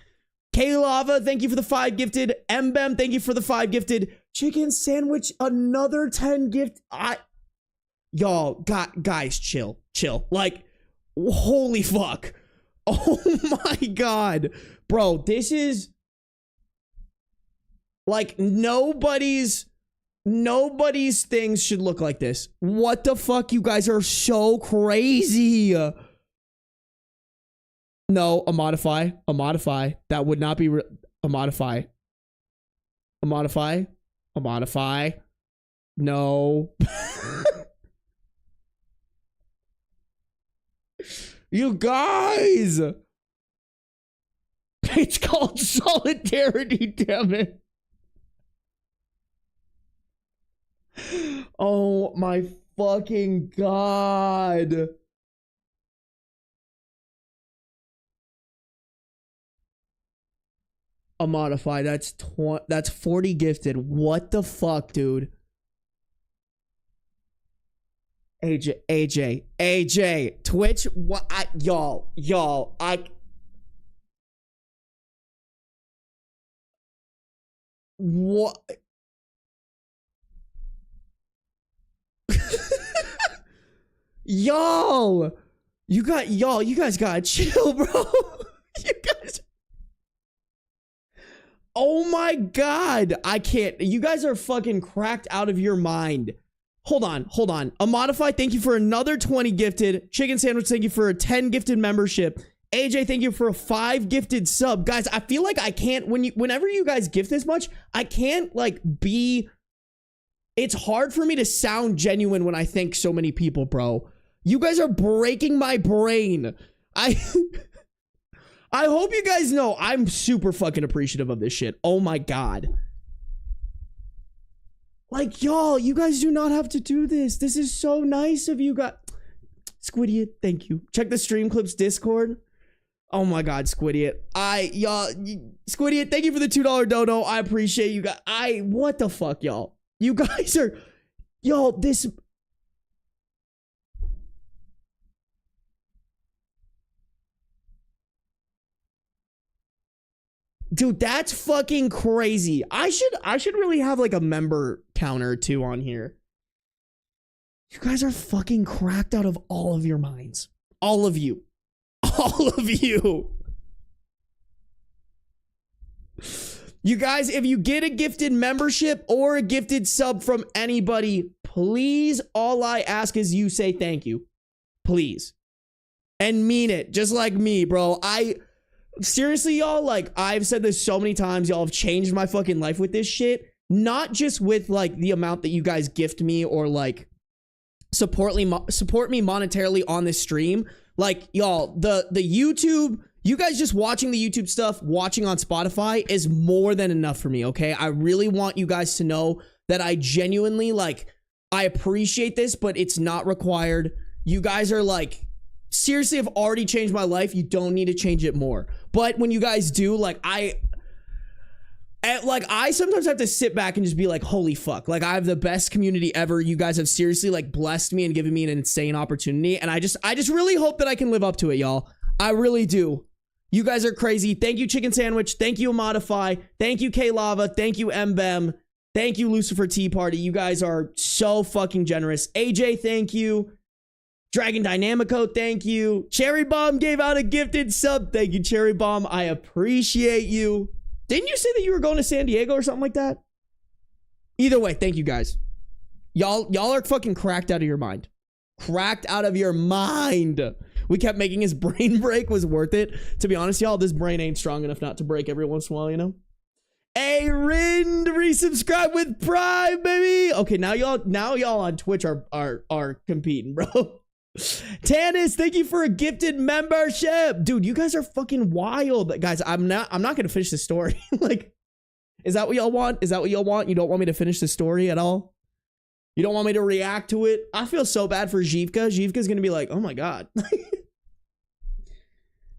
K-Lava, thank you for the 5 gifted. Mbem, thank you for the 5 gifted. Chicken Sandwich, another 10 gift. Y'all, guys, chill. Like, holy fuck. Oh my god. Bro, this is... like, nobody's things should look like this. What the fuck? You guys are so crazy. No, a modify. That would not be a modify. No. You guys. It's called solidarity, damn it. Oh my fucking god. A modify, that's 40 gifted. What the fuck, dude? AJ, Twitch, what? Y'all, what? You guys gotta chill, bro. You guys. Oh my god, I can't. You guys are fucking cracked out of your mind. Hold on. A Modify, thank you for another 20 gifted. Chicken Sandwich, thank you for a 10 gifted membership. AJ, thank you for a 5 gifted sub. Guys, I feel like I can't, whenever you guys gift this much, I can't, like, be... It's hard for me to sound genuine when I thank so many people, bro. You guys are breaking my brain. I hope you guys know I'm super fucking appreciative of this shit. Oh my god. Like, y'all, you guys do not have to do this. This is so nice of you guys. Squidiot, thank you. Check the stream clips Discord. Oh my god, Squidiot. Squidiot, thank you for the $2 dono. I appreciate you guys. What the fuck, y'all? You guys are, y'all, this. Dude, that's fucking crazy. I should really have like a member counter or two on here. You guys are fucking cracked out of all of your minds. All of you. All of you. You guys, if you get a gifted membership or a gifted sub from anybody, please, all I ask is you say thank you. Please. And mean it, just like me, bro. Seriously, y'all, like, I've said this so many times. Y'all have changed my fucking life with this shit. Not just with, like, the amount that you guys gift me or, like, support me monetarily on this stream. Like, y'all, the YouTube... You guys just watching the YouTube stuff, watching on Spotify is more than enough for me, okay? I really want you guys to know that I genuinely, like, I appreciate this, but it's not required. You guys are, like, seriously have already changed my life. You don't need to change it more. But when you guys do, like, I sometimes have to sit back and just be like, holy fuck. Like, I have the best community ever. You guys have seriously, like, blessed me and given me an insane opportunity. And I just really hope that I can live up to it, y'all. I really do. You guys are crazy. Thank you, Chicken Sandwich. Thank you, Modify. Thank you, K-Lava. Thank you, Mbem. Thank you, Lucifer Tea Party. You guys are so fucking generous. AJ, thank you. Dragon Dynamico, thank you. Cherry Bomb gave out a gifted sub. Thank you, Cherry Bomb. I appreciate you. Didn't you say that you were going to San Diego or something like that? Either way, thank you guys. Y'all are fucking cracked out of your mind. Cracked out of your mind. We kept making his brain break was worth it. To be honest, y'all, this brain ain't strong enough not to break every once in a while, you know? Hey, Rind, resubscribe with Prime, baby. Okay, now y'all on Twitch are competing, bro. Tanis, thank you for a gifted membership. Dude, you guys are fucking wild. Guys, I'm not gonna finish the story. Like, is that what y'all want? Is that what y'all want? You don't want me to finish the story at all? You don't want me to react to it? I feel so bad for Zhivka. Zhivka's gonna be like, oh my god.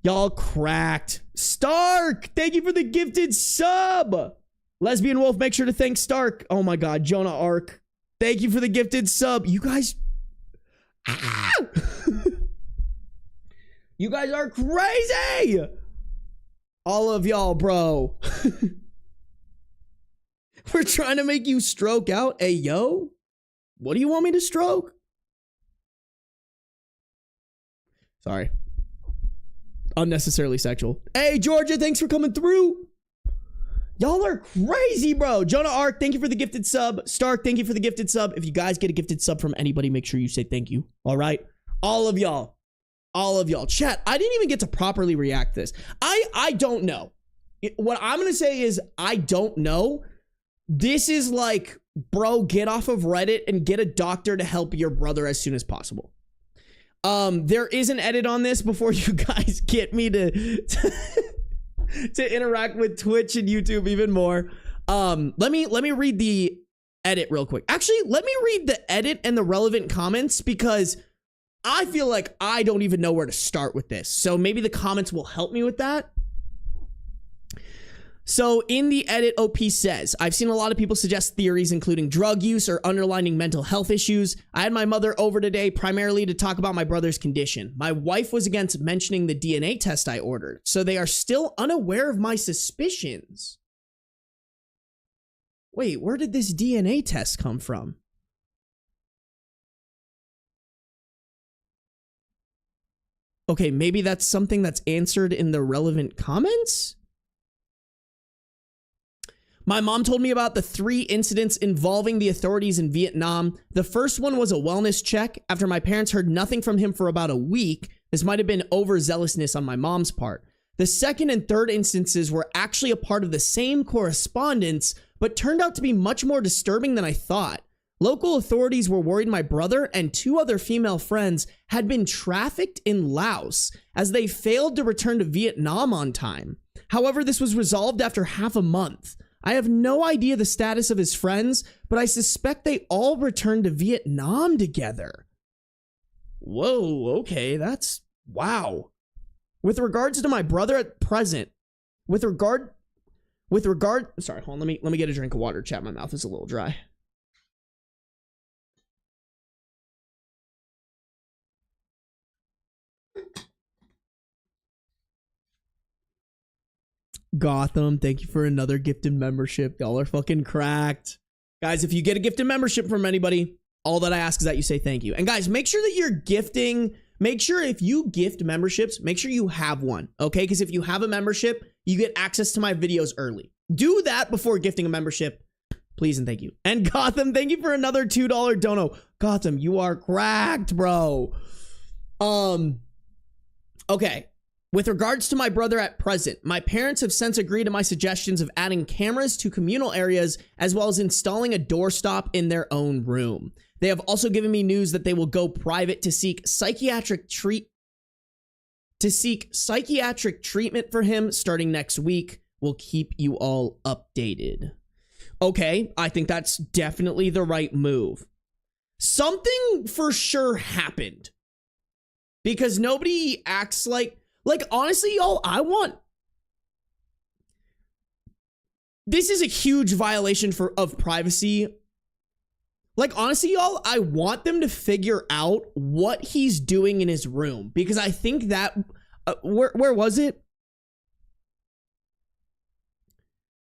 Y'all cracked. Stark, thank you for the gifted sub. Lesbian Wolf, make sure to thank Stark. Oh my god, Jonah Ark, thank you for the gifted sub. You guys... Ah! You guys are crazy. All of y'all, bro. We're trying to make you stroke out. Hey, yo. What do you want me to stroke? Sorry. Unnecessarily sexual. Hey, Georgia, thanks for coming through. Y'all are crazy, bro. Jonah Ark, thank you for the gifted sub. Stark, thank you for the gifted sub. If you guys get a gifted sub from anybody, make sure you say thank you. All right? All of y'all. All of y'all. Chat, I didn't even get to properly react to this. I don't know. What I'm going to say is I don't know. This is like, bro, get off of Reddit and get a doctor to help your brother as soon as possible. There is an edit on this before you guys get me to interact with Twitch and YouTube even more. Let me read the edit real quick. Actually, let me read the edit and the relevant comments because I feel like I don't even know where to start with this. So maybe the comments will help me with that. So in the edit, OP says, I've seen a lot of people suggest theories including drug use or underlying mental health issues. I had my mother over today primarily to talk about my brother's condition. My wife was against mentioning the DNA test I ordered, so they are still unaware of my suspicions. Wait, where did this DNA test come from? Okay, maybe that's something that's answered in the relevant comments? My mom told me about the 3 incidents involving the authorities in Vietnam. The first one was a wellness check. After my parents heard nothing from him for about a week, this might have been overzealousness on my mom's part. The second and third instances were actually a part of the same correspondence, but turned out to be much more disturbing than I thought. Local authorities were worried my brother and 2 other female friends had been trafficked in Laos as they failed to return to Vietnam on time. However, this was resolved after half a month. I have no idea the status of his friends, but I suspect they all returned to Vietnam together. Whoa, okay, that's... wow. With regards to my brother at present, sorry, hold on, let me get a drink of water. Chat, my mouth is a little dry. Gotham, thank you for another gifted membership. Y'all are fucking cracked. Guys, if you get a gifted membership from anybody, all that I ask is that you say thank you. And guys, make sure that you're gifting. Make sure if you gift memberships, make sure you have one, okay? Because if you have a membership, you get access to my videos early. Do that before gifting a membership, please and thank you. And Gotham, thank you for another $2 dono. Gotham, you are cracked, bro. Okay. With regards to my brother at present, my parents have since agreed to my suggestions of adding cameras to communal areas as well as installing a doorstop in their own room. They have also given me news that they will go private to seek psychiatric treatment for him starting next week. We'll keep you all updated. Okay, I think that's definitely the right move. Something for sure happened. Because nobody acts like honestly, y'all, this is a huge violation of privacy. Like, honestly, y'all, I want them to figure out what he's doing in his room. Because I think that, where was it?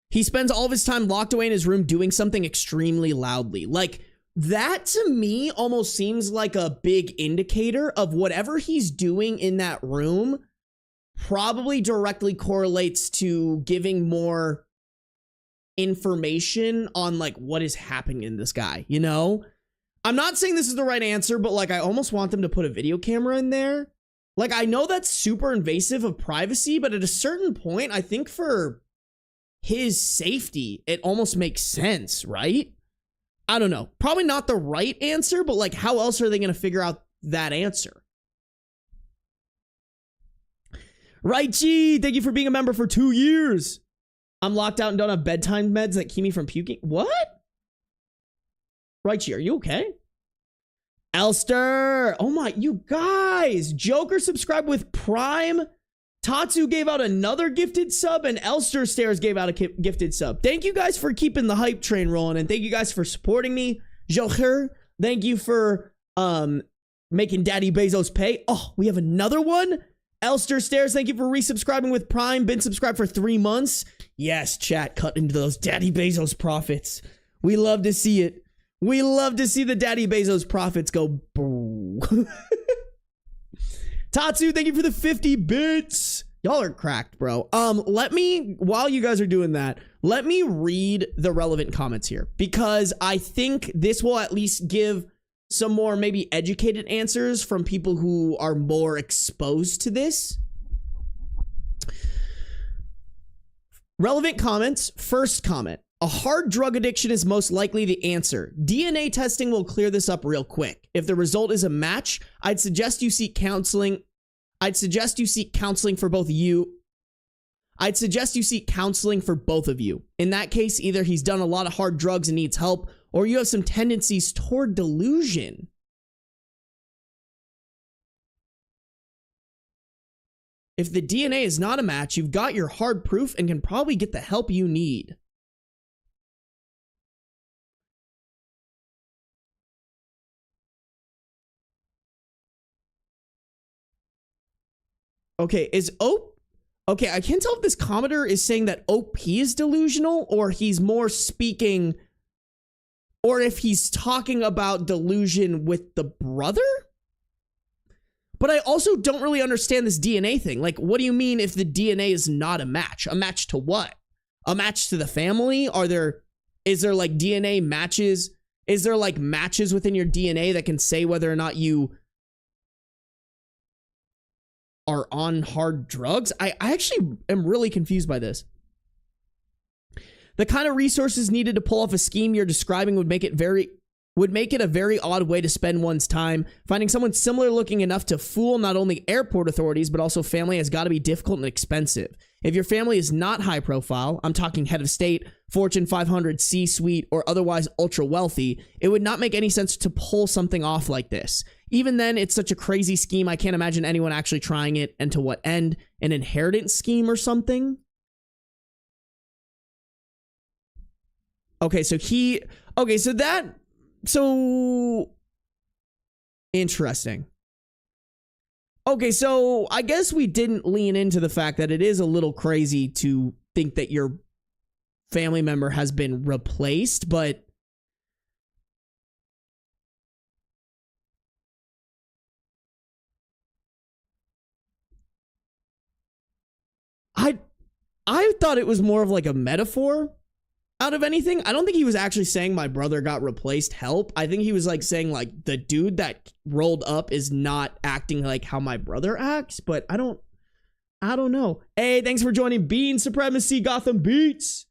He spends all of his time locked away in his room doing something extremely loudly. Like, that to me almost seems like a big indicator of whatever he's doing in that room probably directly correlates to giving more information on like what is happening in this guy, you know? I'm not saying this is the right answer, but like I almost want them to put a video camera in there. Like I know that's super invasive of privacy, but at a certain point, I think for his safety, it almost makes sense, right? I don't know. Probably not the right answer, but like how else are they going to figure out that answer? Raichi, thank you for being a member for 2 years. I'm locked out and don't have bedtime meds that keep me from puking. What? Raichi, are you okay? Elster. Oh my, you guys. Joker subscribed with Prime. Tatsu gave out another gifted sub, and Elster Stairs gave out a gifted sub. Thank you guys for keeping the hype train rolling, and thank you guys for supporting me. Joker, thank you for making Daddy Bezos pay. Oh, we have another one. Elster Stairs, thank you for resubscribing with Prime. Been subscribed for 3 months. Yes, chat, cut into those Daddy Bezos profits. We love to see it. We love to see the Daddy Bezos profits go boo. Tatsu, thank you for the 50 bits. Y'all are cracked, bro. While you guys are doing that, let me read the relevant comments here because I think this will at least give some more maybe educated answers from people who are more exposed to this. Relevant comments. First comment. A hard drug addiction is most likely the answer. DNA testing will clear this up real quick. If the result is a match, I'd suggest you seek counseling. For both of you. I'd suggest you seek counseling for both of you. In that case, either he's done a lot of hard drugs and needs help, or you have some tendencies toward delusion. If the DNA is not a match, you've got your hard proof and can probably get the help you need. Okay, okay, I can't tell if this commenter is saying that OP is delusional or he's more speaking, or if he's talking about delusion with the brother? But I also don't really understand this DNA thing. Like, what do you mean if the DNA is not a match? A match to what? A match to the family? Is there like DNA matches? Is there like matches within your DNA that can say whether or not you are on hard drugs? I actually am really confused by this. The kind of resources needed to pull off a scheme you're describing would make it a very odd way to spend one's time. Finding someone similar looking enough to fool not only airport authorities, but also family has got to be difficult and expensive. If your family is not high profile, I'm talking head of state, Fortune 500, C-suite, or otherwise ultra wealthy, it would not make any sense to pull something off like this. Even then, it's such a crazy scheme, I can't imagine anyone actually trying it, and to what end? An inheritance scheme or something? Okay, so interesting. Okay, so I guess we didn't lean into the fact that it is a little crazy to think that your family member has been replaced, but I thought it was more of like a metaphor out of anything. I don't think he was actually saying my brother got replaced, help. I think he was like saying like the dude that rolled up is not acting like how my brother acts, but I don't know. Hey, thanks for joining Bean Supremacy Gotham Beats.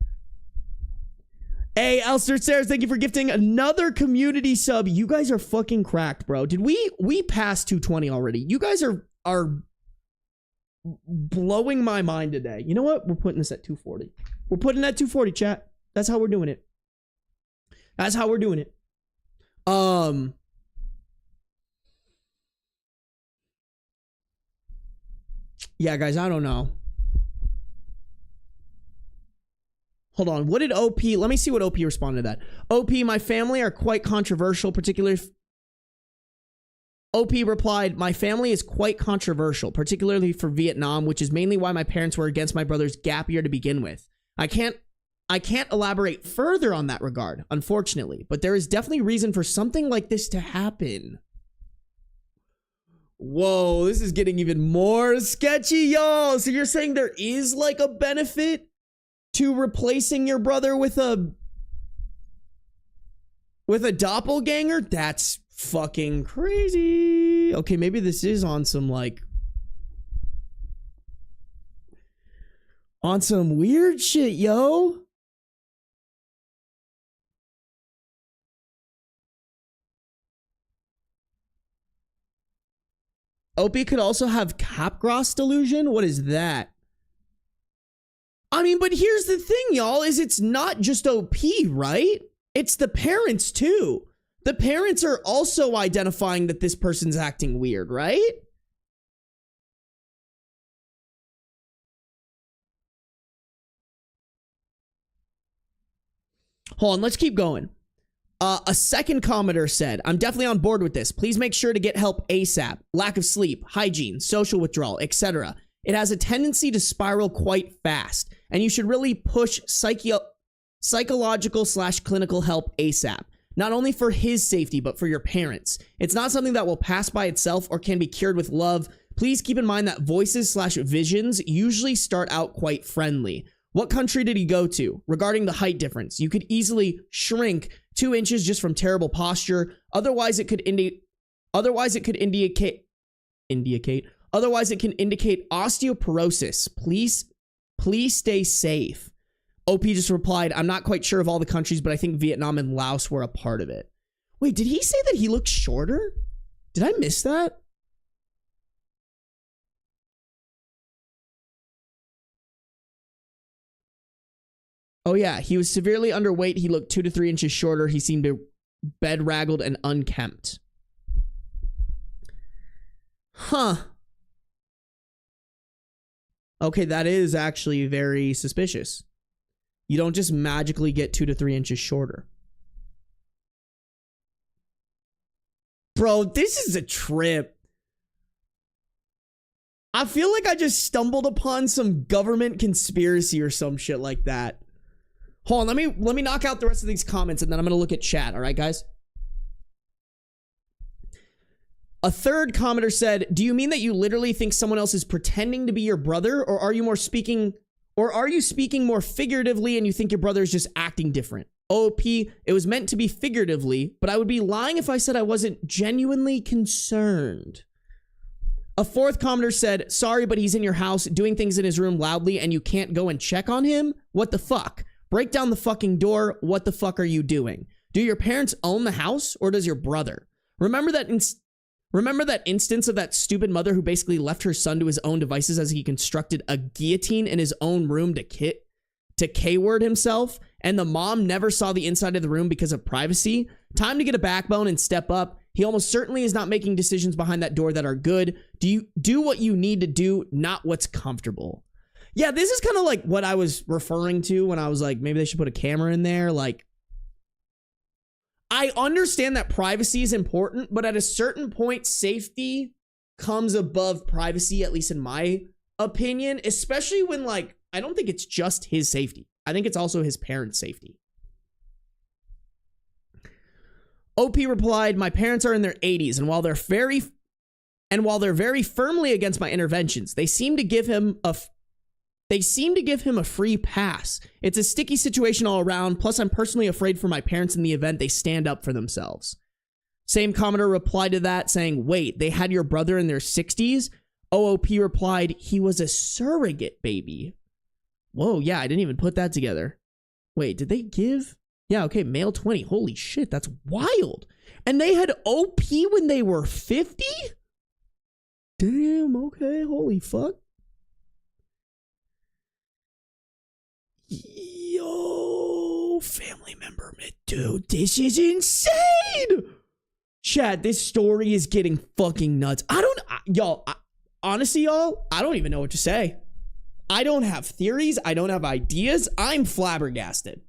Hey, Elster Stairs, thank you for gifting another community sub. You guys are fucking cracked, bro. Did we passed 220 already? You guys are blowing my mind today. You know what? We're putting this at 240. We're putting it at 240, chat. That's how we're doing it. That's how we're doing it. Yeah, guys, I don't know. Hold on. What did OP... Let me see what OP responded to that. OP, my family are quite controversial, particularly... OP replied, my family is quite controversial, particularly for Vietnam, which is mainly why my parents were against my brother's gap year to begin with. I can't elaborate further on that regard, unfortunately, but there is definitely reason for something like this to happen. Whoa, this is getting even more sketchy, y'all. So you're saying there is like a benefit to replacing your brother with a doppelganger? That's fucking crazy. Okay, maybe this is on some like on some weird shit, yo. OP could also have Capgras delusion. What is that? I mean, but here's the thing, y'all, is it's not just OP, right? It's the parents too. The parents are also identifying that this person's acting weird, right? Hold on, let's keep going. A second commenter said, I'm definitely on board with this. Please make sure to get help ASAP. Lack of sleep, hygiene, social withdrawal, etc. It has a tendency to spiral quite fast, and you should really push psychological/clinical help ASAP. Not only for his safety, but for your parents. It's not something that will pass by itself or can be cured with love. Please keep in mind that voices/visions usually start out quite friendly. What country did he go to? Regarding the height difference, you could easily shrink 2 inches just from terrible posture. Otherwise, it can indicate osteoporosis. Please stay safe. OP just replied, I'm not quite sure of all the countries, but I think Vietnam and Laos were a part of it. Wait, did he say that he looked shorter? Did I miss that? Oh yeah, he was severely underweight. He looked 2 to 3 inches shorter. He seemed bedraggled and unkempt. Huh. Okay, that is actually very suspicious. You don't just magically get 2 to 3 inches shorter. Bro, this is a trip. I feel like I just stumbled upon some government conspiracy or some shit like that. Hold on, let me knock out the rest of these comments and then I'm going to look at chat, all right, guys? A third commenter said, do you mean that you literally think someone else is pretending to be your brother, or are you speaking more figuratively and you think your brother is just acting different? OP, it was meant to be figuratively, but I would be lying if I said I wasn't genuinely concerned. A fourth commenter said, sorry, but he's in your house doing things in his room loudly and you can't go and check on him? What the fuck? Break down the fucking door. What the fuck are you doing? Do your parents own the house or does your brother? Remember that instance of that stupid mother who basically left her son to his own devices as he constructed a guillotine in his own room to K-word himself, and the mom never saw the inside of the room because of privacy? Time to get a backbone and step up. He almost certainly is not making decisions behind that door that are good. Do what you need to do, not what's comfortable. Yeah, this is kind of like what I was referring to when I was like, maybe they should put a camera in there. Like, I understand that privacy is important, but at a certain point, safety comes above privacy, at least in my opinion, especially when, like, I don't think it's just his safety. I think it's also his parents' safety. OP replied, my parents are in their 80s, and while they're very firmly against my interventions, they seem to give him They seem to give him a free pass. It's a sticky situation all around. Plus, I'm personally afraid for my parents in the event they stand up for themselves. Same commenter replied to that saying, wait, they had your brother in their 60s? OOP replied, he was a surrogate baby. Whoa, yeah, I didn't even put that together. Wait, did they give? Yeah, okay, male 20. Holy shit, that's wild. And they had OP when they were 50? Damn, okay, holy fuck. Yo, family member, dude, this is insane. Chat, this story is getting fucking nuts. Honestly, y'all, I don't even know what to say. I don't have theories. I don't have ideas. I'm flabbergasted.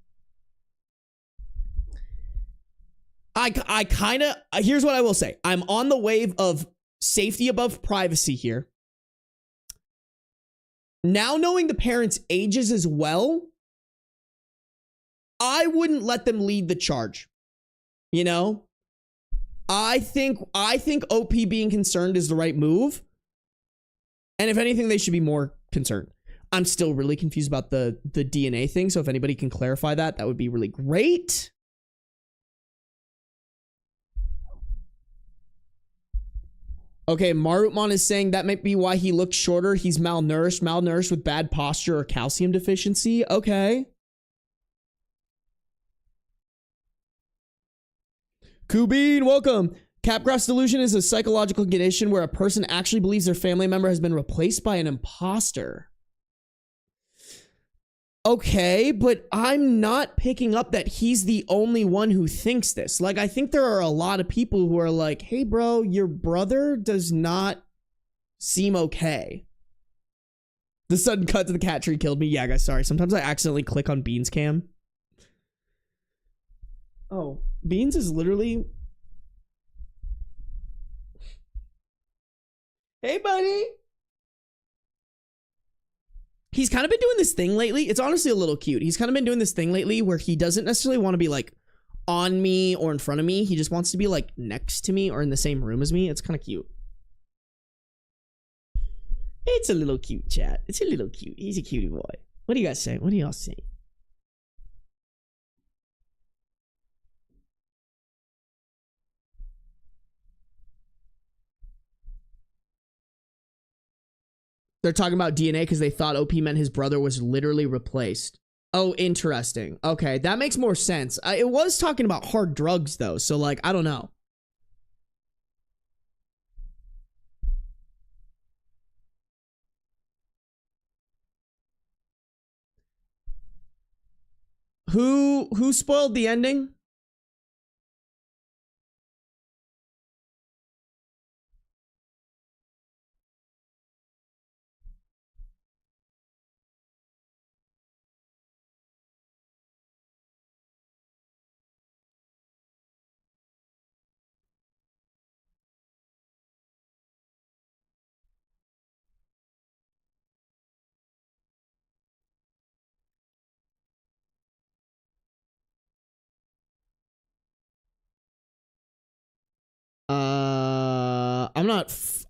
I kind of, here's what I will say. I'm on the wave of safety above privacy here. Now knowing the parents' ages as well, I wouldn't let them lead the charge. You know? I think OP being concerned is the right move. And if anything, they should be more concerned. I'm still really confused about the DNA thing, so if anybody can clarify that, that would be really great. Okay, Marutman is saying that might be why he looks shorter. He's malnourished with bad posture or calcium deficiency. Okay. Kubin, welcome. Capgras delusion is a psychological condition where a person actually believes their family member has been replaced by an imposter. Okay, but I'm not picking up that he's the only one who thinks this. Like, I think there are a lot of people who are like, hey, bro, your brother does not seem okay. The sudden cut to the cat tree killed me. Yeah, guys, sorry. Sometimes I accidentally click on Beans cam. Oh, Beans is literally... Hey, buddy. He's kind of been doing this thing lately. It's honestly a little cute. He's kind of been doing this thing lately where he doesn't necessarily want to be like on me or in front of me. He just wants to be like next to me or in the same room as me. It's kind of cute. It's a little cute, chat. It's a little cute. He's a cutie boy. What do you guys say? What do y'all say? They're talking about DNA because they thought OP meant his brother was literally replaced. Oh, interesting. Okay, that makes more sense. It was talking about hard drugs, though, so, like, I don't know. Who spoiled the ending?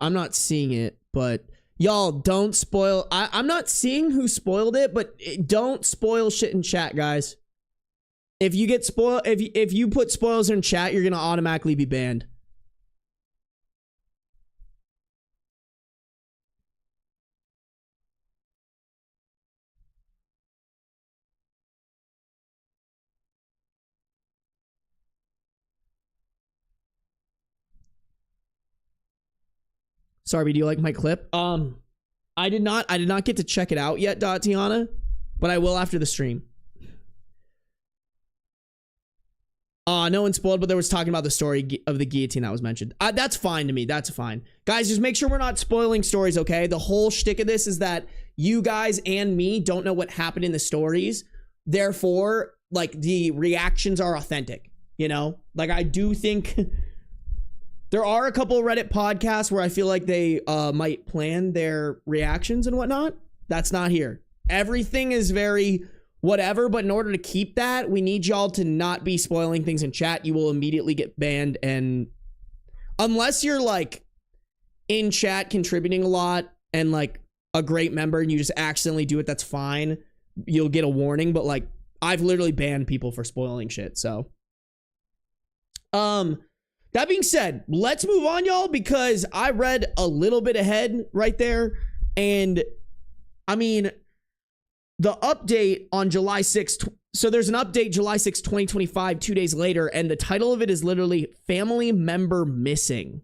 I'm not seeing it, but y'all don't spoil. I'm not seeing who spoiled it, but don't spoil shit in chat, guys. If you get spoiled, if you put spoils in chat, you're gonna automatically be banned. Sarby, do you like my clip? I did not get to check it out yet, Tiana, but I will after the stream. No one spoiled, but there was talking about the story of the guillotine that was mentioned. That's fine to me. That's fine. Guys, just make sure we're not spoiling stories, okay? The whole shtick of this is that you guys and me don't know what happened in the stories. Therefore, like, the reactions are authentic, you know? Like, I do think... There are a couple of Reddit podcasts where I feel like they might plan their reactions and whatnot. That's not here. Everything is very whatever, but in order to keep that, we need y'all to not be spoiling things in chat. You will immediately get banned, and unless you're like in chat contributing a lot and like a great member and you just accidentally do it, that's fine. You'll get a warning, but like I've literally banned people for spoiling shit. So, that being said, let's move on, y'all, because I read a little bit ahead right there. And I mean, the update on July 6th. So there's an update July 6th, 2025, 2 days later. And the title of it is literally Family Member Missing.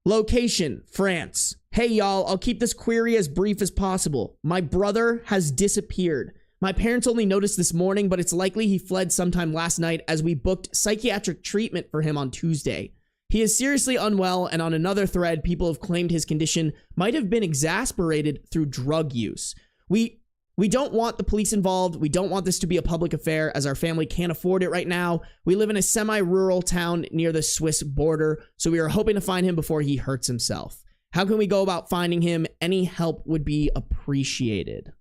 Location, France. Hey, y'all, I'll keep this query as brief as possible. My brother has disappeared. My parents only noticed this morning, but it's likely he fled sometime last night as we booked psychiatric treatment for him on Tuesday. He is seriously unwell, and on another thread, people have claimed his condition might have been exacerbated through drug use. We don't want the police involved. We don't want this to be a public affair as our family can't afford it right now. We live in a semi-rural town near the Swiss border, so we are hoping to find him before he hurts himself. How can we go about finding him? Any help would be appreciated.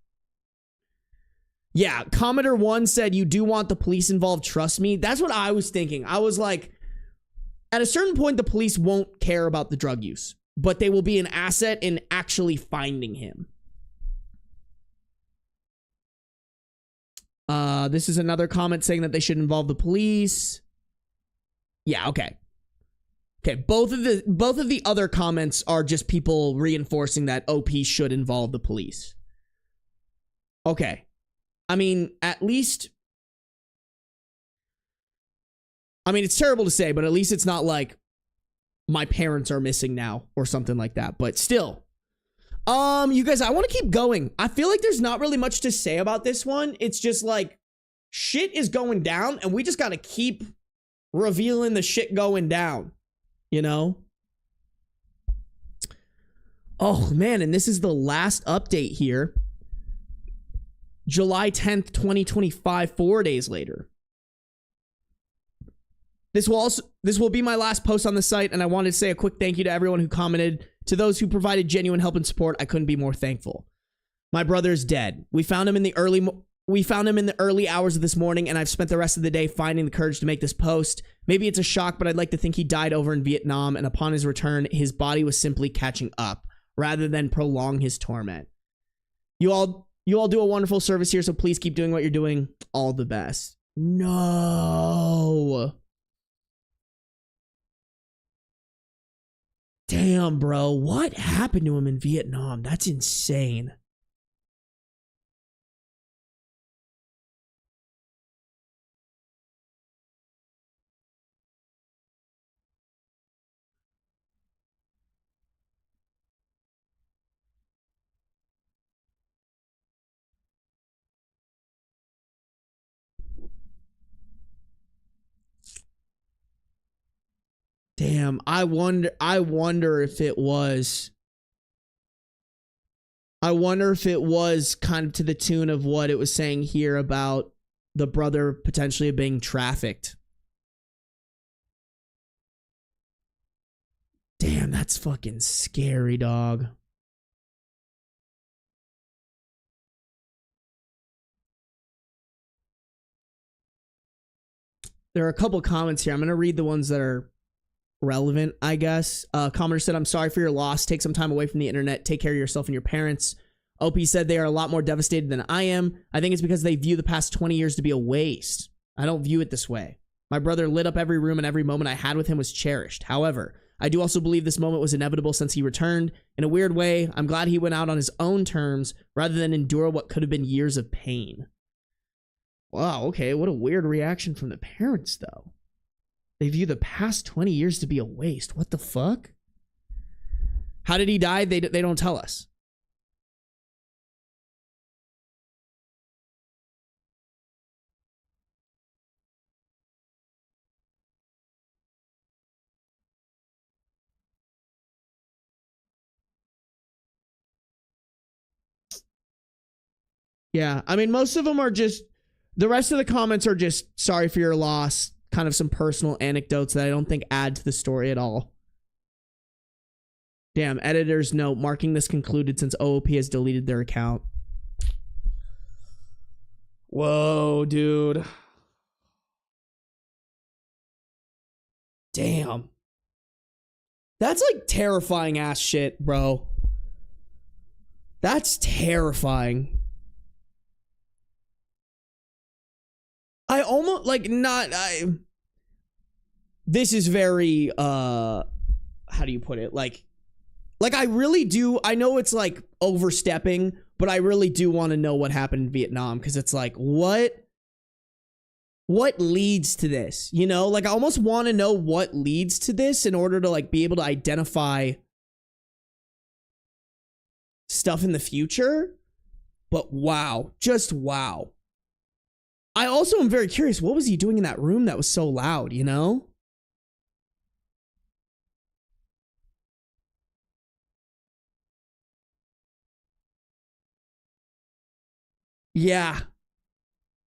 Yeah, Commodore 1 said you do want the police involved, trust me. That's what I was thinking. I was like, at a certain point, the police won't care about the drug use, but they will be an asset in actually finding him. This is another comment saying that they should involve the police. Yeah, okay. Okay, both of the other comments are just people reinforcing that OP should involve the police. Okay. I mean, at least, I mean, it's terrible to say, but at least it's not like my parents are missing now or something like that. But still, you guys, I want to keep going. I feel like there's not really much to say about this one. It's just like shit is going down and we just got to keep revealing the shit going down, you know? Oh man, and this is the last update here. July 10th, 2025, 4 days later. This will be my last post on the site, and I wanted to say a quick thank you to everyone who commented. To those who provided genuine help and support, I couldn't be more thankful. My brother is dead. We found him in the early hours of this morning, and I've spent the rest of the day finding the courage to make this post. Maybe it's a shock, but I'd like to think he died over in Vietnam, and upon his return, his body was simply catching up rather than prolong his torment. You all do a wonderful service here, so please keep doing what you're doing. All the best. No. Damn, bro. What happened to him in Vietnam? That's insane. Damn, I wonder if it was kind of to the tune of what it was saying here about the brother potentially being trafficked. Damn, that's fucking scary, dog. There are a couple comments here. I'm going to read the ones that are relevant, I guess. Commenter said, I'm sorry for your loss. Take some time away from the internet. Take care of yourself and your parents. OP said they are a lot more devastated than I am. I think it's because they view the past 20 years to be a waste. I don't view it this way. My brother lit up every room and every moment I had with him was cherished. However, I do also believe this moment was inevitable since he returned. In a weird way, I'm glad he went out on his own terms rather than endure what could have been years of pain. Wow, okay, what a weird reaction from the parents, though. They view the past 20 years to be a waste. What the fuck? How did he die? They don't tell us. Yeah, I mean, most of them are just, the rest of the comments are just sorry for your loss, kind of some personal anecdotes that I don't think add to the story at all. Damn, editor's note, marking this concluded since OOP has deleted their account. Whoa, dude. Damn. That's like terrifying ass shit, bro. That's terrifying. I almost like not this is very how do you put it? Like I really do, I know it's like overstepping, but I really do want to know what happened in Vietnam, because it's like what leads to this, you know? Like I almost want to know what leads to this in order to like be able to identify stuff in the future. But wow, just wow. I also am very curious, what was he doing in that room that was so loud, you know? Yeah.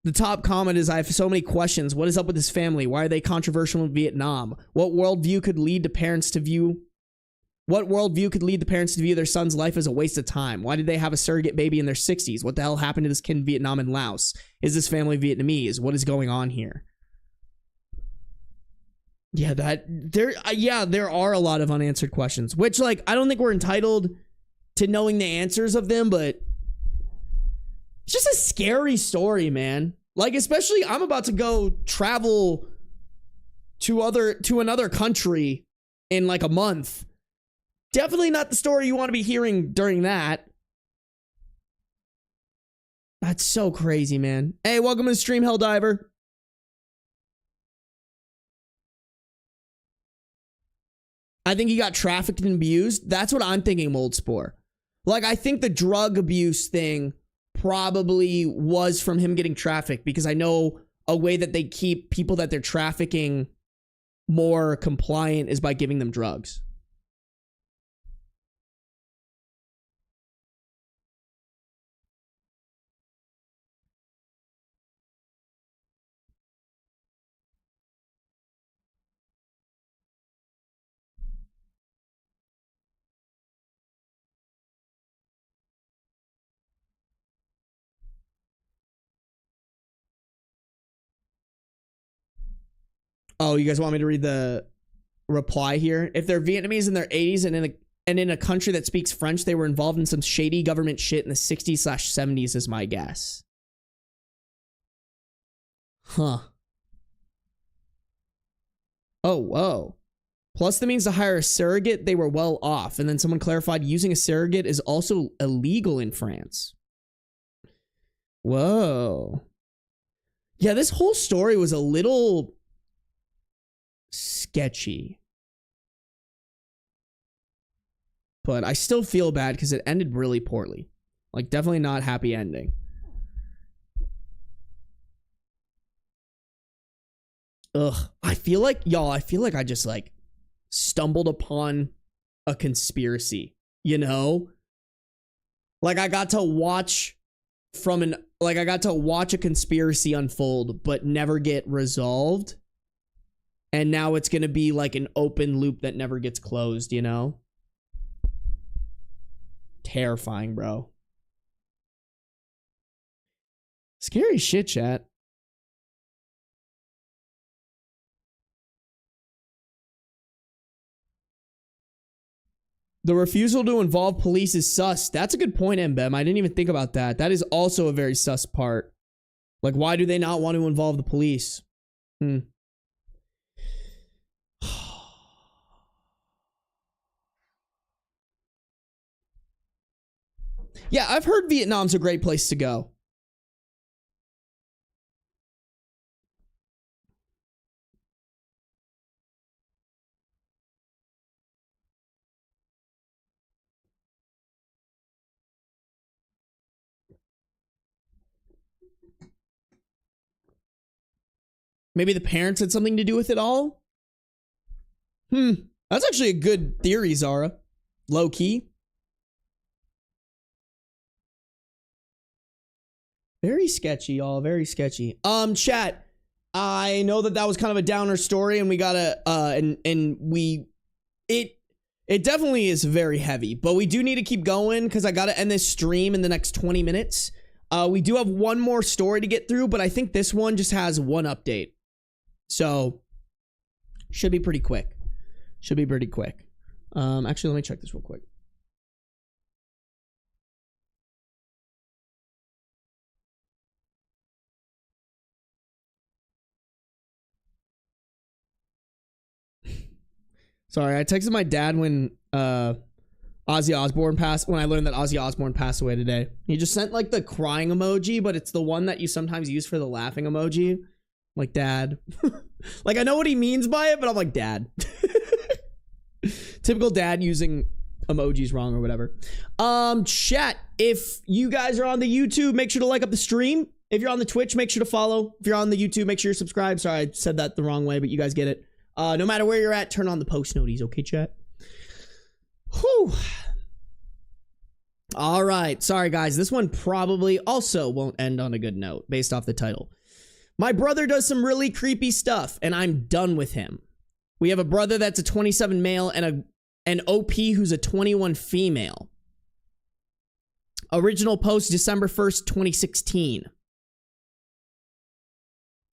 The top comment is, I have so many questions. What is up with this family? Why are they controversial in Vietnam? What worldview could lead the parents to view their son's life as a waste of time? Why did they have a surrogate baby in their 60s? What the hell happened to this kid in Vietnam and Laos? Is this family Vietnamese? What is going on here? Yeah, there are a lot of unanswered questions, which like I don't think we're entitled to knowing the answers of them, but it's just a scary story, man. Like, especially I'm about to go travel to another country in like a month. Definitely not the story you want to be hearing during that. That's so crazy, man. Hey, welcome to the stream, Helldiver. I think he got trafficked and abused. That's what I'm thinking, Moldspore. Like, I think the drug abuse thing probably was from him getting trafficked, because I know a way that they keep people that they're trafficking more compliant is by giving them drugs. Oh, you guys want me to read the reply here? If they're Vietnamese in their 80s and in a country that speaks French, they were involved in some shady government shit in the 60s/70s is my guess. Huh. Oh, whoa. Plus the means to hire a surrogate, they were well off. And then someone clarified using a surrogate is also illegal in France. Whoa. Yeah, this whole story was a little sketchy. But I still feel bad because it ended really poorly. Like, definitely not happy ending. Ugh. I feel like I just like stumbled upon a conspiracy, you know? Like I got to watch a conspiracy unfold but never get resolved. And now it's going to be like an open loop that never gets closed, you know? Terrifying, bro. Scary shit, chat. The refusal to involve police is sus. That's a good point, Mbem. I didn't even think about that. That is also a very sus part. Like, why do they not want to involve the police? Yeah, I've heard Vietnam's a great place to go. Maybe the parents had something to do with it all? That's actually a good theory, Zara. Low key. Very sketchy, y'all. Very sketchy. Chat. I know that was kind of a downer story, and we gotta, it definitely is very heavy, but we do need to keep going because I gotta end this stream in the next 20 minutes. We do have one more story to get through, but I think this one just has one update. So Should be pretty quick. Should be pretty quick. Actually, let me check this real quick. Sorry, I texted my dad when Ozzy Osbourne passed, when I learned that Ozzy Osbourne passed away today. He just sent like the crying emoji, but it's the one that you sometimes use for the laughing emoji. I'm like, Dad. Like, I know what he means by it, but I'm like, Dad. Typical dad using emojis wrong or whatever. Chat, if you guys are on the YouTube, make sure to like up the stream. If you're on the Twitch, make sure to follow. If you're on the YouTube, make sure you're subscribed. Sorry, I said that the wrong way, but you guys get it. No matter where you're at, turn on the post noties, okay, chat? Whew. All right. Sorry, guys. This one probably also won't end on a good note based off the title. My brother does some really creepy stuff, and I'm done with him. We have a brother that's a 27 male and an OP who's a 21 female. Original post December 1st, 2016.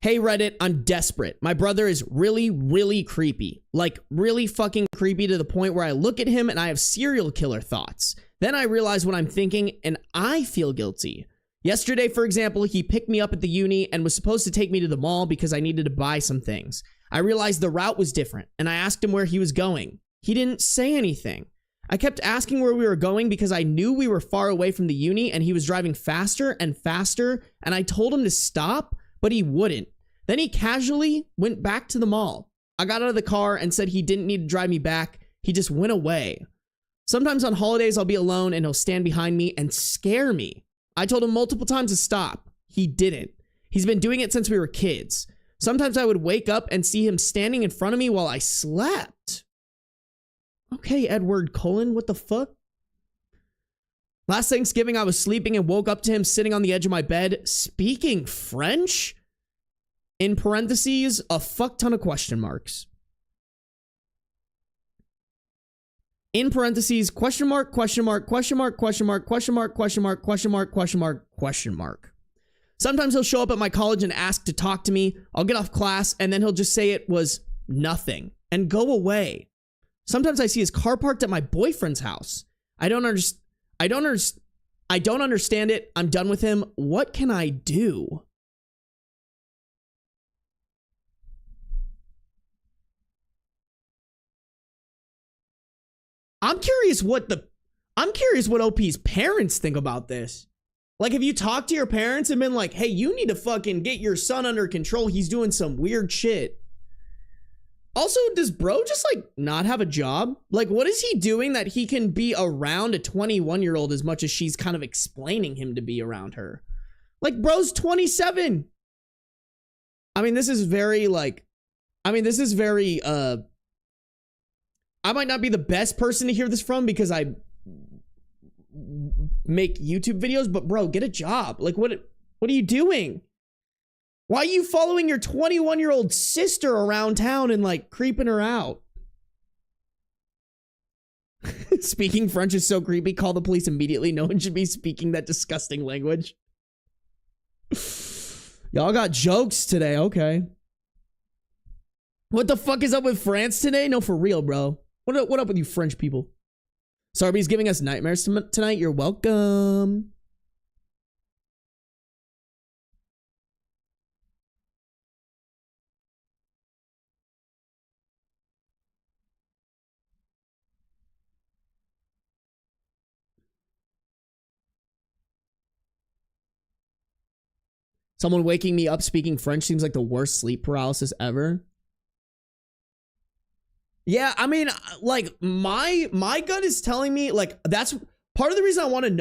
Hey Reddit, I'm desperate. My brother is really, really creepy. Like, really fucking creepy to the point where I look at him and I have serial killer thoughts. Then I realize what I'm thinking and I feel guilty. Yesterday, for example, he picked me up at the uni and was supposed to take me to the mall because I needed to buy some things. I realized the route was different and I asked him where he was going. He didn't say anything. I kept asking where we were going because I knew we were far away from the uni and he was driving faster and faster, and I told him to stop, but he wouldn't. Then he casually went back to the mall. I got out of the car and said he didn't need to drive me back. He just went away. Sometimes on holidays I'll be alone and he'll stand behind me and scare me. I told him multiple times to stop. He didn't. He's been doing it since we were kids. Sometimes I would wake up and see him standing in front of me while I slept. Okay, Edward Cullen, what the fuck? Last Thanksgiving, I was sleeping and woke up to him sitting on the edge of my bed, speaking French? In parentheses, a fuck ton of question marks. In parentheses, question mark, question mark, question mark, question mark, question mark, question mark, question mark, question mark, question mark. Sometimes he'll show up at my college and ask to talk to me. I'll get off class and then he'll just say it was nothing and go away. Sometimes I see his car parked at my boyfriend's house. I don't understand it. I'm done with him. What can I do? I'm curious what OP's parents think about this. Like, have you talked to your parents and been like, hey, you need to fucking get your son under control. He's doing some weird shit. Also, does bro just like not have a job? Like, what is he doing that he can be around a 21-year-old as much as she's kind of explaining him to be around her? Like, bro's 27. I mean, this is very I might not be the best person to hear this from because I make YouTube videos, but bro, get a job. Like, what are you doing? Why are you following your 21-year-old sister around town and like creeping her out? Speaking French is so creepy. Call the police immediately. No one should be speaking that disgusting language. Y'all got jokes today. Okay. What the fuck is up with France today? No, for real, bro. What up with you French people? Sarby's giving us nightmares tonight. You're welcome. Someone waking me up speaking French seems like the worst sleep paralysis ever. Yeah, I mean, like, my gut is telling me, like, that's part of the reason I want to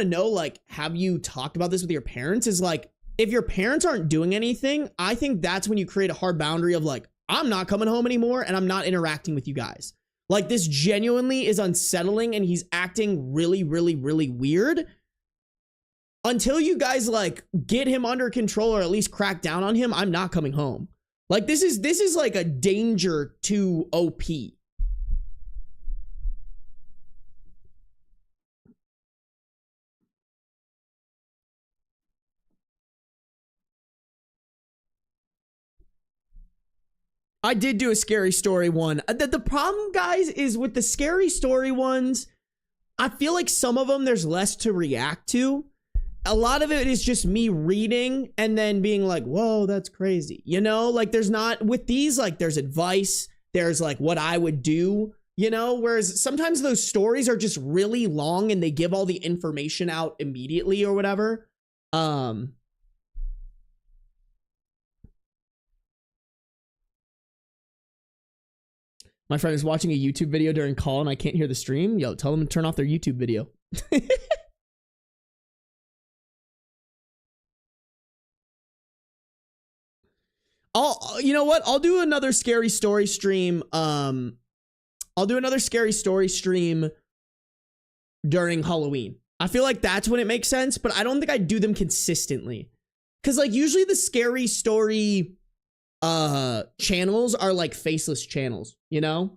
know like, have you talked about this with your parents is like, if your parents aren't doing anything, I think that's when you create a hard boundary of like, I'm not coming home anymore and I'm not interacting with you guys. Like, this genuinely is unsettling and he's acting really, really, really weird. Until you guys like get him under control or at least crack down on him, I'm not coming home. Like, this is like a danger to OP. I did do a scary story one. The problem, guys, is with the scary story ones, I feel like some of them there's less to react to. A lot of it is just me reading and then being like, whoa, that's crazy. You know, like there's not, with these, like there's advice, there's like what I would do, you know, whereas sometimes those stories are just really long and they give all the information out immediately or whatever. My friend is watching a YouTube video during call and I can't hear the stream. Yo, tell them to turn off their YouTube video. You know what? I'll do another scary story stream. I'll do another scary story stream during Halloween. I feel like that's when it makes sense, but I don't think I'd do them consistently. Cause like usually the scary story channels are like faceless channels, you know?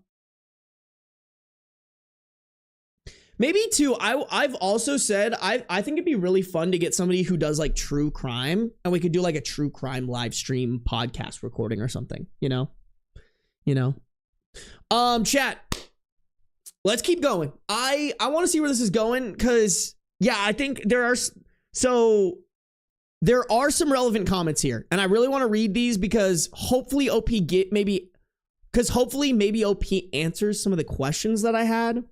Maybe too, I've also said, I think it'd be really fun to get somebody who does like true crime and we could do like a true crime live stream podcast recording or something, you know? Chat, let's keep going. I want to see where this is going because yeah, I think there are some relevant comments here and I really want to read these because hopefully OP maybe OP answers some of the questions that I had.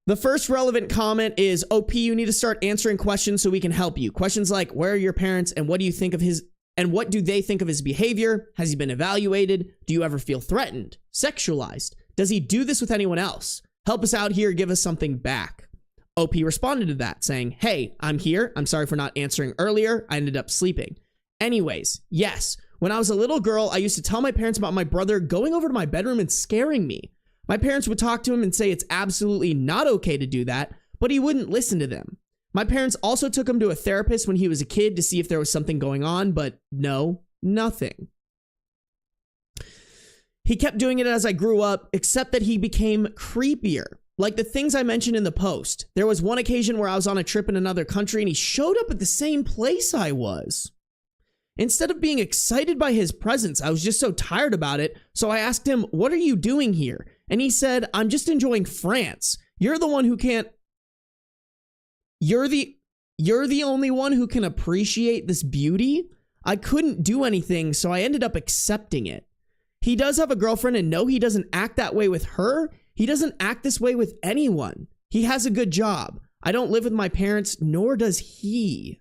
The first relevant comment is, OP, you need to start answering questions so we can help you. Questions like, where are your parents and what do you think of his, and what do they think of his behavior? Has he been evaluated? Do you ever feel threatened? Sexualized? Does he do this with anyone else? Help us out here, give us something back. OP responded to that saying, hey, I'm here. I'm sorry for not answering earlier. I ended up sleeping. Anyways, yes, when I was a little girl, I used to tell my parents about my brother going over to my bedroom and scaring me. My parents would talk to him and say it's absolutely not okay to do that, but he wouldn't listen to them. My parents also took him to a therapist when he was a kid to see if there was something going on, but no, nothing. He kept doing it as I grew up, except that he became creepier. Like the things I mentioned in the post. There was one occasion where I was on a trip in another country and he showed up at the same place I was. Instead of being excited by his presence, I was just so tired about it, so I asked him, what are you doing here? And he said, I'm just enjoying France. You're the one who can't... You're the only one who can appreciate this beauty? I couldn't do anything, so I ended up accepting it. He does have a girlfriend, and no, he doesn't act that way with her. He doesn't act this way with anyone. He has a good job. I don't live with my parents, nor does he.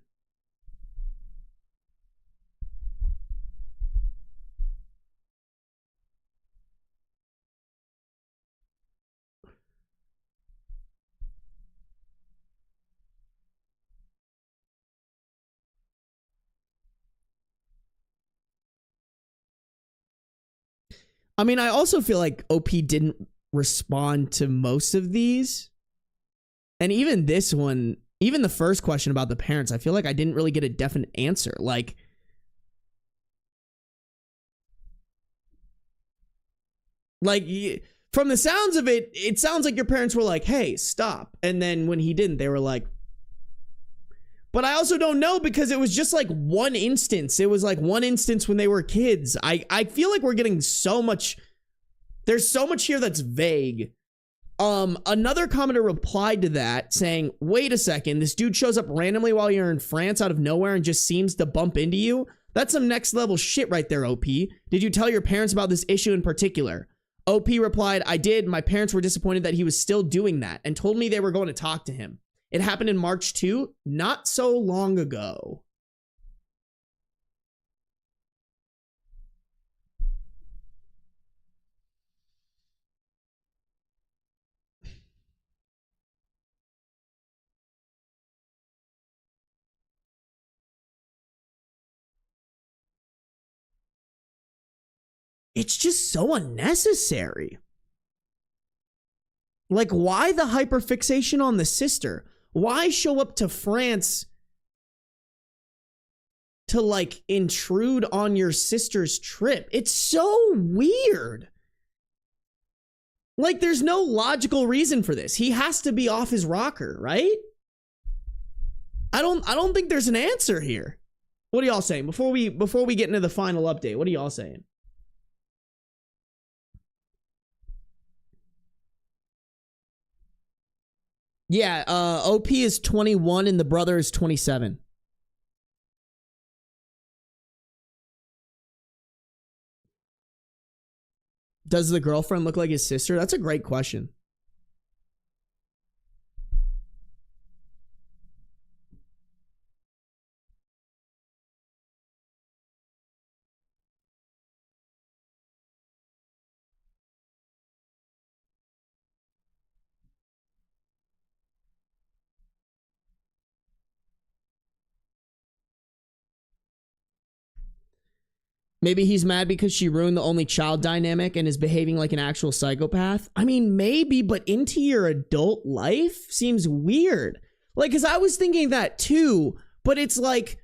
I mean, I also feel like OP didn't respond to most of these. And even this one, even the first question about the parents, I feel like I didn't really get a definite answer. Like, from the sounds of it, it sounds like your parents were like, hey, stop. And then when he didn't, they were like, but I also don't know because it was just like one instance. It was like one instance when they were kids. I feel like we're getting so much. There's so much here that's vague. Another commenter replied to that saying, wait a second, this dude shows up randomly while you're in France out of nowhere and just seems to bump into you. That's some next level shit right there, OP. Did you tell your parents about this issue in particular? OP replied, I did. My parents were disappointed that he was still doing that and told me they were going to talk to him. It happened in March too, not so long ago. It's just so unnecessary. Like, why the hyperfixation on the sister? Why show up to France to, like, intrude on your sister's trip? It's so weird. Like, there's no logical reason for this. He has to be off his rocker, right? I don't think there's an answer here. What are y'all saying? Before we get into the final update, what are y'all saying? Yeah, OP is 21 and the brother is 27. Does the girlfriend look like his sister? That's a great question. Maybe he's mad because she ruined the only child dynamic and is behaving like an actual psychopath. I mean, maybe, but into your adult life seems weird. Like, because I was thinking that too, but it's like,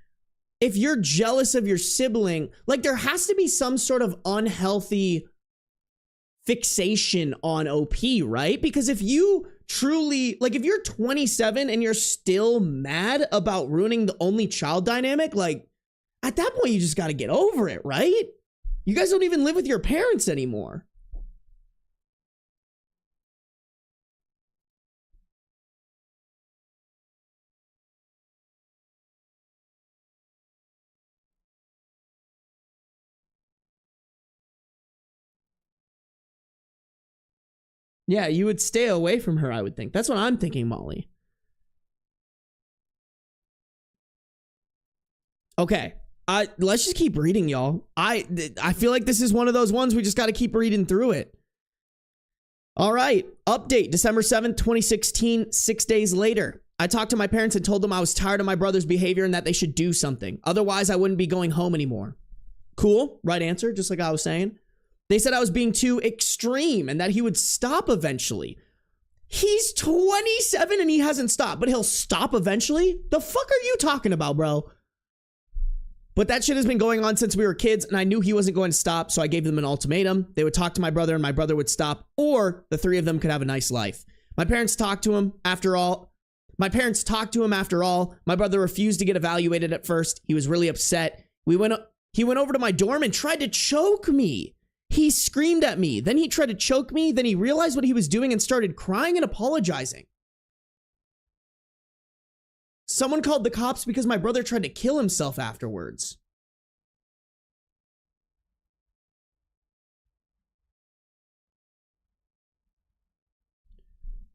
if you're jealous of your sibling, like there has to be some sort of unhealthy fixation on OP, right? Because if you truly, like if you're 27 and you're still mad about ruining the only child dynamic, like at that point you just got to get over it, right? You guys don't even live with your parents anymore. Yeah, you would stay away from her, I would think. That's what I'm thinking, Molly. Okay. Let's just keep reading, y'all. I feel like this is one of those ones we just got to keep reading through it. All right. Update, December 7th, 2016, 6 days later. I talked to my parents and told them I was tired of my brother's behavior and that they should do something. Otherwise, I wouldn't be going home anymore. Cool. Right answer, just like I was saying. They said I was being too extreme and that he would stop eventually. He's 27 and he hasn't stopped, but he'll stop eventually? The fuck are you talking about, bro? But that shit has been going on since we were kids, and I knew he wasn't going to stop, so I gave them an ultimatum. They would talk to my brother, and my brother would stop, or the three of them could have a nice life. My parents talked to him after all. My brother refused to get evaluated at first. He was really upset. He went over to my dorm and tried to choke me. He screamed at me. Then he tried to choke me. Then he realized what he was doing and started crying and apologizing. Someone called the cops because my brother tried to kill himself afterwards.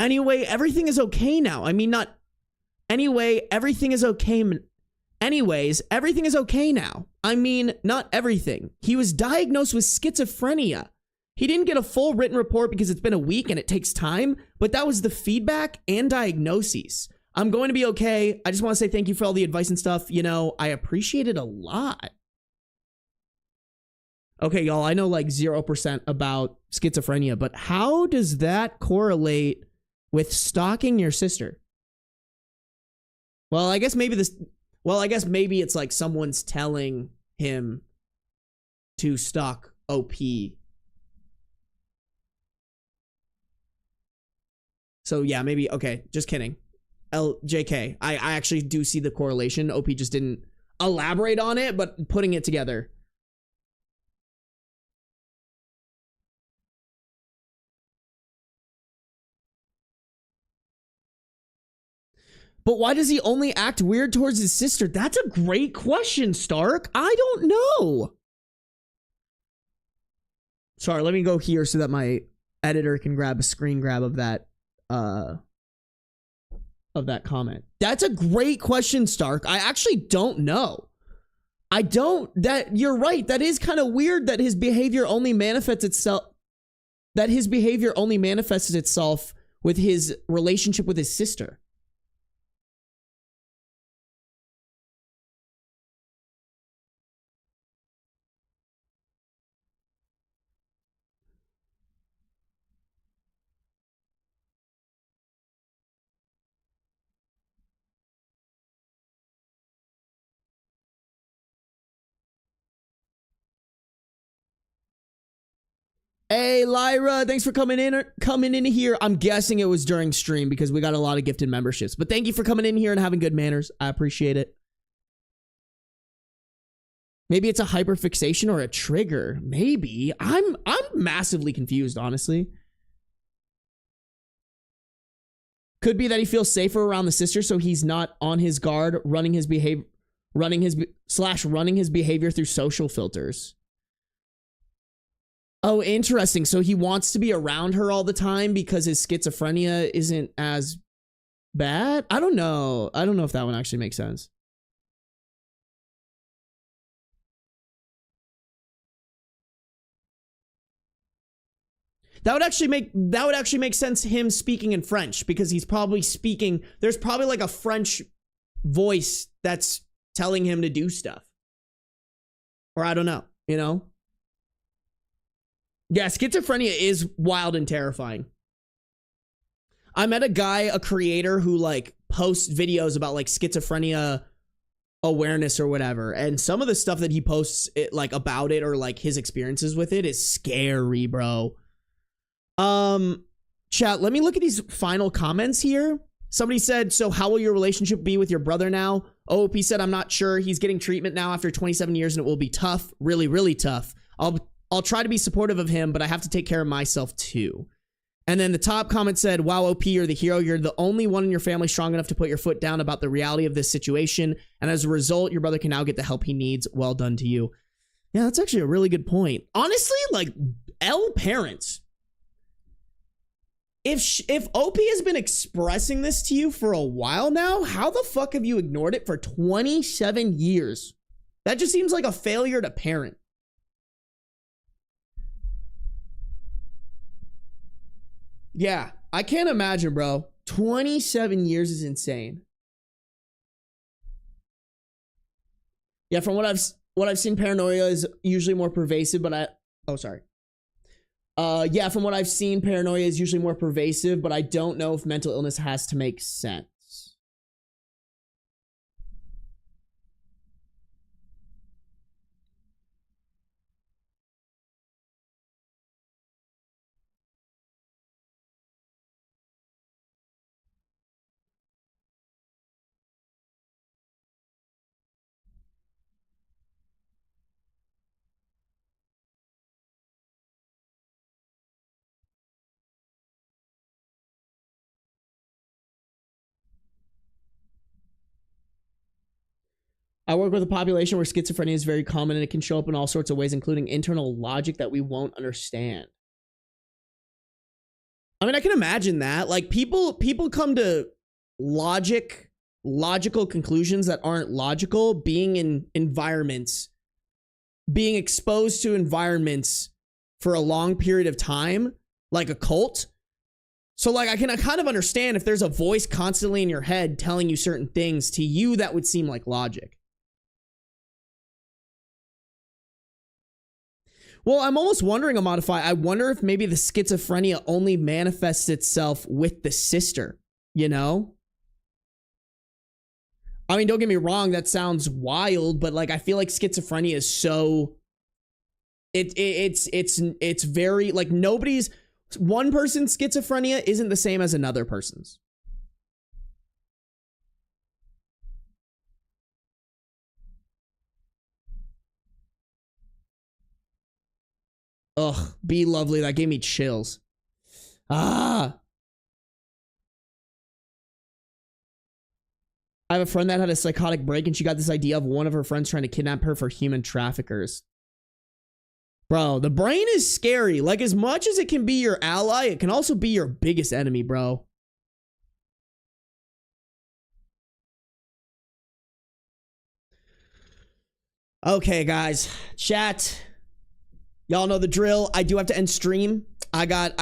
Anyway, everything is okay now. I mean, not... Anyway, everything is okay... Anyways, everything is okay now. I mean, not everything. He was diagnosed with schizophrenia. He didn't get a full written report because it's been a week and it takes time, but that was the feedback and diagnoses. I'm going to be okay. I just want to say thank you for all the advice and stuff. You know, I appreciate it a lot. Okay, y'all, I know like 0% about schizophrenia, but how does that correlate with stalking your sister? Well, I guess maybe it's like someone's telling him to stalk OP. So yeah, maybe, okay, just kidding. JK, I actually do see the correlation. OP just didn't elaborate on it, but putting it together. But why does he only act weird towards his sister? That's a great question, Stark. I don't know. Sorry, let me go here so that my editor can grab a screen grab of that comment. That's a great question, Stark. I actually don't know. You're right. That is kind of weird that his behavior only manifests itself with his relationship with his sister. Hey, Lyra, thanks for coming in here. I'm guessing it was during stream because we got a lot of gifted memberships. But thank you for coming in here and having good manners. I appreciate it. Maybe it's a hyperfixation or a trigger. Maybe. I'm massively confused, honestly. Could be that he feels safer around the sister, so he's not on his guard, running his behavior through social filters. Oh, interesting. So he wants to be around her all the time because his schizophrenia isn't as bad? I don't know. I don't know if that one actually makes sense. That would actually make sense, him speaking in French, because he's probably speaking, there's probably like a French voice that's telling him to do stuff. Or I don't know, you know? Yeah, schizophrenia is wild and terrifying. I met a guy, a creator, who like posts videos about like schizophrenia awareness or whatever, and some of the stuff that he posts like about it or like his experiences with it is scary, bro. Chat, let me look at these final comments here. Somebody said, so how will your relationship be with your brother now? OOP said, I'm not sure. He's getting treatment now after 27 years and it will be tough. Really, really tough. I'll try to be supportive of him, but I have to take care of myself too. And then the top comment said, wow, OP, you're the hero. You're the only one in your family strong enough to put your foot down about the reality of this situation. And as a result, your brother can now get the help he needs. Well done to you. Yeah, that's actually a really good point. Honestly, like, L parents. If OP has been expressing this to you for a while now, how the fuck have you ignored it for 27 years? That just seems like a failure to parent. Yeah, I can't imagine, bro. 27 years is insane. Yeah, from what I've seen, paranoia is usually more pervasive, but yeah, from what I've seen, paranoia is usually more pervasive, but I don't know if mental illness has to make sense. I work with a population where schizophrenia is very common and it can show up in all sorts of ways, including internal logic that we won't understand. I mean, I can imagine that. Like, people come to logical conclusions that aren't logical, being in environments, being exposed to environments for a long period of time, like a cult. So, like, I can kind of understand if there's a voice constantly in your head telling you certain things. To you, that would seem like logic. Well, I'm almost wondering, Amodify, I wonder if maybe the schizophrenia only manifests itself with the sister, you know? I mean, don't get me wrong, that sounds wild, but like, I feel like schizophrenia is so... It's very, like, one person's schizophrenia isn't the same as another person's. Ugh, be lovely. That gave me chills. Ah. I have a friend that had a psychotic break and she got this idea of one of her friends trying to kidnap her for human traffickers. Bro, the brain is scary. Like, as much as it can be your ally, it can also be your biggest enemy, bro. Okay, guys. Chat. Y'all know the drill. I do have to end stream. I got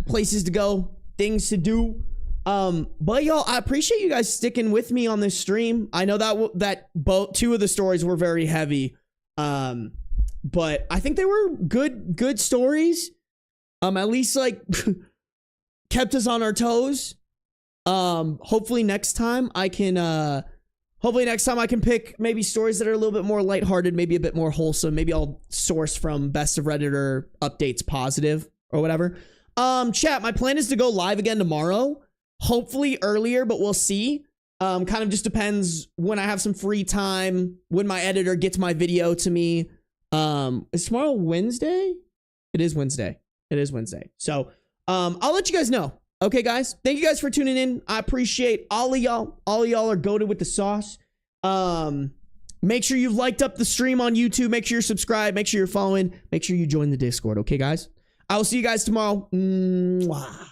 places to go, things to do. But y'all, I appreciate you guys sticking with me on this stream. I know that two of the stories were very heavy. But I think they were good stories. At least like kept us on our toes. Hopefully next time I can pick maybe stories that are a little bit more lighthearted, maybe a bit more wholesome. Maybe I'll source from Best of Redditor updates positive or whatever. Chat, my plan is to go live again tomorrow. Hopefully earlier, but we'll see. Kind of just depends when I have some free time, when my editor gets my video to me. Is tomorrow Wednesday? It is Wednesday. It is Wednesday. So I'll let you guys know. Okay, guys. Thank you guys for tuning in. I appreciate all of y'all. All of y'all are goated with the sauce. Make sure you've liked up the stream on YouTube. Make sure you're subscribed. Make sure you're following. Make sure you join the Discord. Okay, guys? I will see you guys tomorrow. Mwah.